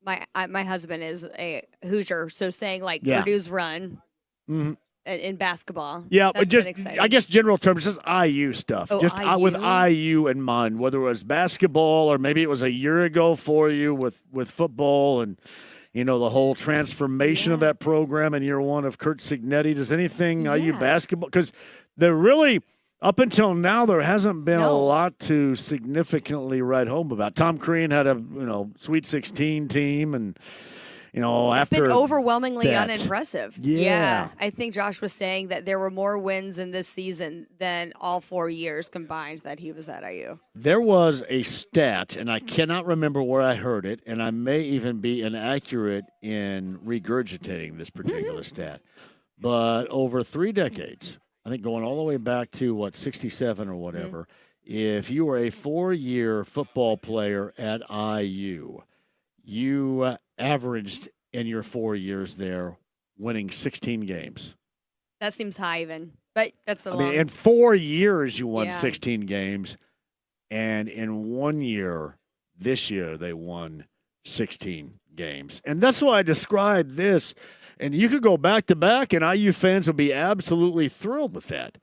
my husband is a Hoosier, so saying like Purdue's run. Mm-hmm. In basketball. Yeah, that's just been exciting. I guess general terms, just IU stuff. Oh, just IU? With IU in mind, whether it was basketball or maybe it was a year ago for you with football and the whole transformation of that program in year one of Kurt Signetti. Does anything IU basketball? Because they're really up until now there hasn't been a lot to significantly write home about. Tom Crean had a Sweet 16 team and. It's been overwhelmingly that. unimpressive. Yeah. I think Josh was saying that there were more wins in this season than all 4 years combined that he was at IU. There was a stat, and I cannot remember where I heard it, and I may even be inaccurate in regurgitating this particular stat. But over 3 decades, I think going all the way back to, 67 or whatever, if you were a 4-year football player at IU, you averaged in your 4 years there winning 16 games. That seems high even, but that's a long. I mean, in 4 years you won 16 games, and in 1 year, this year, they won 16 games. And that's why I described this, and you could go back to back, and IU fans would be absolutely thrilled with that.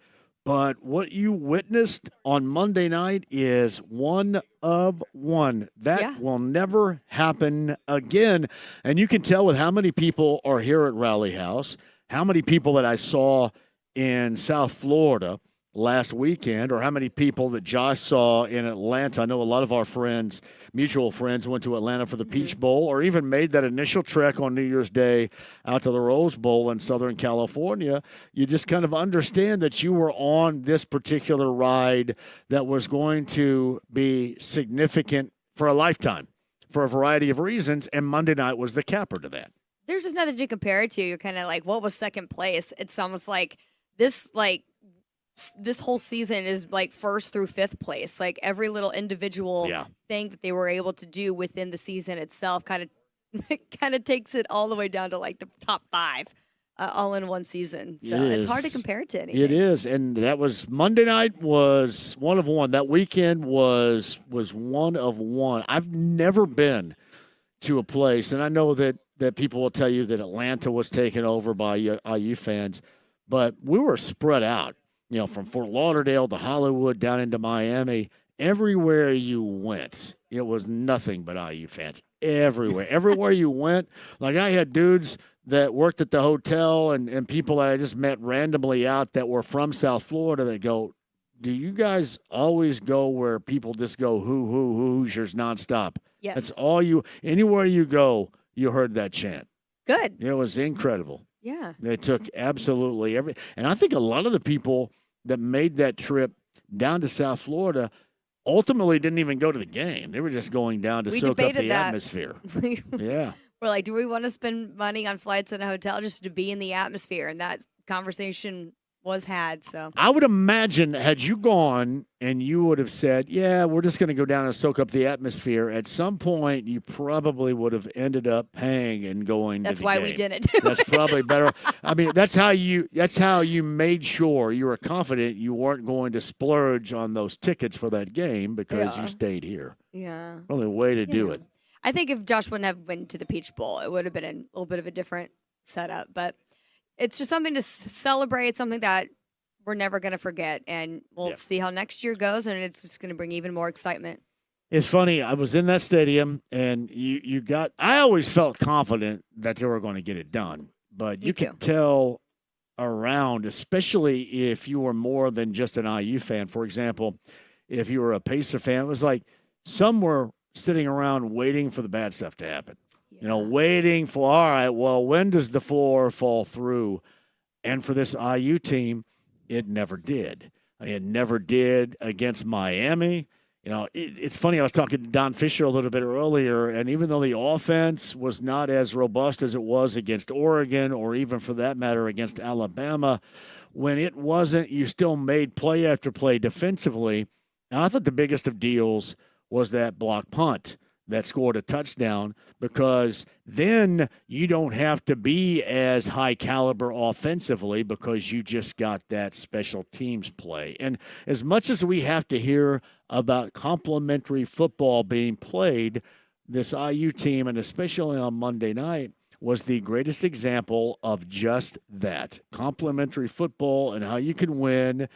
But what you witnessed on Monday night is one of one. That will never happen again. And you can tell with how many people are here at Rally House, how many people that I saw in South Florida last weekend, or how many people that Josh saw in Atlanta. I know a lot of our friends, mutual friends, went to Atlanta for the Peach Bowl, or even made that initial trek on New Year's Day out to the Rose Bowl in Southern California. You just kind of understand that you were on this particular ride that was going to be significant for a lifetime for a variety of reasons, and Monday night was the capper to that. There's just nothing to compare it to. You're kind of like, what was second place? It's almost like this whole season is like first through fifth place. Like every little individual thing that they were able to do within the season itself kind of takes it all the way down to like the top 5 all in one season. So it's hard to compare it to anything. It is. And that was Monday night was one of one. That weekend was one of one. I've never been to a place, and I know that people will tell you that Atlanta was taken over by IU fans, but we were spread out. From Fort Lauderdale to Hollywood down into Miami, everywhere you went, it was nothing but IU fans. Everywhere. Everywhere you went. Like I had dudes that worked at the hotel and people that I just met randomly out that were from South Florida that go, do you guys always go where people just go Hoosiers nonstop? Yes. That's all anywhere you go, you heard that chant. Good. It was incredible. Yeah. They took absolutely and I think a lot of the people that made that trip down to South Florida ultimately didn't even go to the game. They were just going down to soak up the atmosphere. Yeah. We're like, do we want to spend money on flights and a hotel just to be in the atmosphere? And that conversation was had. So I would imagine had you gone and you would have said, yeah, we're just going to go down and soak up the atmosphere, at some point you probably would have ended up paying and going that's to the why game. we didn't. That's probably better. I mean, that's how you made sure you were confident you weren't going to splurge on those tickets for that game because you stayed here. Yeah. Only way to do it. I think if Josh wouldn't have went to the Peach Bowl, it would have been a little bit of a different setup. But it's just something to celebrate, something that we're never going to forget. And we'll see how next year goes, and it's just going to bring even more excitement. It's funny. I was in that stadium, and I always felt confident that they were going to get it done. But you could tell around, especially if you were more than just an IU fan. For example, if you were a Pacer fan, it was like some were sitting around waiting for the bad stuff to happen. Waiting for, all right, well, when does the floor fall through? And for this IU team, it never did. It never did against Miami. It's funny. I was talking to Don Fisher a little bit earlier, and even though the offense was not as robust as it was against Oregon or even for that matter against Alabama, when it wasn't, you still made play after play defensively. Now, I thought the biggest of deals was that block punt that scored a touchdown, because then you don't have to be as high caliber offensively because you just got that special teams play. And as much as we have to hear about complementary football being played, this IU team, and especially on Monday night, was the greatest example of just that. Complementary football and how you can win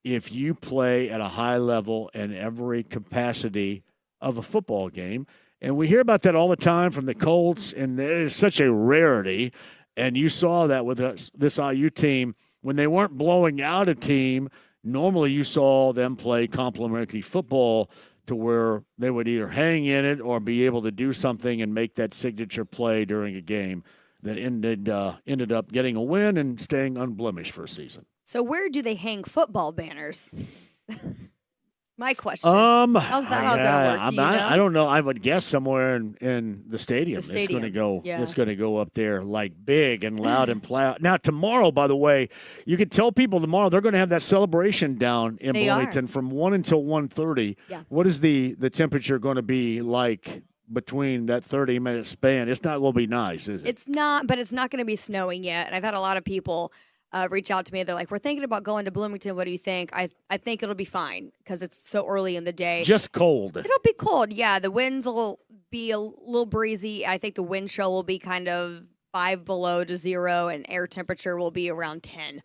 if you play at a high level in every capacity of a football game. And we hear about that all the time from the Colts, and it is such a rarity. And you saw that with this IU team. When they weren't blowing out a team, normally you saw them play complementary football to where they would either hang in it or be able to do something and make that signature play during a game that ended up getting a win and staying unblemished for a season. So where do they hang football banners? My question. How's that all going to work? Do you know? I don't know. I would guess somewhere in the stadium. It's going to go. Yeah. It's going to go up there like big and loud and loud. Now tomorrow, by the way, you can tell people tomorrow they're going to have that celebration down in Bloomington from 1 until 1:30. Yeah. What is the temperature going to be like between that 30-minute span? It's not going to be nice, is it? It's not, but it's not going to be snowing yet. And I've had a lot of people reach out to me. They're like, we're thinking about going to Bloomington. What do you think? I think it'll be fine because it's so early in the day. Just cold. It'll be cold. Yeah, the winds will be a little breezy. I think the wind chill will be kind of 5 below to 0, and air temperature will be around 10.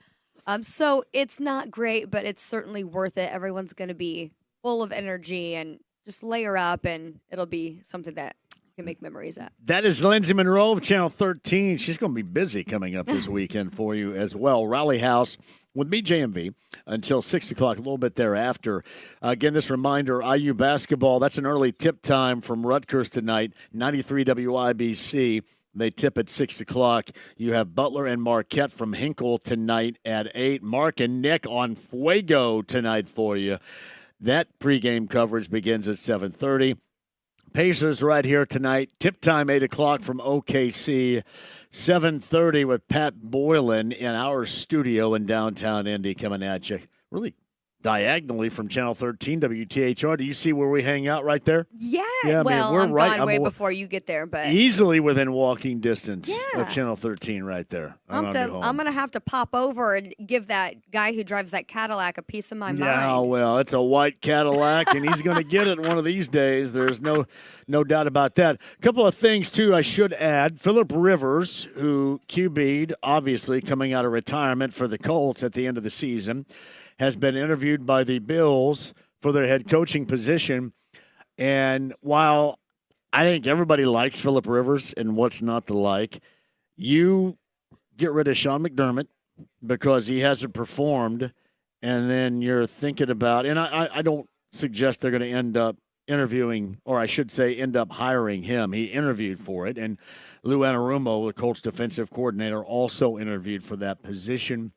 So it's not great, but it's certainly worth it. Everyone's going to be full of energy and just layer up, and it'll be something that can make memories at. That is Lindsay Monroe of Channel 13. She's going to be busy coming up this weekend for you as well. Rally House with me, JMV, until 6 o'clock, a little bit thereafter. Again, this reminder, IU basketball, that's an early tip time from Rutgers tonight, 93 WIBC. They tip at 6 o'clock. You have Butler and Marquette from Hinkle tonight at 8. Mark and Nick on Fuego tonight for you. That pregame coverage begins at 7:30. Pacers right here tonight. Tip time, 8 o'clock from OKC. 7:30 with Pat Boylan in our studio in downtown Indy coming at you. Really diagonally from Channel 13 WTHR. Do you see where we hang out right there? Yeah. Well, I'm gone way before you get there, but easily within walking distance of Channel 13 right there. I'm going to have to pop over and give that guy who drives that Cadillac a piece of my mind. Yeah, well, it's a white Cadillac, and he's going to get it one of these days. There's no doubt about that. A couple of things, too, I should add. Phillip Rivers, who QB'd, obviously, coming out of retirement for the Colts at the end of the season, has been interviewed by the Bills for their head coaching position. And while I think everybody likes Phillip Rivers and what's not to like, you get rid of Sean McDermott because he hasn't performed, and then you're thinking about, and I don't suggest they're going to end up interviewing, or I should say end up hiring him. He interviewed for it, and Lou Anarumo, the Colts defensive coordinator, also interviewed for that position.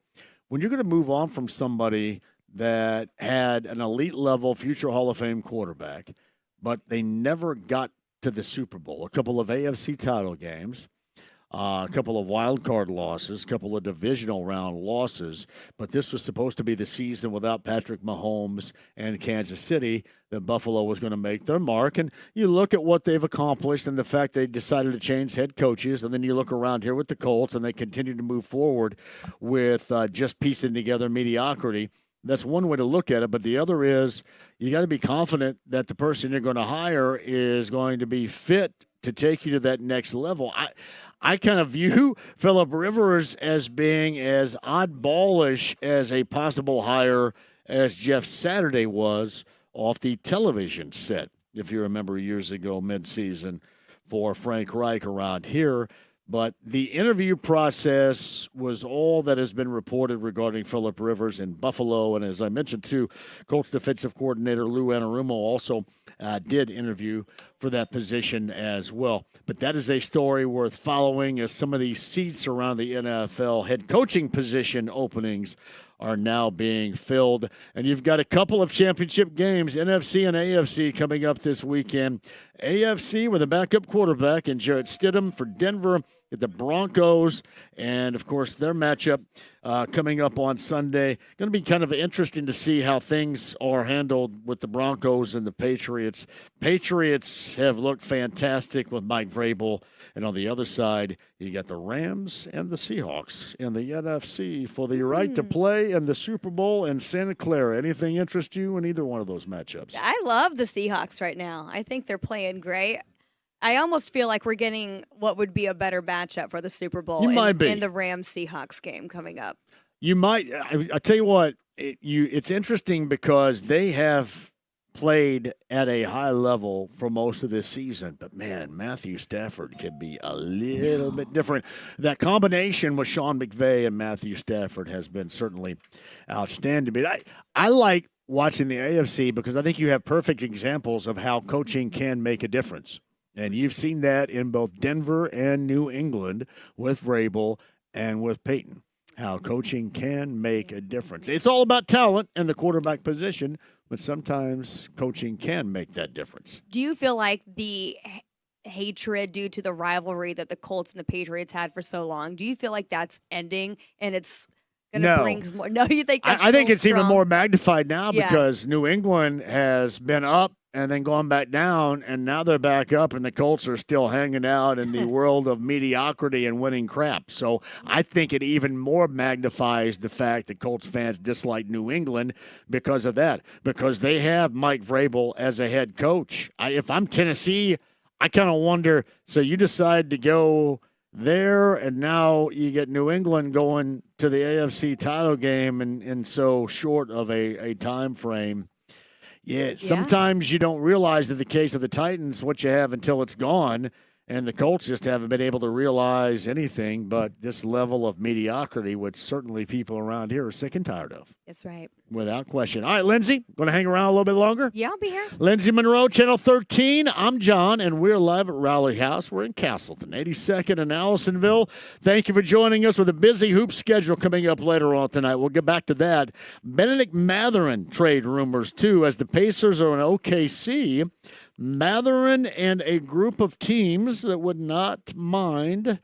When you're going to move on from somebody that had an elite-level future Hall of Fame quarterback, but they never got to the Super Bowl, a couple of AFC title games, a couple of wild card losses, a couple of divisional round losses, but this was supposed to be the season without Patrick Mahomes and Kansas City that Buffalo was going to make their mark. And you look at what they've accomplished and the fact they decided to change head coaches, and then you look around here with the Colts and they continue to move forward with just piecing together mediocrity. That's one way to look at it, but the other is you got to be confident that the person you're going to hire is going to be fit to take you to that next level. I kind of view Phillip Rivers as being as oddballish as a possible hire as Jeff Saturday was off the television set, if you remember years ago, midseason, for Frank Reich around here. But the interview process was all that has been reported regarding Phillip Rivers in Buffalo. And as I mentioned, too, Colts defensive coordinator Lou Anarumo also did interview for that position as well. But that is a story worth following, as some of these seats around the NFL head coaching position openings are now being filled. And you've got a couple of championship games, NFC and AFC, coming up this weekend. AFC with a backup quarterback in Jarrett Stidham for Denver at the Broncos. And, of course, their matchup coming up on Sunday. Going to be kind of interesting to see how things are handled with the Broncos and the Patriots. Patriots have looked fantastic with Mike Vrabel. And on the other side, you got the Rams and the Seahawks in the NFC for the right to play in the Super Bowl in Santa Clara. Anything interest you in either one of those matchups? I love the Seahawks right now. I think they're playing great. I almost feel like we're getting what would be a better matchup for the Super Bowl in the Rams-Seahawks game coming up. You might. I tell you what, it's interesting because they have played at a high level for most of this season. But, man, Matthew Stafford can be a little bit different. That combination with Sean McVay and Matthew Stafford has been certainly outstanding. But I like watching the AFC because I think you have perfect examples of how coaching can make a difference. And you've seen that in both Denver and New England with Vrabel and with Peyton, how coaching can make a difference. It's all about talent and the quarterback position, but sometimes coaching can make that difference. Do you feel like the hatred due to the rivalry that the Colts and the Patriots had for so long, do you feel like that's ending and it's going to bring more? No, you think that's I think it's strong? even more magnified now because New England has been up and then gone back down, and now they're back up, and the Colts are still hanging out in the world of mediocrity and winning crap. So I think it even more magnifies the fact that Colts fans dislike New England because of that, because they have Mike Vrabel as a head coach. If I'm Tennessee, I kind of wonder, so you decide to go there, and now you get New England going to the AFC title game in so short of a time frame. Yeah, sometimes you don't realize in the case of the Titans what you have until it's gone, and the Colts just haven't been able to realize anything but this level of mediocrity, which certainly people around here are sick and tired of. That's right. Without question. All right, Lindsay, going to hang around a little bit longer? Yeah, I'll be here. Lindsay Monroe, Channel 13. I'm John, and we're live at Raleigh House. We're in Castleton, 82nd and Allisonville. Thank you for joining us with a busy hoop schedule coming up later on tonight. We'll get back to that. Benedict Mathurin trade rumors, too, as the Pacers are in OKC. Mathurin and a group of teams that would not mind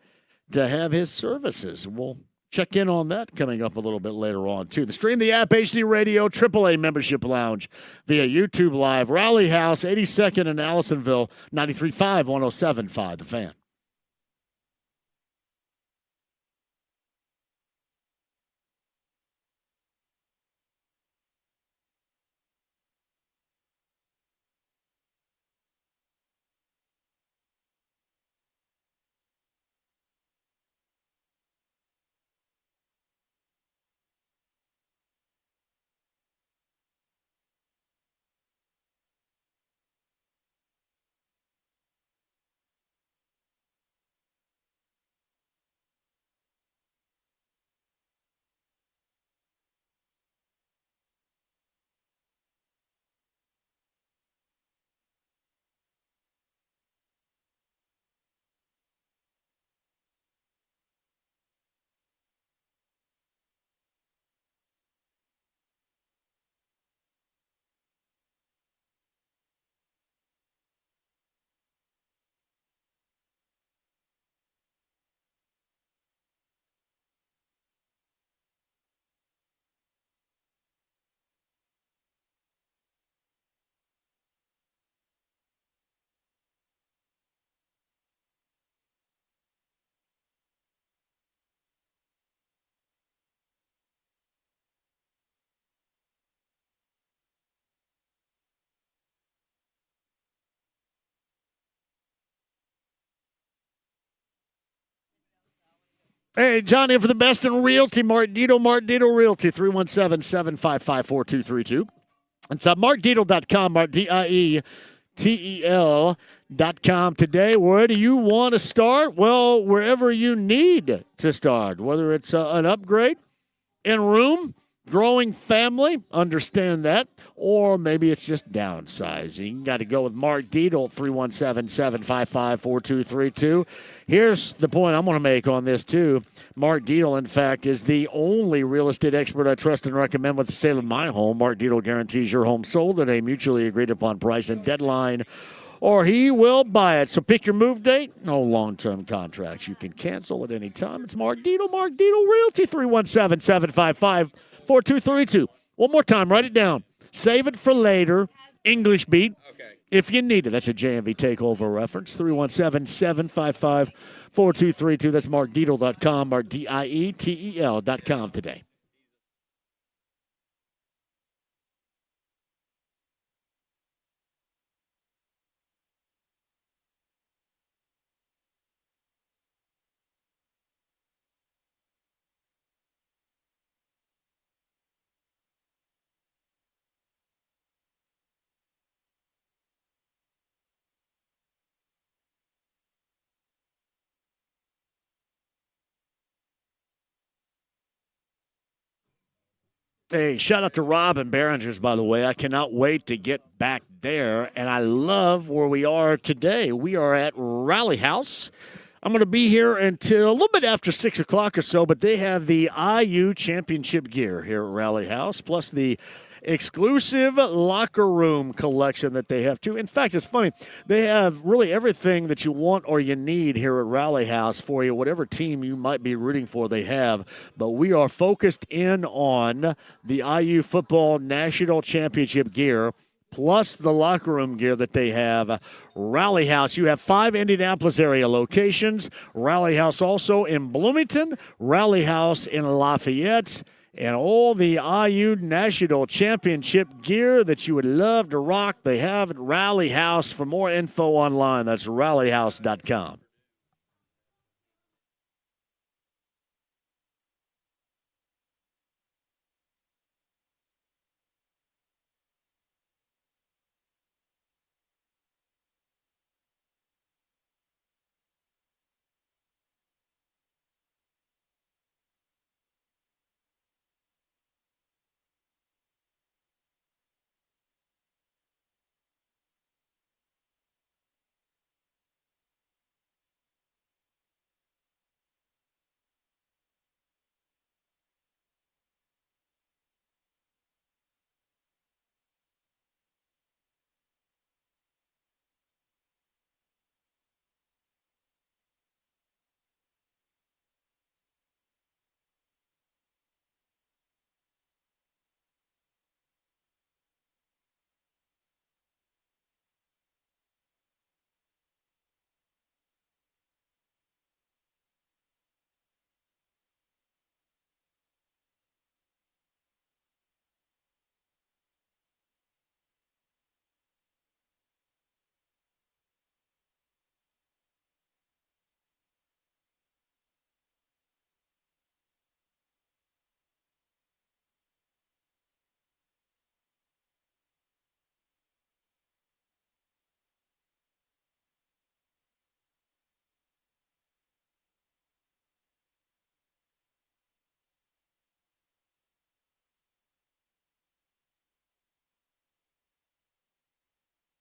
to have his services. We'll check in on that coming up a little bit later on, too. The Stream the App, HD Radio, AAA Membership Lounge via YouTube Live. Raleigh House, 82nd and Allisonville, 93.5, 107.5, The Fan. Hey, John here for the best in realty. Mark Dito Realty, 317-755-4232. It's markdietel.com, markdietel.com today. Where do you want to start? Well, wherever you need to start, whether it's an upgrade in room, growing family, understand that, or maybe it's just downsizing. You got to go with Mark Dietel, 317-755-4232. Here's the point I'm going to make on this, too. Mark Dietel, in fact, is the only real estate expert I trust and recommend with the sale of my home. Mark Dietel guarantees your home sold at a mutually agreed upon price and deadline, or he will buy it. So pick your move date. No long-term contracts. You can cancel at any time. It's Mark Dietel Realty, 317-755-4232. One more time, write it down. Save it for later. English beat. Okay. If you need it. That's a JMV takeover reference. 317-755-4232. That's markdietel.com, markdietel.com today. Hey, shout out to Rob and Behringer's, by the way. I cannot wait to get back there, and I love where we are today. We are at Rally House. I'm going to be here until a little bit after 6 o'clock or so, but they have the IU championship gear here at Rally House, plus the exclusive locker room collection that they have, too. In fact, it's funny. They have really everything that you want or you need here at Rally House for you, whatever team you might be rooting for, they have. But we are focused in on the IU football national championship gear, plus the locker room gear that they have. Rally House, you have 5 Indianapolis area locations. Rally House also in Bloomington, Rally House in Lafayette, and all the IU National Championship gear that you would love to rock, they have at Rally House. For more info online, that's rallyhouse.com.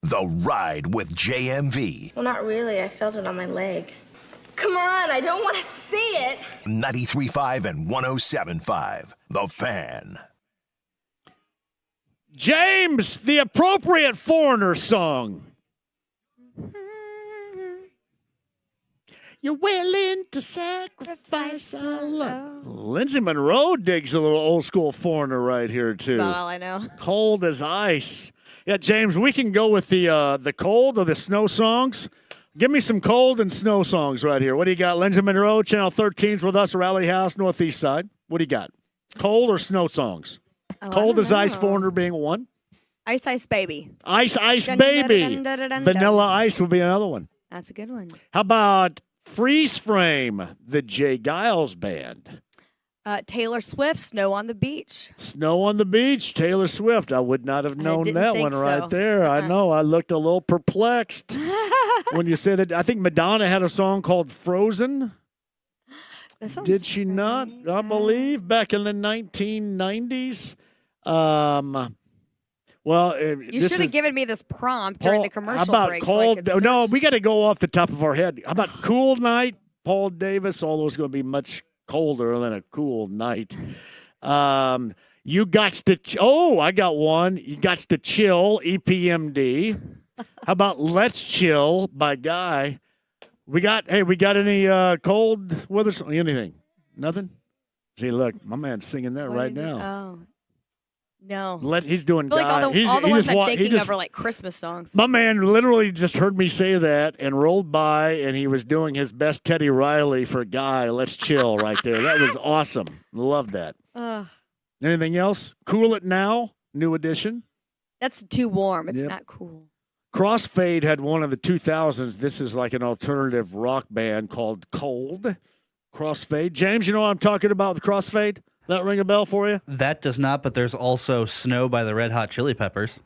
The Ride with JMV. Well, not really. I felt it on my leg. Come on, I don't want to see it. 93.5 and 107.5. The Fan. James, the appropriate Foreigner song. You're willing to sacrifice our love. Lindsay Monroe digs a little old school Foreigner right here, too. That's about all I know. Cold as ice. Yeah, James, we can go with the cold or the snow songs. Give me some cold and snow songs right here. What do you got? Lindsay Monroe, Channel 13's with us, Rally House, Northeast Side. What do you got? Cold or snow songs? Oh, Cold as ice, Foreigner being one. Ice Ice Baby. Ice Ice Baby. Vanilla Ice would be another one. That's a good one. How about Freeze Frame, the Jay Giles Band. Taylor Swift, Snow on the Beach. Snow on the Beach, Taylor Swift. I would not have known didn't that think one right so. there. I know. I looked a little perplexed when you said that. I think Madonna had a song called Frozen. Did she not? I believe back in the 1990s. Well, You should have given me this prompt during the commercial how about break. Cold? So I could no, search. we got to go off the top of our head. How about Cool Night, Paul Davis? All those going to be much colder than a cool night. You got to. I got one. You got to chill. EPMD. How about Let's Chill by Guy? We got any cold weather? Anything? Nothing. See, look, my man's singing that right now. Oh. No. He's doing I feel like Guy. all the ones I'm he thinking just- of are like Christmas songs. My man literally just heard me say that and rolled by, and he was doing his best Teddy Riley for Guy. Let's chill right there. That was awesome. Love that. Anything else? Cool It Now, new edition. That's too warm. It's not cool. Crossfade had one of the 2000s. This is like an alternative rock band called Cold. Crossfade. James, you know what I'm talking about with Crossfade? That ring a bell for you? That does not, but there's also Snow by the Red Hot Chili Peppers.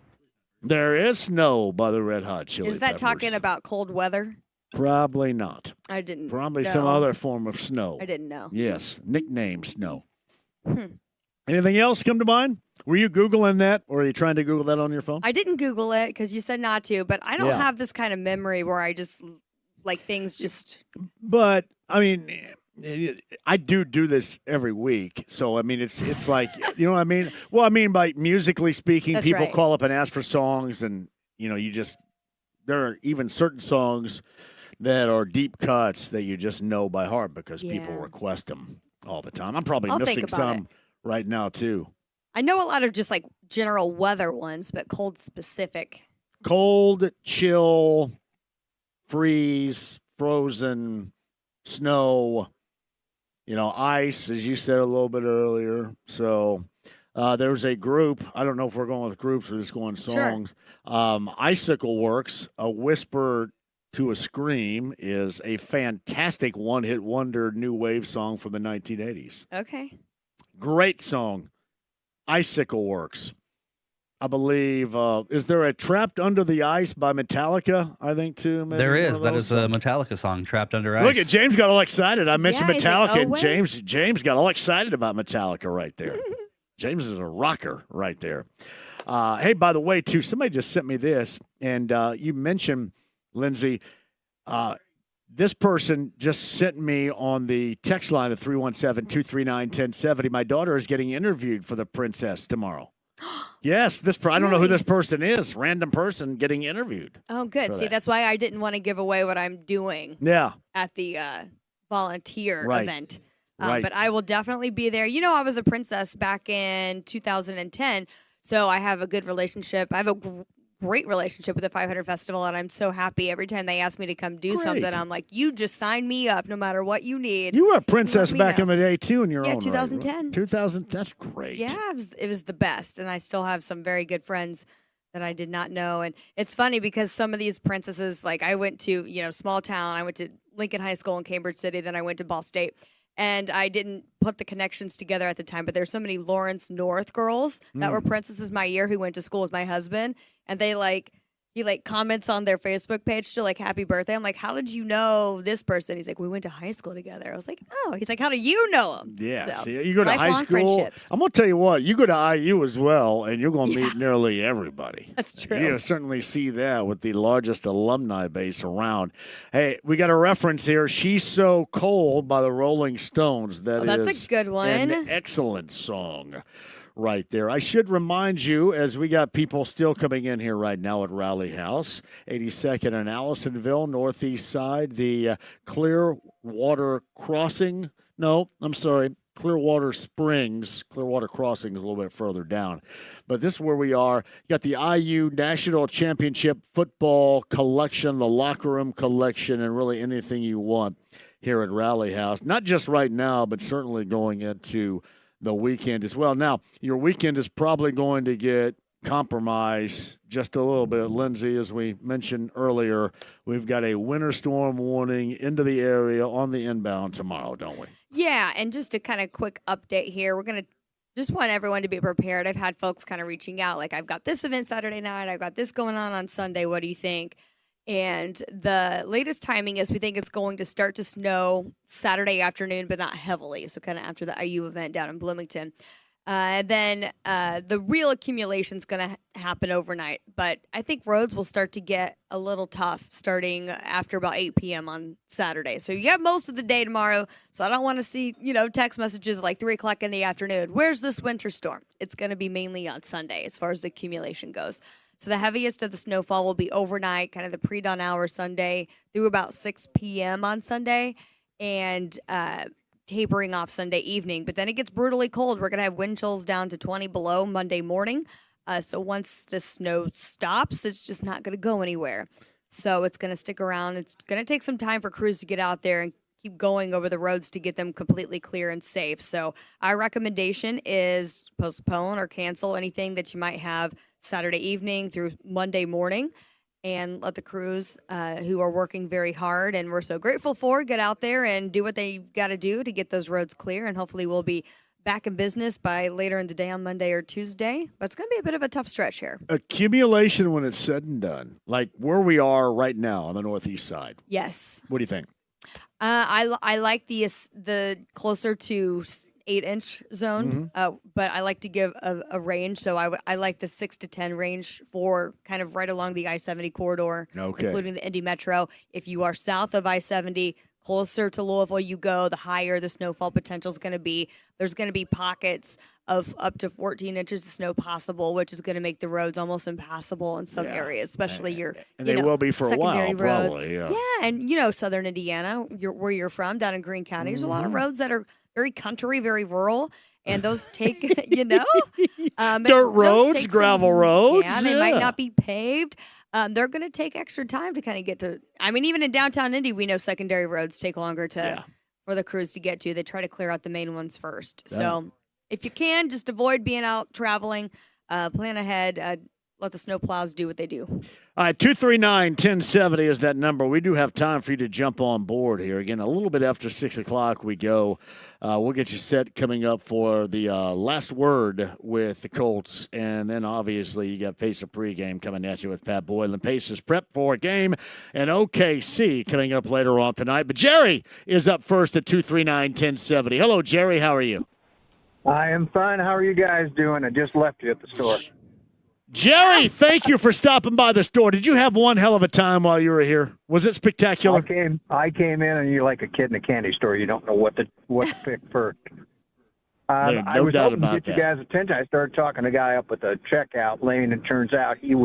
There is Snow by the Red Hot Chili Peppers. Is that talking about cold weather? Probably not. I didn't Probably know. some other form of snow. I didn't know. Yes, nickname Snow. Anything else come to mind? Were you Googling that, or are you trying to Google that on your phone? I didn't Google it because you said not to, but I don't Yeah. have this kind of memory where I just like things just. But I mean, I do this every week, so I mean, it's like you know what I mean. Well, I mean by musically speaking, That's people right. call up and ask for songs, and you know, there are even certain songs that are deep cuts that you just know by heart because people Yeah. request them all the time. I'm probably I'll think missing about some it. right now too. I know a lot of just like general weather ones, but cold specific. Cold, chill, freeze, frozen, snow, ice, as you said a little bit earlier. So there's a group. I don't know if we're going with groups or just going songs. Icicle Works, A Whisper to a Scream, is a fantastic one-hit wonder new wave song from the 1980s. Okay. Great song. Icicle Works. I believe, is there a Trapped Under the Ice by Metallica, I think, too? Maybe There one is. of That those is a Metallica song, Trapped Under Ice. Look at James got all excited. I mentioned Yeah, he's like, Metallica, "Oh, and wait." James got all excited about Metallica right there. James is a rocker right there. Hey, by the way, too, somebody just sent me this, and you mentioned, Lindsay, this person just sent me on the text line of 317-239-1070. My daughter is getting interviewed for The Princess tomorrow. Yes, I don't know who this person is. Random person getting interviewed. Oh, good. for See, that. that's why I didn't want to give away what I'm doing Yeah. at the volunteer Right. event. Right. But I will definitely be there. You know, I was a princess back in 2010, so I have a good relationship. I have a great relationship with the 500 Festival, and I'm so happy every time they ask me to come do Great. something. I'm like, you just sign me up no matter what you need. You were a princess Let me back know. in the day, too, in your Yeah, own right, 2010. right? 2000, that's great. Yeah, it was the best, and I still have some very good friends that I did not know. And it's funny because some of these princesses, like I went to, small town. I went to Lincoln High School in Cambridge City, then I went to Ball State. And I didn't put the connections together at the time, but there's so many Lawrence North girls that were princesses my year who went to school with my husband, and he comments on their Facebook page to happy birthday. I'm like, how did you know this person? He's like, we went to high school together. I was like, oh. He's like, how do you know him? Yeah, So, see, you go to high lifelong school. friendships. I'm going to tell you what, you go to IU as well, and you're going to meet nearly everybody. That's true. You certainly see that with the largest alumni base around. Hey, we got a reference here. She's So Cold by the Rolling Stones. That's a good one. An excellent song right there. I should remind you, as we got people still coming in here right now at Rally House, 82nd and Allisonville, northeast side, the Clearwater Crossing. No, I'm sorry. Clearwater Springs. Clearwater Crossing is a little bit further down. But this is where we are. You got the IU National Championship Football Collection, the locker room collection, and really anything you want here at Rally House. Not just right now, but certainly going into the weekend as well. Now, your weekend is probably going to get compromise just a little bit. Lindsay, as we mentioned earlier, we've got a winter storm warning into the area on the inbound tomorrow, don't we? Yeah, and just a kind of quick update here. We're going to just want everyone to be prepared. I've had folks kind of reaching out, like, I've got this event Saturday night. I've got this going on Sunday. What do you think? And the latest timing is we think it's going to start to snow Saturday afternoon, but not heavily. So kind of after the IU event down in Bloomington. Then the real accumulation is going to happen overnight. But I think roads will start to get a little tough starting after about 8 p.m. on Saturday. So you have most of the day tomorrow. So I don't want to see, text messages like 3 o'clock in the afternoon. Where's this winter storm? It's going to be mainly on Sunday as far as the accumulation goes. So the heaviest of the snowfall will be overnight, kind of the pre-dawn hour Sunday through about 6 p.m. on Sunday, and tapering off Sunday evening. But then it gets brutally cold. We're going to have wind chills down to 20 below Monday morning. So once the snow stops, it's just not going to go anywhere. So it's going to stick around. It's going to take some time for crews to get out there and keep going over the roads to get them completely clear and safe. So our recommendation is postpone or cancel anything that you might have Saturday evening through Monday morning, and let the crews who are working very hard and we're so grateful for get out there and do what they've got to do to get those roads clear. And hopefully we'll be back in business by later in the day on Monday or Tuesday. But it's going to be a bit of a tough stretch here. Accumulation when it's said and done, like where we are right now on the northeast side. Yes. What do you think? I like the closer to 8-inch zone, but I like to give a range. So I like the 6 to 10 range for kind of right along the I-70 corridor, including the Indy Metro. If you are south of I-70, closer to Louisville you go, the higher the snowfall potential is going to be. There's going to be pockets of up to 14 inches of snow possible, which is going to make the roads almost impassable in some areas, especially and they will be for a while, roads. probably. Yeah, and southern Indiana, where you're from, down in Greene County, there's a lot of roads that are very country, very rural, and those take, dirt roads, gravel roads. Yeah, they might not be paved. They're going to take extra time to kind of get to. I mean, even in downtown Indy, we know secondary roads take longer for the crews to get to. They try to clear out the main ones first. So if you can, just avoid being out traveling. Plan ahead. Let the snow plows do what they do. All right, 239-1070 is that number. We do have time for you to jump on board here. Again, a little bit after 6 o'clock we go. We'll get you set coming up for the last word with the Colts. And then, obviously, you got Pacer pregame coming at you with Pat Boylan. Pacers prep for a game and OKC coming up later on tonight. But Jerry is up first at 239-1070. Hello, Jerry. How are you? I am fine. How are you guys doing? I just left you at the store. Jerry, thank you for stopping by the store. Did you have one hell of a time while you were here? Was it spectacular? I came in, and you're like a kid in a candy store. You don't know what to pick first. I was hoping to get you guys' attention. I started talking to a guy up at the checkout lane, and turns out he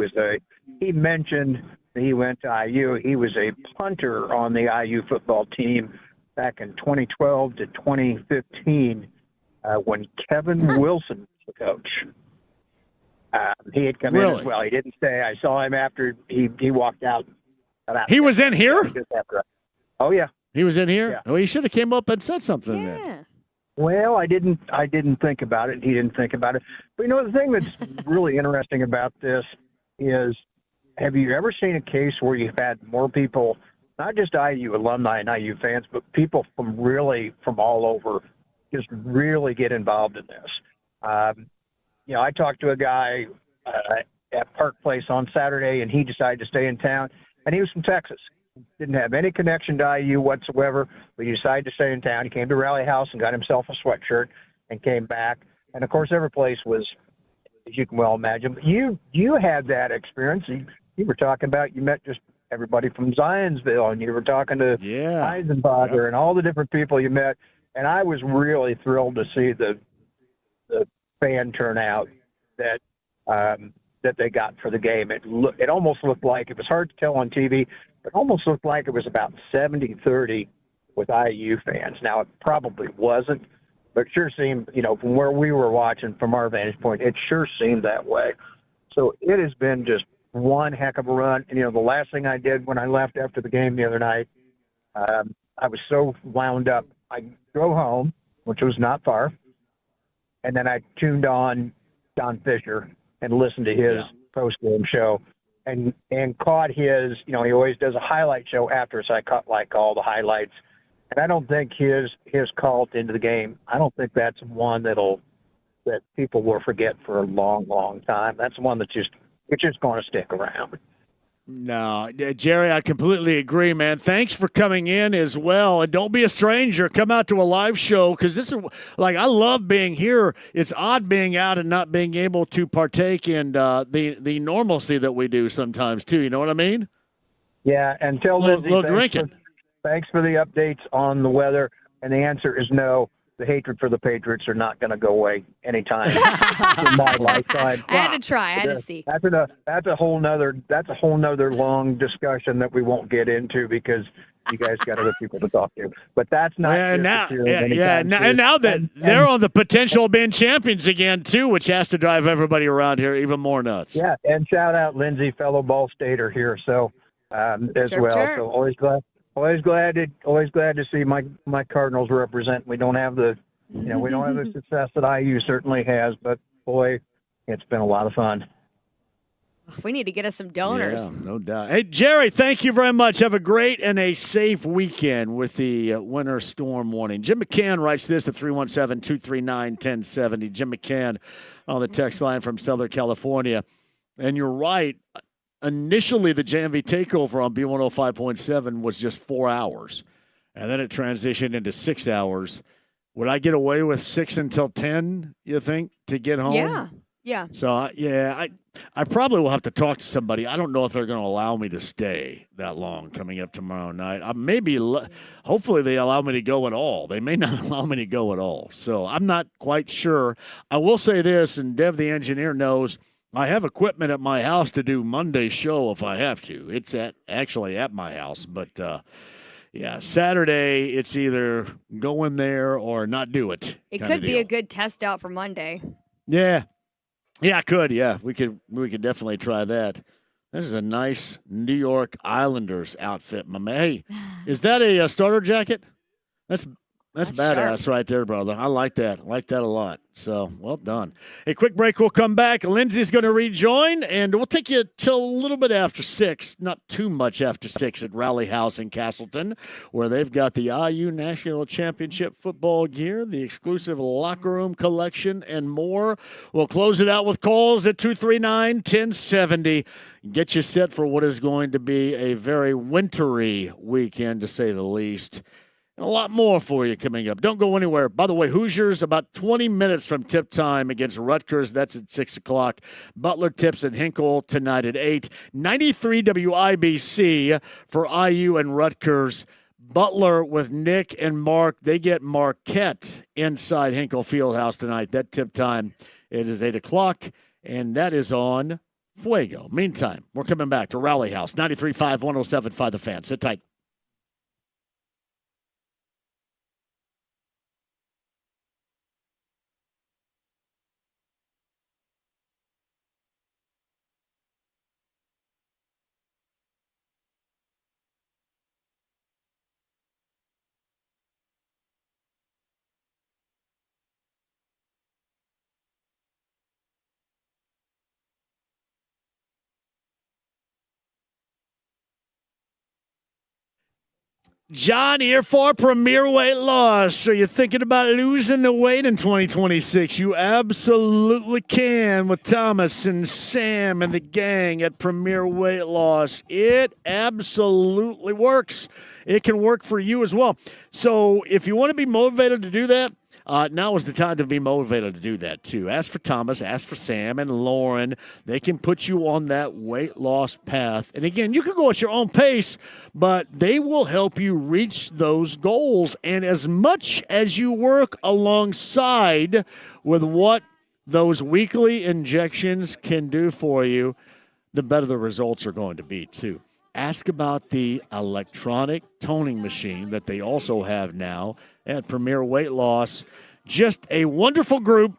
mentioned that he went to IU. He was a punter on the IU football team back in 2012 to 2015 when Kevin Wilson was the coach. He had come in as well. He didn't stay. I saw him after he walked out. He was in here? Oh, yeah. He was in here? Yeah. Well, he should have came up and said something then. Well, I didn't think about it. He didn't think about it. But, the thing that's really interesting about this is, have you ever seen a case where you've had more people, not just IU alumni and IU fans, but people from all over just really get involved in this? I talked to a guy at Park Place on Saturday, and he decided to stay in town, and he was from Texas. Didn't have any connection to IU whatsoever, but he decided to stay in town. He came to Rally House and got himself a sweatshirt and came back. And, of course, every place was, as you can well imagine. You had that experience. You were talking about you met just everybody from Zionsville, and you were talking to Eisenbacher and all the different people you met. And I was really thrilled to see the fan turnout that they got for the game. It almost looked like, it was hard to tell on TV, but almost looked like it was about 70-30 with IU fans. Now, it probably wasn't, but it sure seemed, from where we were watching from our vantage point, it sure seemed that way. So it has been just one heck of a run. And, the last thing I did when I left after the game the other night, I was so wound up. I drove home, which was not far, and then I tuned on Don Fisher and listened to his post-game show and caught his, he always does a highlight show after, so I caught like all the highlights. And I don't think his call at the end of the game, I don't think that's one that people will forget for a long, long time. That's one it's just going to stick around. No, Jerry, I completely agree, man. Thanks for coming in as well. And don't be a stranger. Come out to a live show because this is I love being here. It's odd being out and not being able to partake in the normalcy that we do sometimes too. You know what I mean? Yeah, and tell Lindsay, drinking. Thanks for the updates on the weather. And the answer is no. The hatred for the Patriots are not going to go away anytime in my lifetime. I had to try. I had to see. That's a whole nother long discussion that we won't get into because you guys got other people to talk to. But that's not. And now that they're on the potential of being champions again too, which has to drive everybody around here even more nuts. Yeah, and shout out Lindsay, fellow Ball Stater here, so as well. Sure. So always glad to see my Cardinals represent. We don't have the success that IU certainly has, but boy, it's been a lot of fun. We need to get us some donors. Yeah, no doubt. Hey, Jerry, thank you very much. Have a great and a safe weekend with the winter storm warning. Jim McCann writes this at 317-239-1070. Jim McCann on the text line from Southern California. And you're right. Initially, the JMV takeover on B105.7 was just 4 hours, and then it transitioned into 6 hours. Would I get away with 6 until 10, you think, to get home? Yeah. So, I probably will have to talk to somebody. I don't know if they're going to allow me to stay that long coming up tomorrow night. Hopefully they allow me to go at all. They may not allow me to go at all. So I'm not quite sure. I will say this, and Dev the engineer knows, I have equipment at my house to do Monday's show if I have to. It's actually at my house. But, Saturday it's either go in there or not do it. It could be a good test out for Monday. Yeah. Yeah, I could. Yeah, we could definitely try that. This is a nice New York Islanders outfit, my man. Hey, is that a starter jacket? That's badass right there, brother. I like that. I like that a lot. So, well done. A quick break. We'll come back. Lindsay's going to rejoin, and we'll take you till a little bit after 6, not too much after 6 at Rally House in Castleton, where they've got the IU National Championship football gear, the exclusive locker room collection, and more. We'll close it out with calls at 239-1070. Get you set for what is going to be a very wintry weekend, to say the least. And a lot more for you coming up. Don't go anywhere. By the way, Hoosiers about 20 minutes from tip time against Rutgers. That's at 6 o'clock. Butler tips at Hinkle tonight at 8. 93 WIBC for IU and Rutgers. Butler with Nick and Mark. They get Marquette inside Hinkle Fieldhouse tonight. That tip time, it is 8 o'clock, and that is on Fuego. Meantime, we're coming back to Rally House. 93.5, 107.5 The Fan. Sit tight. John here for Premier Weight Loss. Are you thinking about losing the weight in 2026? You absolutely can with Thomas and Sam and the gang at Premier Weight Loss. It absolutely works. It can work for you as well. So if you want to be motivated to do that, now is the time to be motivated to do that, too. Ask for Thomas, ask for Sam and Lauren. They can put you on that weight loss path. And, again, you can go at your own pace, but they will help you reach those goals. And as much as you work alongside with what those weekly injections can do for you, the better the results are going to be, too. Ask about the electronic toning machine that they also have now at Premier Weight Loss. Just a wonderful group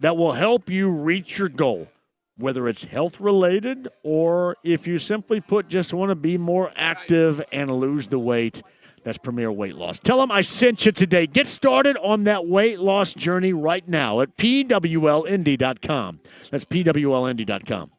that will help you reach your goal, whether it's health-related or if you simply just want to be more active and lose the weight. That's Premier Weight Loss. Tell them I sent you today. Get started on that weight loss journey right now at pwlnd.com. That's pwlnd.com.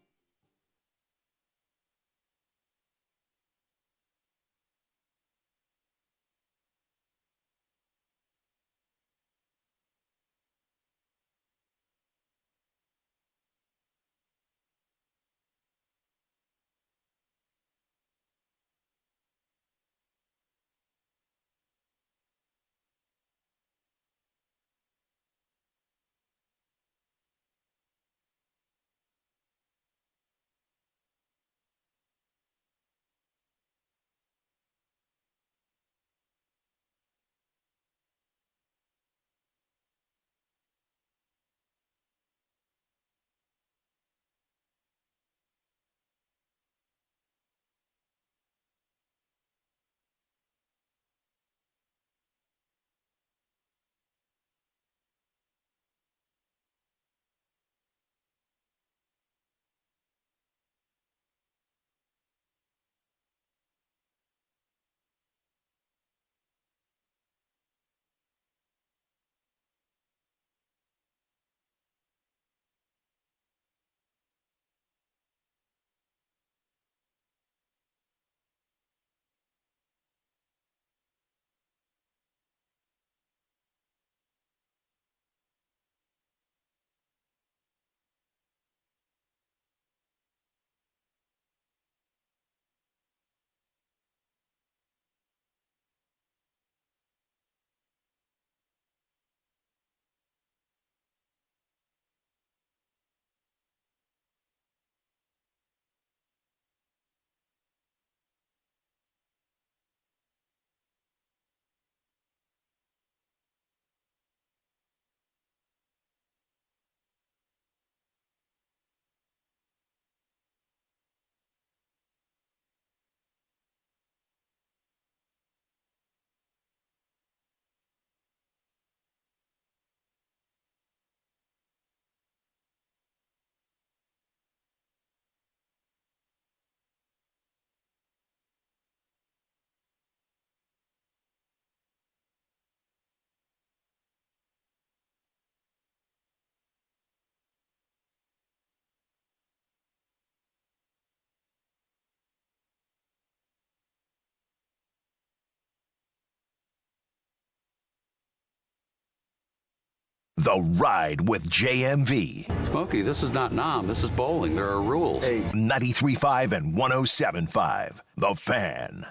The Ride with JMV. Smokey, this is not Nam. This is bowling. There are rules. 93.5 and 107.5. The Fan.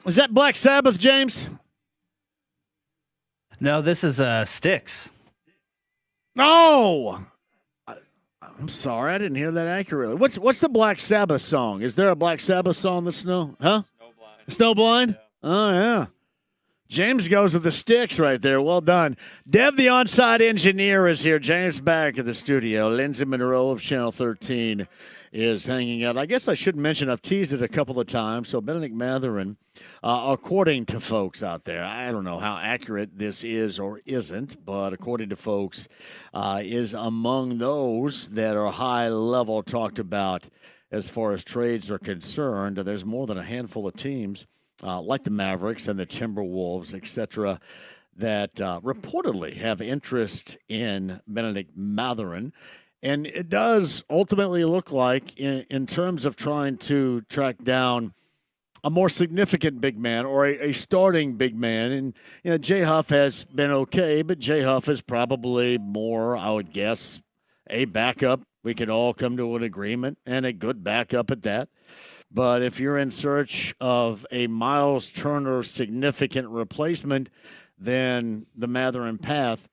Is that Black Sabbath, James? No, this is Styx. No! I'm sorry, I didn't hear that accurately. What's the Black Sabbath song? Is there a Black Sabbath song that's Snowblind? Snowblind? Yeah. Oh, yeah. James goes with the Styx right there. Well done. Dev, the on-site engineer, is here. James back at the studio. Lindsay Monroe of Channel 13 is hanging out. I guess I should mention, I've teased it a couple of times. So Benedict Mathurin, according to folks out there, I don't know how accurate this is or isn't, but according to folks, is among those that are high level talked about as far as trades are concerned. There's more than a handful of teams like the Mavericks and the Timberwolves, et cetera, that reportedly have interest in Benedict Mathurin. And it does ultimately look like, in terms of trying to track down a more significant big man or a starting big man. And, Jay Huff has been okay, but Jay Huff is probably more, I would guess, a backup. We can all come to an agreement, and a good backup at that. But if you're in search of a Miles Turner significant replacement, then the Mathurin path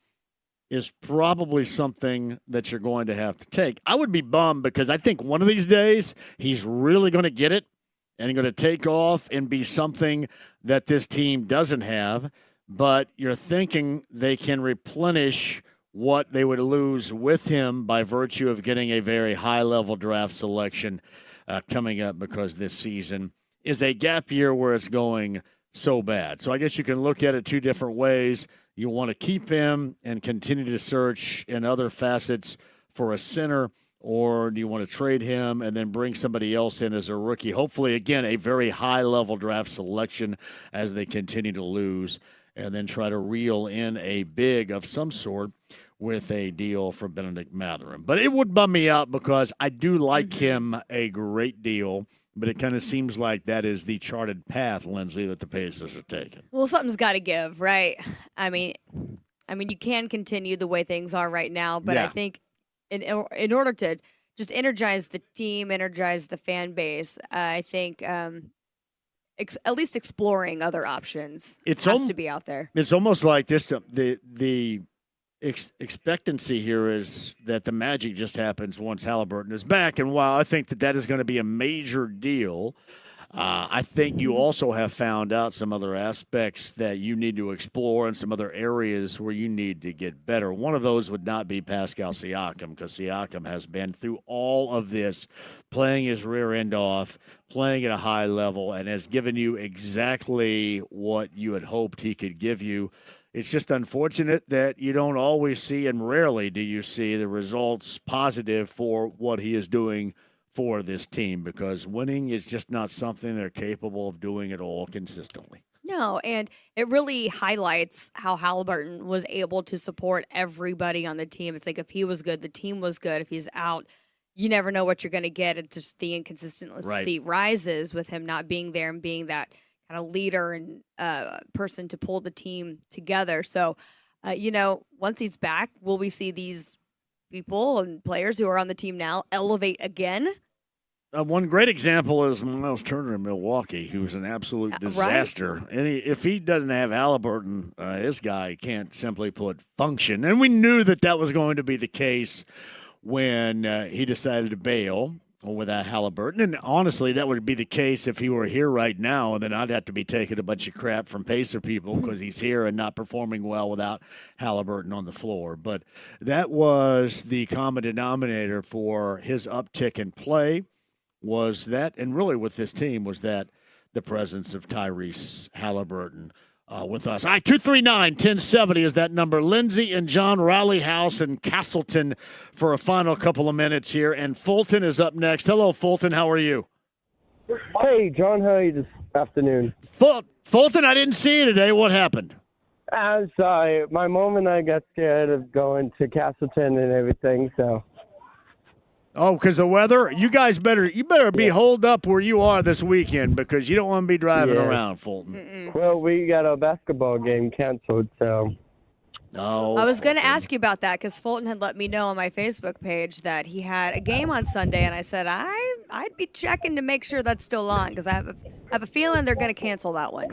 is probably something that you're going to have to take. I would be bummed because I think one of these days he's really going to get it and going to take off and be something that this team doesn't have. But you're thinking they can replenish what they would lose with him by virtue of getting a very high-level draft selection coming up, because this season is a gap year where it's going so bad. So I guess you can look at it two different ways. You want to keep him and continue to search in other facets for a center, or do you want to trade him and then bring somebody else in as a rookie? Hopefully, again, a very high-level draft selection as they continue to lose, and then try to reel in a big of some sort with a deal for Benedict Mathurin. But it would bum me out because I do like him a great deal, but it kind of seems like that is the charted path, Lindsay, that the Pacers are taking. Well, something's got to give, right? I mean, you can continue the way things are right now, but I think in order to just energize the team, energize the fan base, I think at least exploring other options has to be out there. It's almost like this. The expectancy here is that the magic just happens once Halliburton is back. And while I think that is going to be a major deal, I think you also have found out some other aspects that you need to explore and some other areas where you need to get better. One of those would not be Pascal Siakam, because Siakam has been through all of this, playing his rear end off, playing at a high level, and has given you exactly what you had hoped he could give you. It's just unfortunate that you don't always see, and rarely do you see, the results positive for what he is doing for this team, because winning is just not something they're capable of doing at all consistently. No, and it really highlights how Halliburton was able to support everybody on the team. It's like if he was good, the team was good. If he's out, you never know what you're going to get. It's just the inconsistency rises with him not being there and being that kind of leader and person to pull the team together. So, once he's back, will we see these people and players who are on the team now elevate again? One great example is Miles Turner in Milwaukee, who's an absolute disaster. Right? And if he doesn't have Halliburton, this guy can't simply put function. And we knew that was going to be the case when he decided to bail without Halliburton. And honestly, that would be the case if he were here right now, and then I'd have to be taking a bunch of crap from Pacer people because he's here and not performing well without Halliburton on the floor. But that was the common denominator for his uptick in play, was that, and really with this team, was that the presence of Tyrese Halliburton with us. All right, 239-1070 is that number. Lindsay and John, Raleigh House and Castleton for a final couple of minutes here. And Fulton is up next. Hello, Fulton. How are you? Hey, John. How are you this afternoon? Fulton, I didn't see you today. What happened? I'm sorry. My mom and I got scared of going to Castleton and everything, so. Oh, because the weather? You guys better be holed up where you are this weekend, because you don't want to be driving around, Fulton. Mm-mm. Well, we got our basketball game canceled, so. No. I was going to ask you about that, because Fulton had let me know on my Facebook page that he had a game on Sunday, and I said I'd be checking to make sure that's still on, because I have a feeling they're going to cancel that one.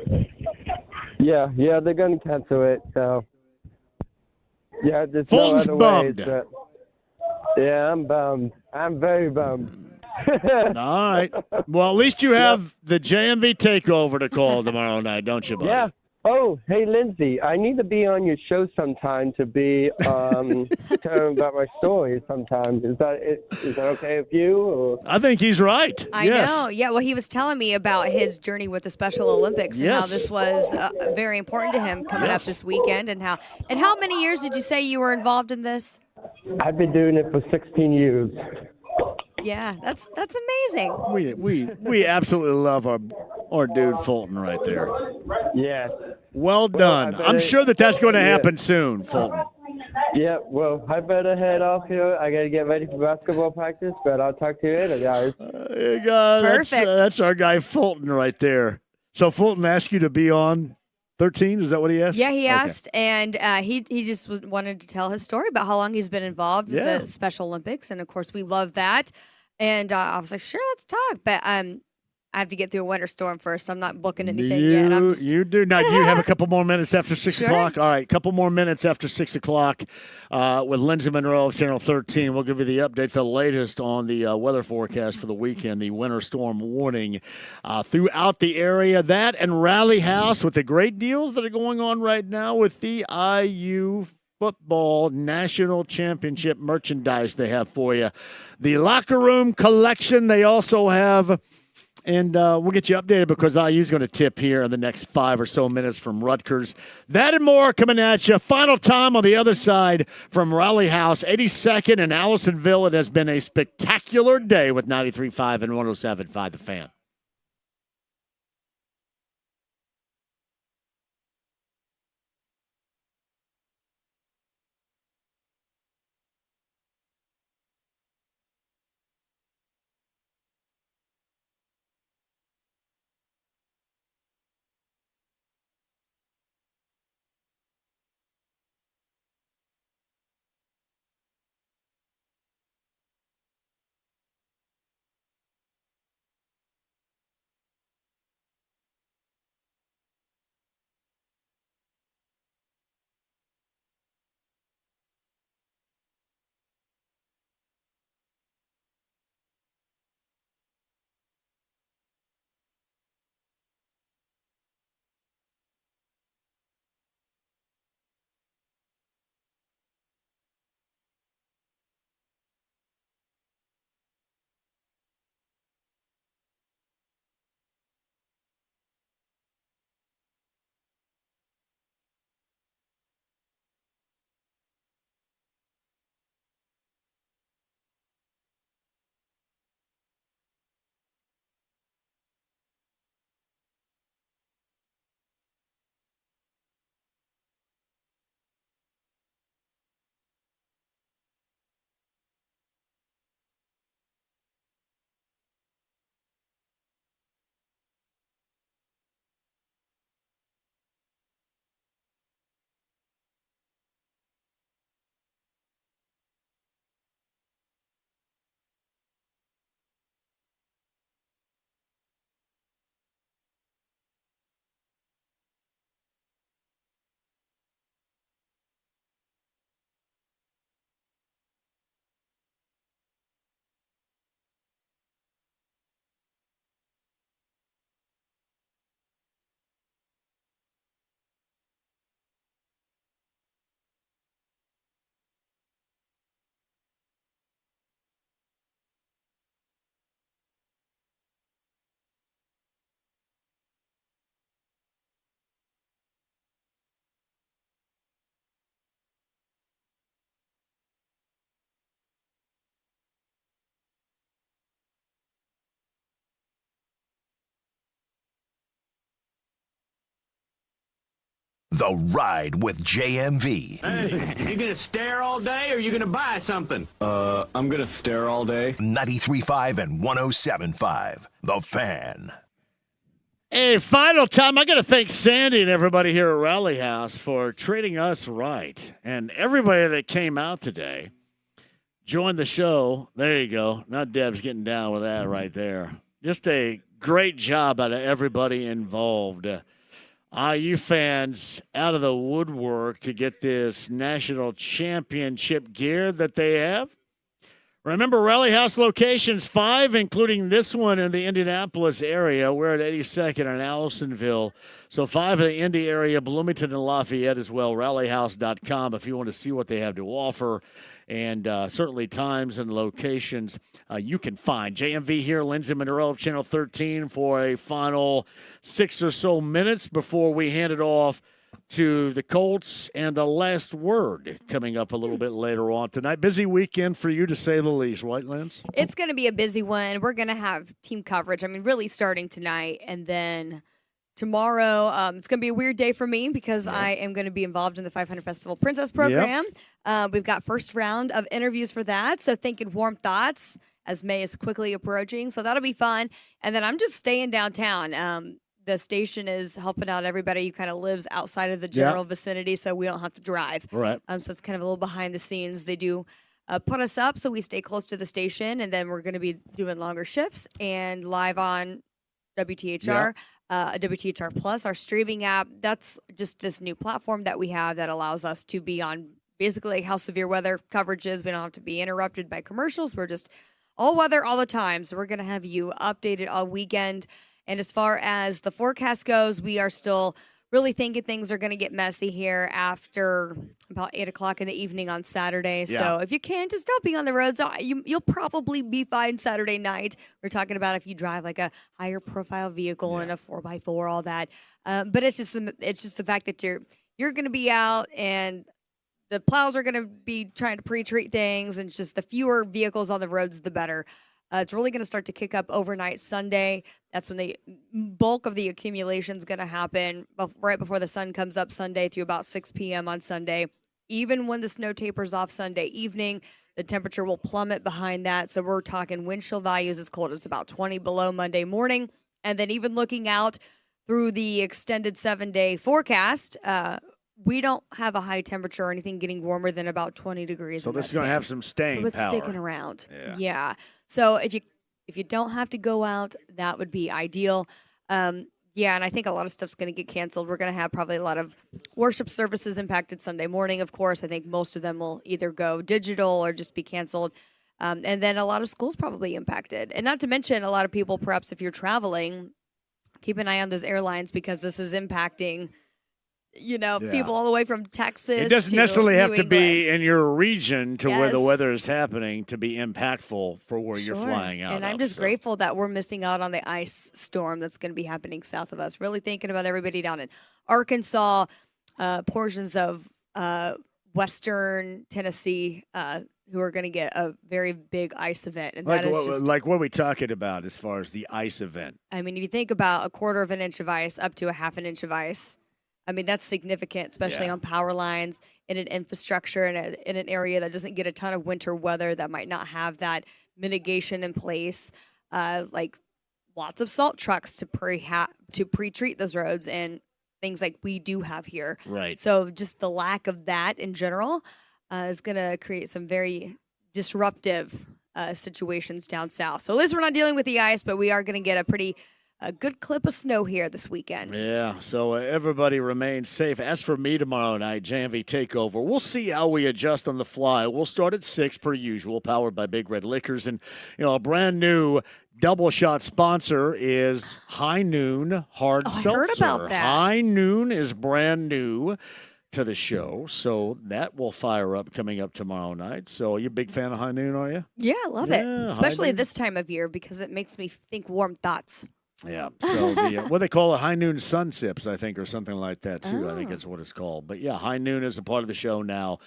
Yeah, they're going to cancel it, so. Yeah, there's Fulton's no other bummed. ways, yeah, I'm bummed. I'm very bummed. All right. Well, at least you have the JMV takeover to call tomorrow night, don't you, buddy? Yeah. Oh, hey, Lindsay, I need to be on your show sometime to be telling about my story sometime. Is that okay with you? Or? I think he's right. I know. Yeah, well, he was telling me about his journey with the Special Olympics and how this was very important to him coming up this weekend, and how many years did you say you were involved in this? I've been doing it for 16 years. Yeah, that's amazing. We absolutely love our dude Fulton right there. Yeah. Well done. I'm sure that's going to happen soon, Fulton. Yeah, well, I better head off here. I got to get ready for basketball practice, but I'll talk to you later, guys. Perfect. That's our guy Fulton right there. So Fulton asked you to be on 13? Is that what he asked? Yeah, he asked, and he just wanted to tell his story about how long he's been involved with the Special Olympics, and of course we love that. And I was like, sure, let's talk, but I have to get through a winter storm first. I'm not booking anything yet. You do. Now, do you have a couple more minutes after 6 o'clock? All right, a couple more minutes after 6 o'clock with Lindsay Monroe of Channel 13. We'll give you the update, the latest on the weather forecast for the weekend, the winter storm warning throughout the area. That and Raleigh House with the great deals that are going on right now with the IU football national championship merchandise they have for you. The locker room collection, they also have And we'll get you updated because IU's going to tip here in the next 5 or so minutes from Rutgers. That and more coming at you. Final time on the other side from Raleigh House, 82nd and Allisonville. It has been a spectacular day with 93.5 and 107.5 The Fan. The Ride with JMV. Hey, you gonna stare all day or you gonna buy something? I'm gonna stare all day. 93.5 and 107.5. The Fan. Hey, final time. I got to thank Sandy and everybody here at Raleigh House for treating us right. And everybody that came out today joined the show. There you go. Now Deb's getting down with that right there. Just a great job out of everybody involved. IU fans out of the woodwork to get this national championship gear that they have. Remember, Raleigh House locations, 5, including this one in the Indianapolis area. We're at 82nd and Allisonville. So 5 in the Indy area, Bloomington and Lafayette as well. RaleighHouse.com if you want to see what they have to offer. And certainly times and locations you can find. JMV here, Lindsay Monroe of Channel 13 for a final 6 or so minutes before we hand it off to the Colts and the last word coming up a little bit later on tonight. Busy weekend for you, to say the least, right, Linz? It's going to be a busy one. We're going to have team coverage. I mean, really starting tonight, and then tomorrow, it's going to be a weird day for me because I am going to be involved in the 500 Festival Princess program. We've got first round of interviews for that, so thinking warm thoughts as May is quickly approaching. So that'll be fun. And then I'm just staying downtown. The station is helping out everybody who kind of lives outside of the general vicinity, so we don't have to drive. Right. So it's kind of a little behind the scenes. They do put us up so we stay close to the station, and then we're going to be doing longer shifts and live on WTHR. WTHR Plus, our streaming app. That's just this new platform that we have that allows us to be on basically how severe weather coverage is. We don't have to be interrupted by commercials. We're just all weather all the time. So we're going to have you updated all weekend. And as far as the forecast goes, we are still really thinking things are going to get messy here after about 8 o'clock in the evening on Saturday. Yeah. So if you can, just don't be on the roads. You'll probably be fine Saturday night. We're talking about if you drive like a higher profile vehicle and a 4x4, all that. But it's just the fact that you're going to be out and the plows are going to be trying to pre-treat things, and it's just the fewer vehicles on the roads, the better. It's really going to start to kick up overnight Sunday. That's when the bulk of the accumulation is going to happen right before the sun comes up Sunday through about 6 p.m. on Sunday. Even when the snow tapers off Sunday evening, the temperature will plummet behind that. So we're talking wind chill values as cold as about 20 below Monday morning. And then even looking out through the extended 7-day forecast, we don't have a high temperature or anything getting warmer than about 20 degrees. So this is going to have some staying power. So it's sticking around. Yeah. So if you don't have to go out, that would be ideal. And I think a lot of stuff's going to get canceled. We're going to have probably a lot of worship services impacted Sunday morning, of course. I think most of them will either go digital or just be canceled. And then a lot of schools probably impacted. And not to mention a lot of people, perhaps if you're traveling, keep an eye on those airlines because this is impacting people all the way from Texas. It doesn't necessarily New have to be England. in your region to where the Yes. weather is happening to be impactful for where you're flying out. And I'm just grateful that we're missing out on the ice storm that's going to be happening south of us. Really thinking about everybody down in Arkansas, portions of western Tennessee, who are going to get a very big ice event. And Like that is what, just, like what are we talking about as far as the ice event? I mean, if you think about a quarter of an inch of ice up to a half an inch of ice, I mean, that's significant, especially on power lines, in an infrastructure, in an area that doesn't get a ton of winter weather, that might not have that mitigation in place, like lots of salt trucks to pre-treat those roads and things like we do have here. Right. So just the lack of that in general is going to create some very disruptive situations down south. So at least we're not dealing with the ice, but we are going to get a good clip of snow here this weekend. Yeah, so everybody remains safe. As for me tomorrow night, JMV Takeover, we'll see how we adjust on the fly. We'll start at 6 per usual, powered by Big Red Liquors. And, a brand new double shot sponsor is High Noon Hard Seltzer. I heard about that. High Noon is brand new to the show, so that will fire up coming up tomorrow night. So are you a big fan of High Noon, are you? Yeah, I love it, especially this time of year because it makes me think warm thoughts. Yeah, so what they call it, High Noon Sun Sips, I think, or something like that, too. I think that's what it's called. But, yeah, High Noon is a part of the show now.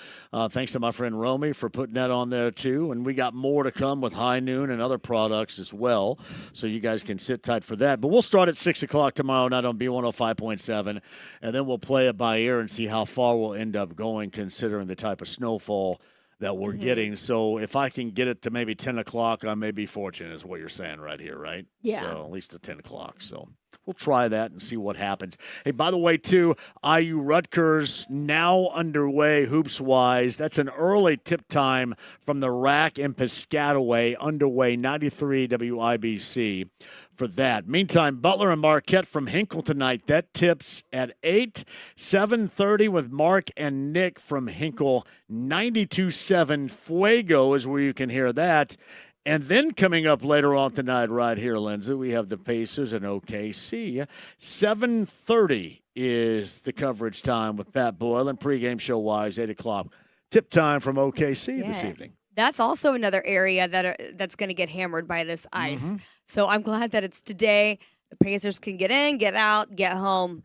Thanks to my friend Romy for putting that on there, too. And we got more to come with High Noon and other products as well, so you guys can sit tight for that. But we'll start at 6 o'clock tomorrow night on B105.7, and then we'll play it by ear and see how far we'll end up going considering the type of snowfall that we're getting. So if I can get it to maybe 10 o'clock, I may be fortunate is what you're saying right here, right? Yeah. So at least at 10 o'clock. So we'll try that and see what happens. Hey, by the way, too, IU Rutgers now underway hoops-wise. That's an early tip time from the rack in Piscataway, underway 93 WIBC for that. Meantime, Butler and Marquette from Hinkle tonight. That tips at 8. 7:30 with Mark and Nick from Hinkle. 92.7 Fuego is where you can hear that. And then coming up later on tonight right here, Lindsay, we have the Pacers and OKC. 7:30 is the coverage time with Pat Boyle, and pregame show-wise, 8 o'clock. Tip time from OKC this evening. That's also another area that's going to get hammered by this ice. So I'm glad that it's today. The Pacers can get in, get out, get home,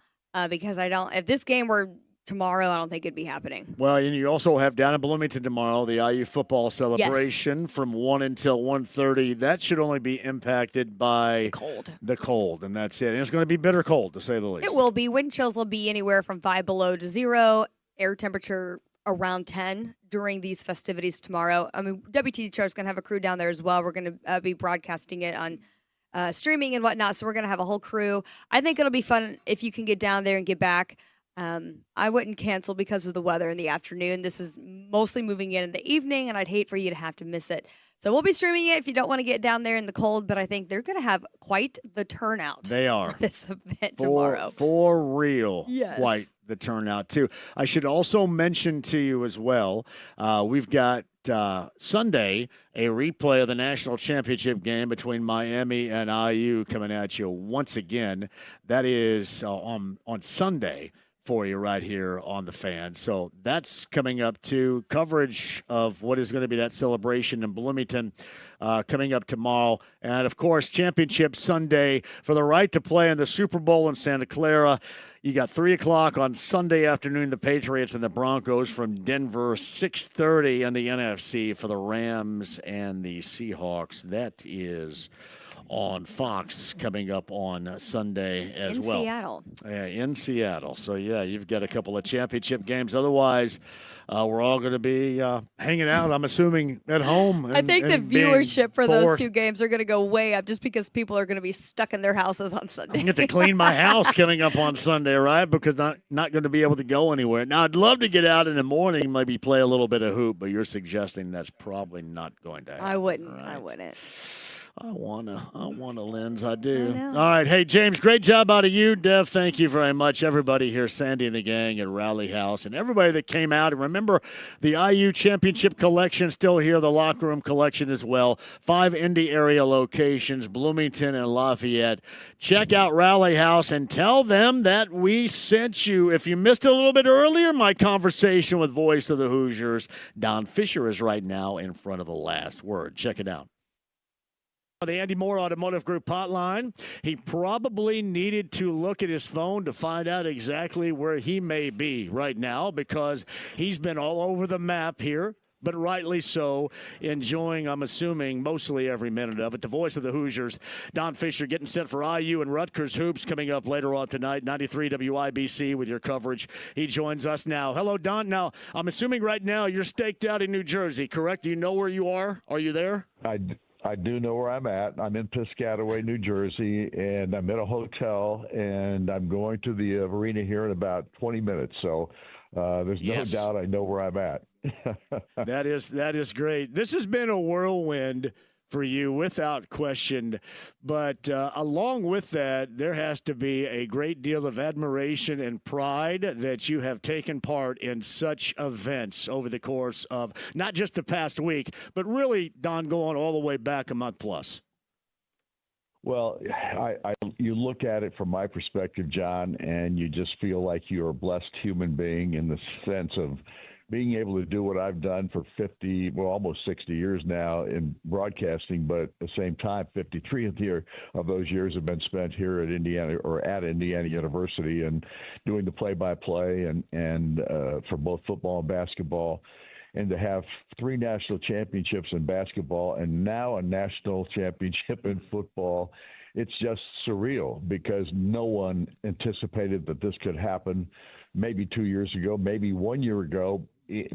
because if this game were tomorrow, I don't think it'd be happening. Well, and you also have down in Bloomington tomorrow the IU football celebration from 1 until 1:30. That should only be impacted by the cold, and that's it. And it's going to be bitter cold, to say the least. It will be. Wind chills will be anywhere from 5 below to 0. Air temperature around 10 during these festivities tomorrow. I mean, WTDR is going to have a crew down there as well. We're going to be broadcasting it on streaming and whatnot, so we're going to have a whole crew. I think it'll be fun if you can get down there and get back. I wouldn't cancel because of the weather in the afternoon. This is mostly moving in the evening, and I'd hate for you to have to miss it. So we'll be streaming it if you don't want to get down there in the cold, but I think they're going to have quite the turnout. They are. For this event tomorrow. For real. Yes. Quite the turnout, too. I should also mention to you as well, we've got Sunday, a replay of the national championship game between Miami and IU coming at you once again. That is on Sunday for you right here on the Fan. So that's coming up too. Coverage of what is going to be that celebration in Bloomington coming up tomorrow. And, of course, Championship Sunday for the right to play in the Super Bowl in Santa Clara. You got 3 o'clock on Sunday afternoon, the Patriots and the Broncos from Denver, 6:30 in the NFC for the Rams and the Seahawks. That is on Fox coming up on Sunday as well. In Seattle. In Seattle. So, yeah, you've got a couple of championship games. Otherwise, we're all going to be hanging out, I'm assuming, at home. I think the viewership for those two games are going to go way up just because people are going to be stuck in their houses on Sunday. I get to clean my house coming up on Sunday, right? Because not going to be able to go anywhere. Now, I'd love to get out in the morning, maybe play a little bit of hoop, but you're suggesting that's probably not going to happen. I wouldn't. Right? I wouldn't. I wanna, Lens. I do. All right. Hey, James, great job out of you. Dev, thank you very much. Everybody here, Sandy and the gang at Rally House, and everybody that came out. And remember, the IU Championship Collection still here, the Locker Room Collection as well. 5 Indy area locations, Bloomington and Lafayette. Check out Rally House and tell them that we sent you. If you missed it a little bit earlier, my conversation with Voice of the Hoosiers, Don Fisher is right now in front of the last word. Check it out. The Andy Moore Automotive Group hotline. He probably needed to look at his phone to find out exactly where he may be right now because he's been all over the map here, but rightly so, enjoying, I'm assuming, mostly every minute of it. The voice of the Hoosiers, Don Fisher, getting set for IU and Rutgers hoops coming up later on tonight, 93 WIBC with your coverage. He joins us now. Hello, Don. Now, I'm assuming right now you're staked out in New Jersey, correct? Do you know where you are? Are you there? I do know where I'm at. I'm in Piscataway, New Jersey, and I'm at a hotel, and I'm going to the arena here in about 20 minutes. So there's no doubt I know where I'm at. That is great. This has been a whirlwind for you without question. But along with that, there has to be a great deal of admiration and pride that you have taken part in such events over the course of not just the past week, but really, Don, going all the way back a month plus. Well, you look at it from my perspective, John, and you just feel like you're a blessed human being in the sense of being able to do what I've done for almost 60 years now in broadcasting, but at the same time, 53 of those years have been spent here at Indiana University and doing the play-by-play and for both football and basketball. And to have 3 national championships in basketball and now a national championship in football, it's just surreal because no one anticipated that this could happen maybe 2 years ago, maybe 1 year ago.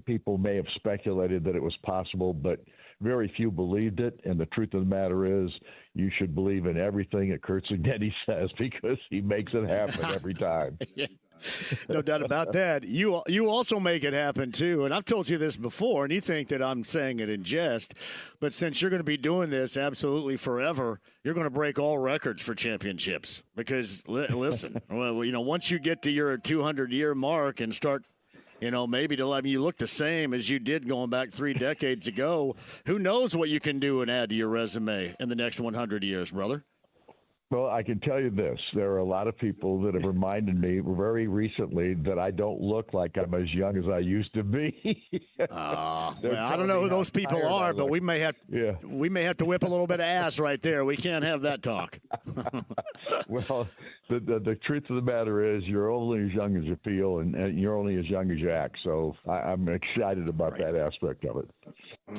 People may have speculated that it was possible, but very few believed it. And the truth of the matter is you should believe in everything that Kurt Cignetti says because he makes it happen every time. Yeah. No doubt about that. You also make it happen, too. And I've told you this before, and you think that I'm saying it in jest. But since you're going to be doing this absolutely forever, you're going to break all records for championships. Because, listen, once you get to your 200-year mark and start maybe you look the same as you did going back 3 decades ago. Who knows what you can do and add to your resume in the next 100 years, brother? Well, I can tell you this. There are a lot of people that have reminded me very recently that I don't look like I'm as young as I used to be. I don't know who those people are, but we may have to whip a little bit of ass right there. We can't have that talk. Well, the truth of the matter is you're only as young as you feel, and you're only as young as you act. So I'm excited about that aspect of it.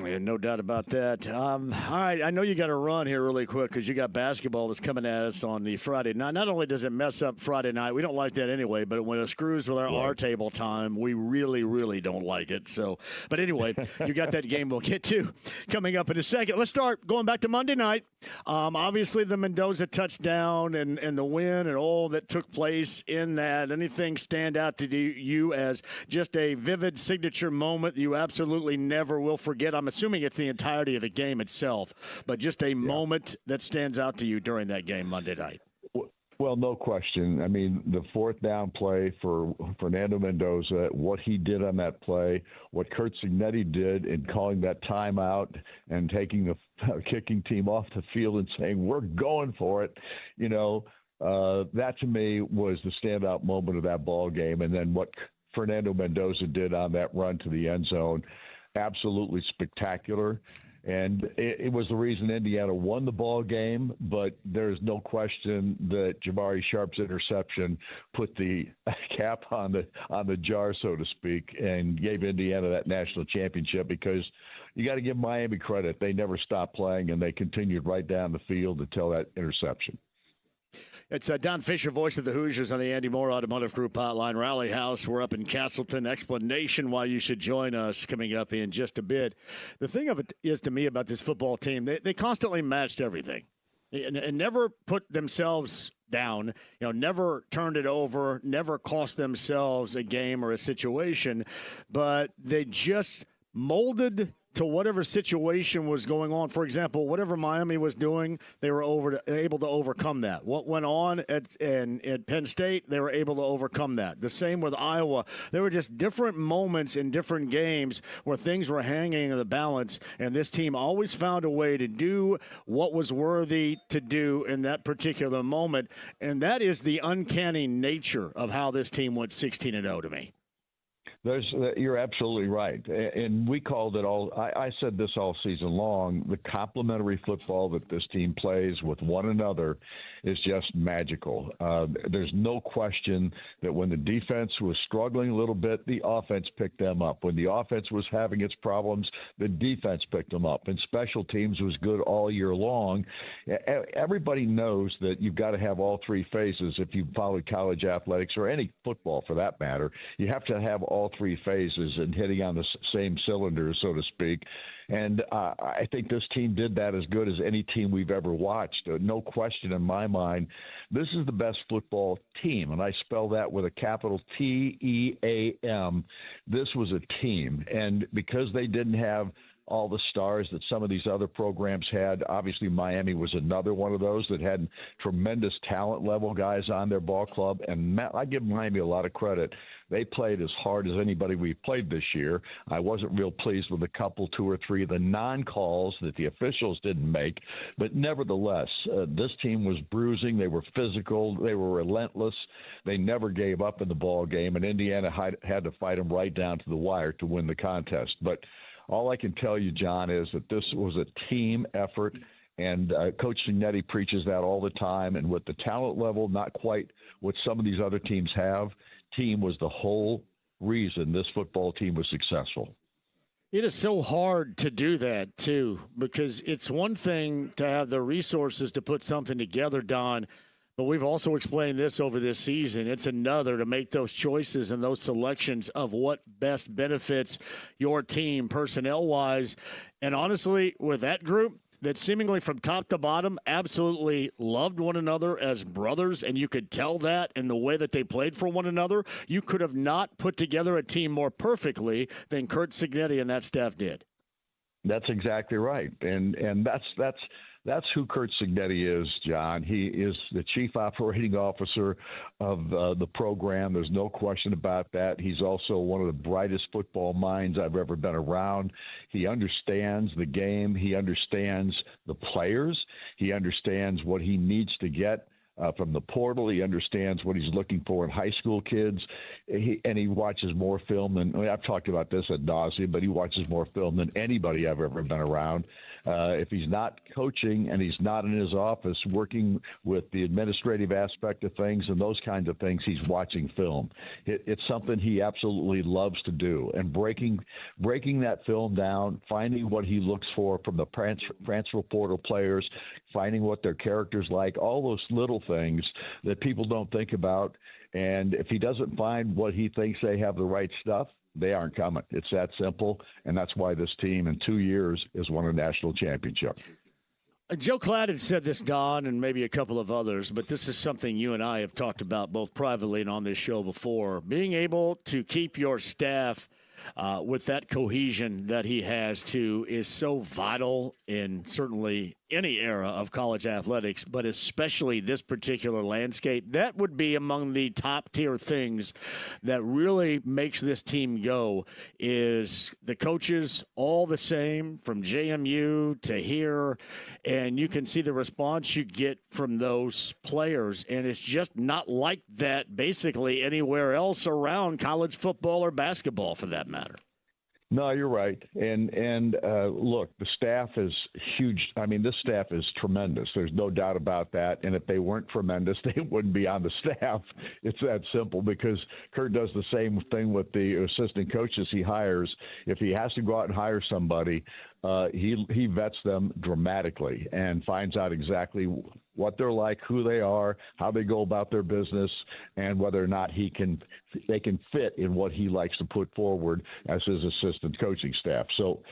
Yeah, no doubt about that. All right, I know you got to run here really quick because you got basketball that's coming at us on the Friday night. Not only does it mess up Friday night, we don't like that anyway, but when it screws with our table time, we really, really don't like it. So, but anyway, you got that game we'll get to coming up in a second. Let's start going back to Monday night. Obviously, the Mendoza touchdown and the win and all that took place in that. Anything stand out to you as just a vivid signature moment that you absolutely never will forget? I'm assuming it's the entirety of the game itself, but just a moment that stands out to you during that game Monday night. Well, no question. I mean, the fourth down play for Fernando Mendoza, what he did on that play, what Curt Cignetti did in calling that timeout and taking the kicking team off the field and saying, we're going for it, that to me was the standout moment of that ball game. And then what Fernando Mendoza did on that run to the end zone, absolutely spectacular. And it was the reason Indiana won the ball game, but there's no question that Jabari Sharp's interception put the cap on the jar, so to speak, and gave Indiana that national championship, because you got to give Miami credit. They never stopped playing, and they continued right down the field until that interception. It's Don Fisher, voice of the Hoosiers, on the Andy Moore Automotive Group hotline. Rally House, we're up in Castleton. Explanation why you should join us coming up in just a bit. The thing of it is, to me, about this football team, they constantly matched everything and never put themselves down, never turned it over, never cost themselves a game or a situation, but they just molded to whatever situation was going on. For example, whatever Miami was doing, they were able to overcome that. What went on at Penn State, they were able to overcome that. The same with Iowa. There were just different moments in different games where things were hanging in the balance, and this team always found a way to do what was worthy to do in that particular moment, and that is the uncanny nature of how this team went 16-0 to me. You're absolutely right. And we called it all, I said this all season long, the complementary football that this team plays with one another is just magical. There's no question that when the defense was struggling a little bit, the offense picked them up. When the offense was having its problems, the defense picked them up. And special teams was good all year long. Everybody knows that you've got to have all three phases. If you followed college athletics or any football for that matter, you have to have all three phases and hitting on the same cylinders, so to speak. And I think this team did that as good as any team we've ever watched. No question in my mind, this is the best football team. And I spell that with a capital T-E-A-M. This was a team. And because they didn't have all the stars that some of these other programs had. Obviously, Miami was another one of those that had tremendous talent level guys on their ball club. And I give Miami a lot of credit. They played as hard as anybody we've played this year. I wasn't real pleased with a couple, two or three of the non-calls that the officials didn't make. But nevertheless, this team was bruising. They were physical. They were relentless. They never gave up in the ball game. And Indiana had to fight them right down to the wire to win the contest. But all I can tell you, John, is that this was a team effort, and Coach Cignetti preaches that all the time. And with the talent level, not quite what some of these other teams have, team was the whole reason this football team was successful. It is so hard to do that, too, because it's one thing to have the resources to put something together, Don, but we've also explained this over this season. It's another to make those choices and those selections of what best benefits your team personnel-wise. And honestly, with that group that seemingly from top to bottom absolutely loved one another as brothers, and you could tell that in the way that they played for one another, you could have not put together a team more perfectly than Curt Cignetti and that staff did. That's exactly right. And that's who Curt Cignetti is, John. He is the chief operating officer of the program. There's no question about that. He's also one of the brightest football minds I've ever been around. He understands the game. He understands the players. He understands what he needs to get from the portal. He understands what he's looking for in high school kids. He watches more film than, I've talked about this ad nauseum, but he watches more film than anybody I've ever been around. If he's not coaching and he's not in his office working with the administrative aspect of things and those kinds of things, he's watching film. It's something he absolutely loves to do. And breaking that film down, finding what he looks for from the transfer portal players, finding what their character's like, all those little things that people don't think about. And if he doesn't find what he thinks they have the right stuff, they aren't coming. It's that simple, and that's why this team in 2 years has won a national championship. Joe Klatt had said this, Don, and maybe a couple of others, but this is something you and I have talked about both privately and on this show before. Being able to keep your staff with that cohesion that he has, too, is so vital in certainly any era of college athletics, but especially this particular landscape. That would be among the top-tier things that really makes this team go, is the coaches all the same from JMU to here, and you can see the response you get from those players, and it's just not like that basically anywhere else around college football or basketball for that matter. No, you're right. And look, the staff is huge. I mean, this staff is tremendous. There's no doubt about that. And if they weren't tremendous, they wouldn't be on the staff. It's that simple, because Kurt does the same thing with the assistant coaches he hires. If he has to go out and hire somebody, he vets them dramatically and finds out exactly what they're like, who they are, how they go about their business, and whether or not they can fit in what he likes to put forward as his assistant coaching staff. So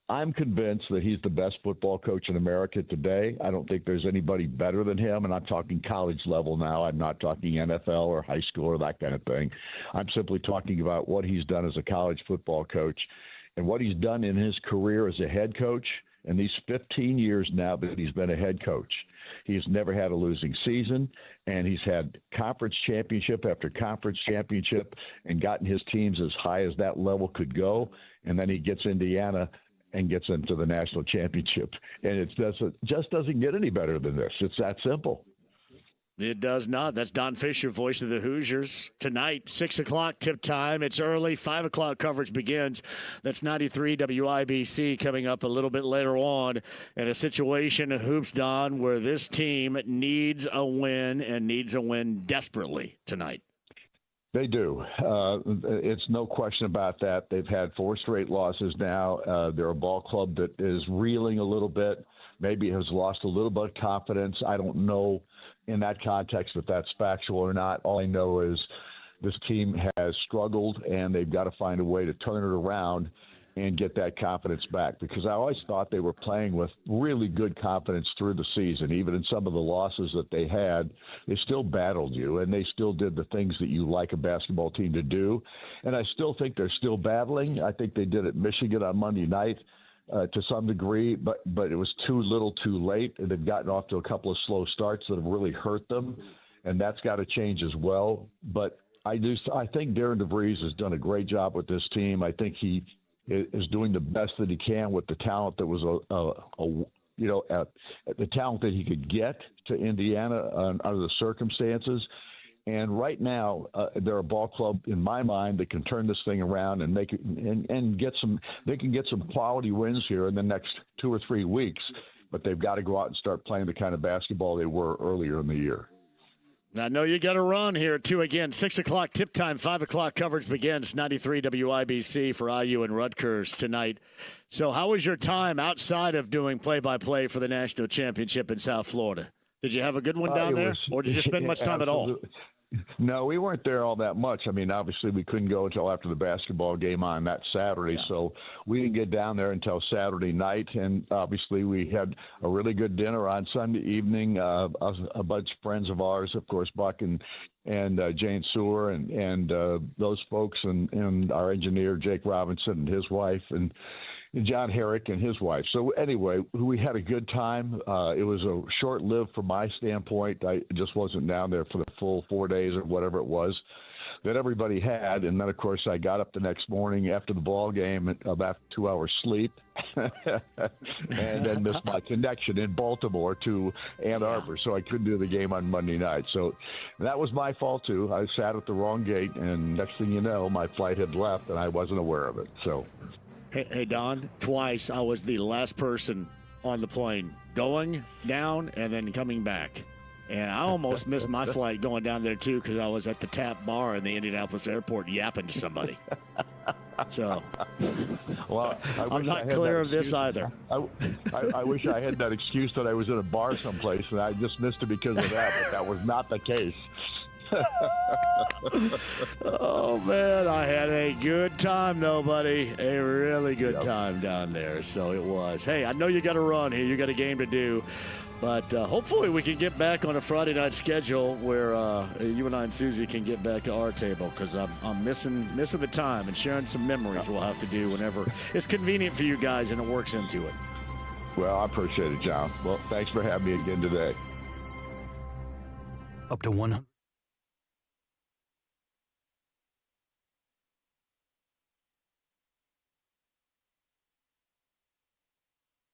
I'm convinced that he's the best football coach in America today. I don't think there's anybody better than him, and I'm talking college level now. I'm not talking NFL or high school or that kind of thing. I'm simply talking about what he's done as a college football coach and what he's done in his career as a head coach. In these 15 years now that he's been a head coach, he's never had a losing season, and he's had conference championship after conference championship and gotten his teams as high as that level could go. And then he gets Indiana and gets into the national championship. And it just doesn't get any better than this. It's that simple. It does not. That's Don Fisher, voice of the Hoosiers. Tonight, 6 o'clock tip time. It's early. 5 o'clock coverage begins. That's 93 WIBC coming up a little bit later on. And a situation in Hoops, Don, where this team needs a win and needs a win desperately tonight. They do. It's no question about that. They've had 4 straight losses now. They're a ball club that is reeling a little bit, maybe has lost a little bit of confidence. I don't know in that context if that's factual or not. All I know is this team has struggled, and they've got to find a way to turn it around and get that confidence back, because I always thought they were playing with really good confidence through the season. Even in some of the losses that they had, they still battled you, and they still did the things that you like a basketball team to do. And I still think they're still battling. I think they did at Michigan on Monday night to some degree, but it was too little too late, and they've gotten off to a couple of slow starts that have really hurt them, and that's got to change as well. But I think Darren DeVries has done a great job with this team. I think he is doing the best that he can with the talent that was the talent that he could get to Indiana under the circumstances. And right now, they're a ball club in my mind that can turn this thing around and make it and get some. They can get some quality wins here in the next 2 or 3 weeks, but they've got to go out and start playing the kind of basketball they were earlier in the year. I know you got to run here, too. Again, 6 o'clock tip time, 5 o'clock coverage begins. 93 WIBC for IU and Rutgers tonight. So how was your time outside of doing play-by-play for the national championship in South Florida? Did you have a good one down there, or did you spend much time at all? No, we weren't there all that much. I mean, obviously, we couldn't go until after the basketball game on that Saturday, so we didn't get down there until Saturday night. And obviously, we had a really good dinner on Sunday evening. A bunch of friends of ours, of course, Buck and Jane Sewer and those folks, and our engineer Jake Robinson and his wife, and John Herrick and his wife. So anyway, we had a good time. It was a short-lived from my standpoint. I just wasn't down there for the full 4 days or whatever it was that everybody had. And then, of course, I got up the next morning after the ball game about 2 hours sleep and then missed my connection in Baltimore to Ann Arbor. So I couldn't do the game on Monday night. So that was my fault, too. I sat at the wrong gate, and next thing you know, my flight had left, and I wasn't aware of it. So. Hey, Don, twice I was the last person on the plane going down and then coming back. And I almost missed my flight going down there, too, because I was at the Tap Bar in the Indianapolis airport yapping to somebody. So, well, I'm not clear of this either. I wish I had that excuse that I was at a bar someplace, and I just missed it because of that, but that was not the case. Oh, man, I had a good time, though, buddy. A really good time down there. So it was. Hey, I know you got to run here. You got a game to do. But hopefully we can get back on a Friday night schedule where you and I and Susie can get back to our table, because I'm missing the time and sharing some memories we'll have to do whenever it's convenient for you guys and it works into it. Well, I appreciate it, John. Well, thanks for having me again today. Up to 100.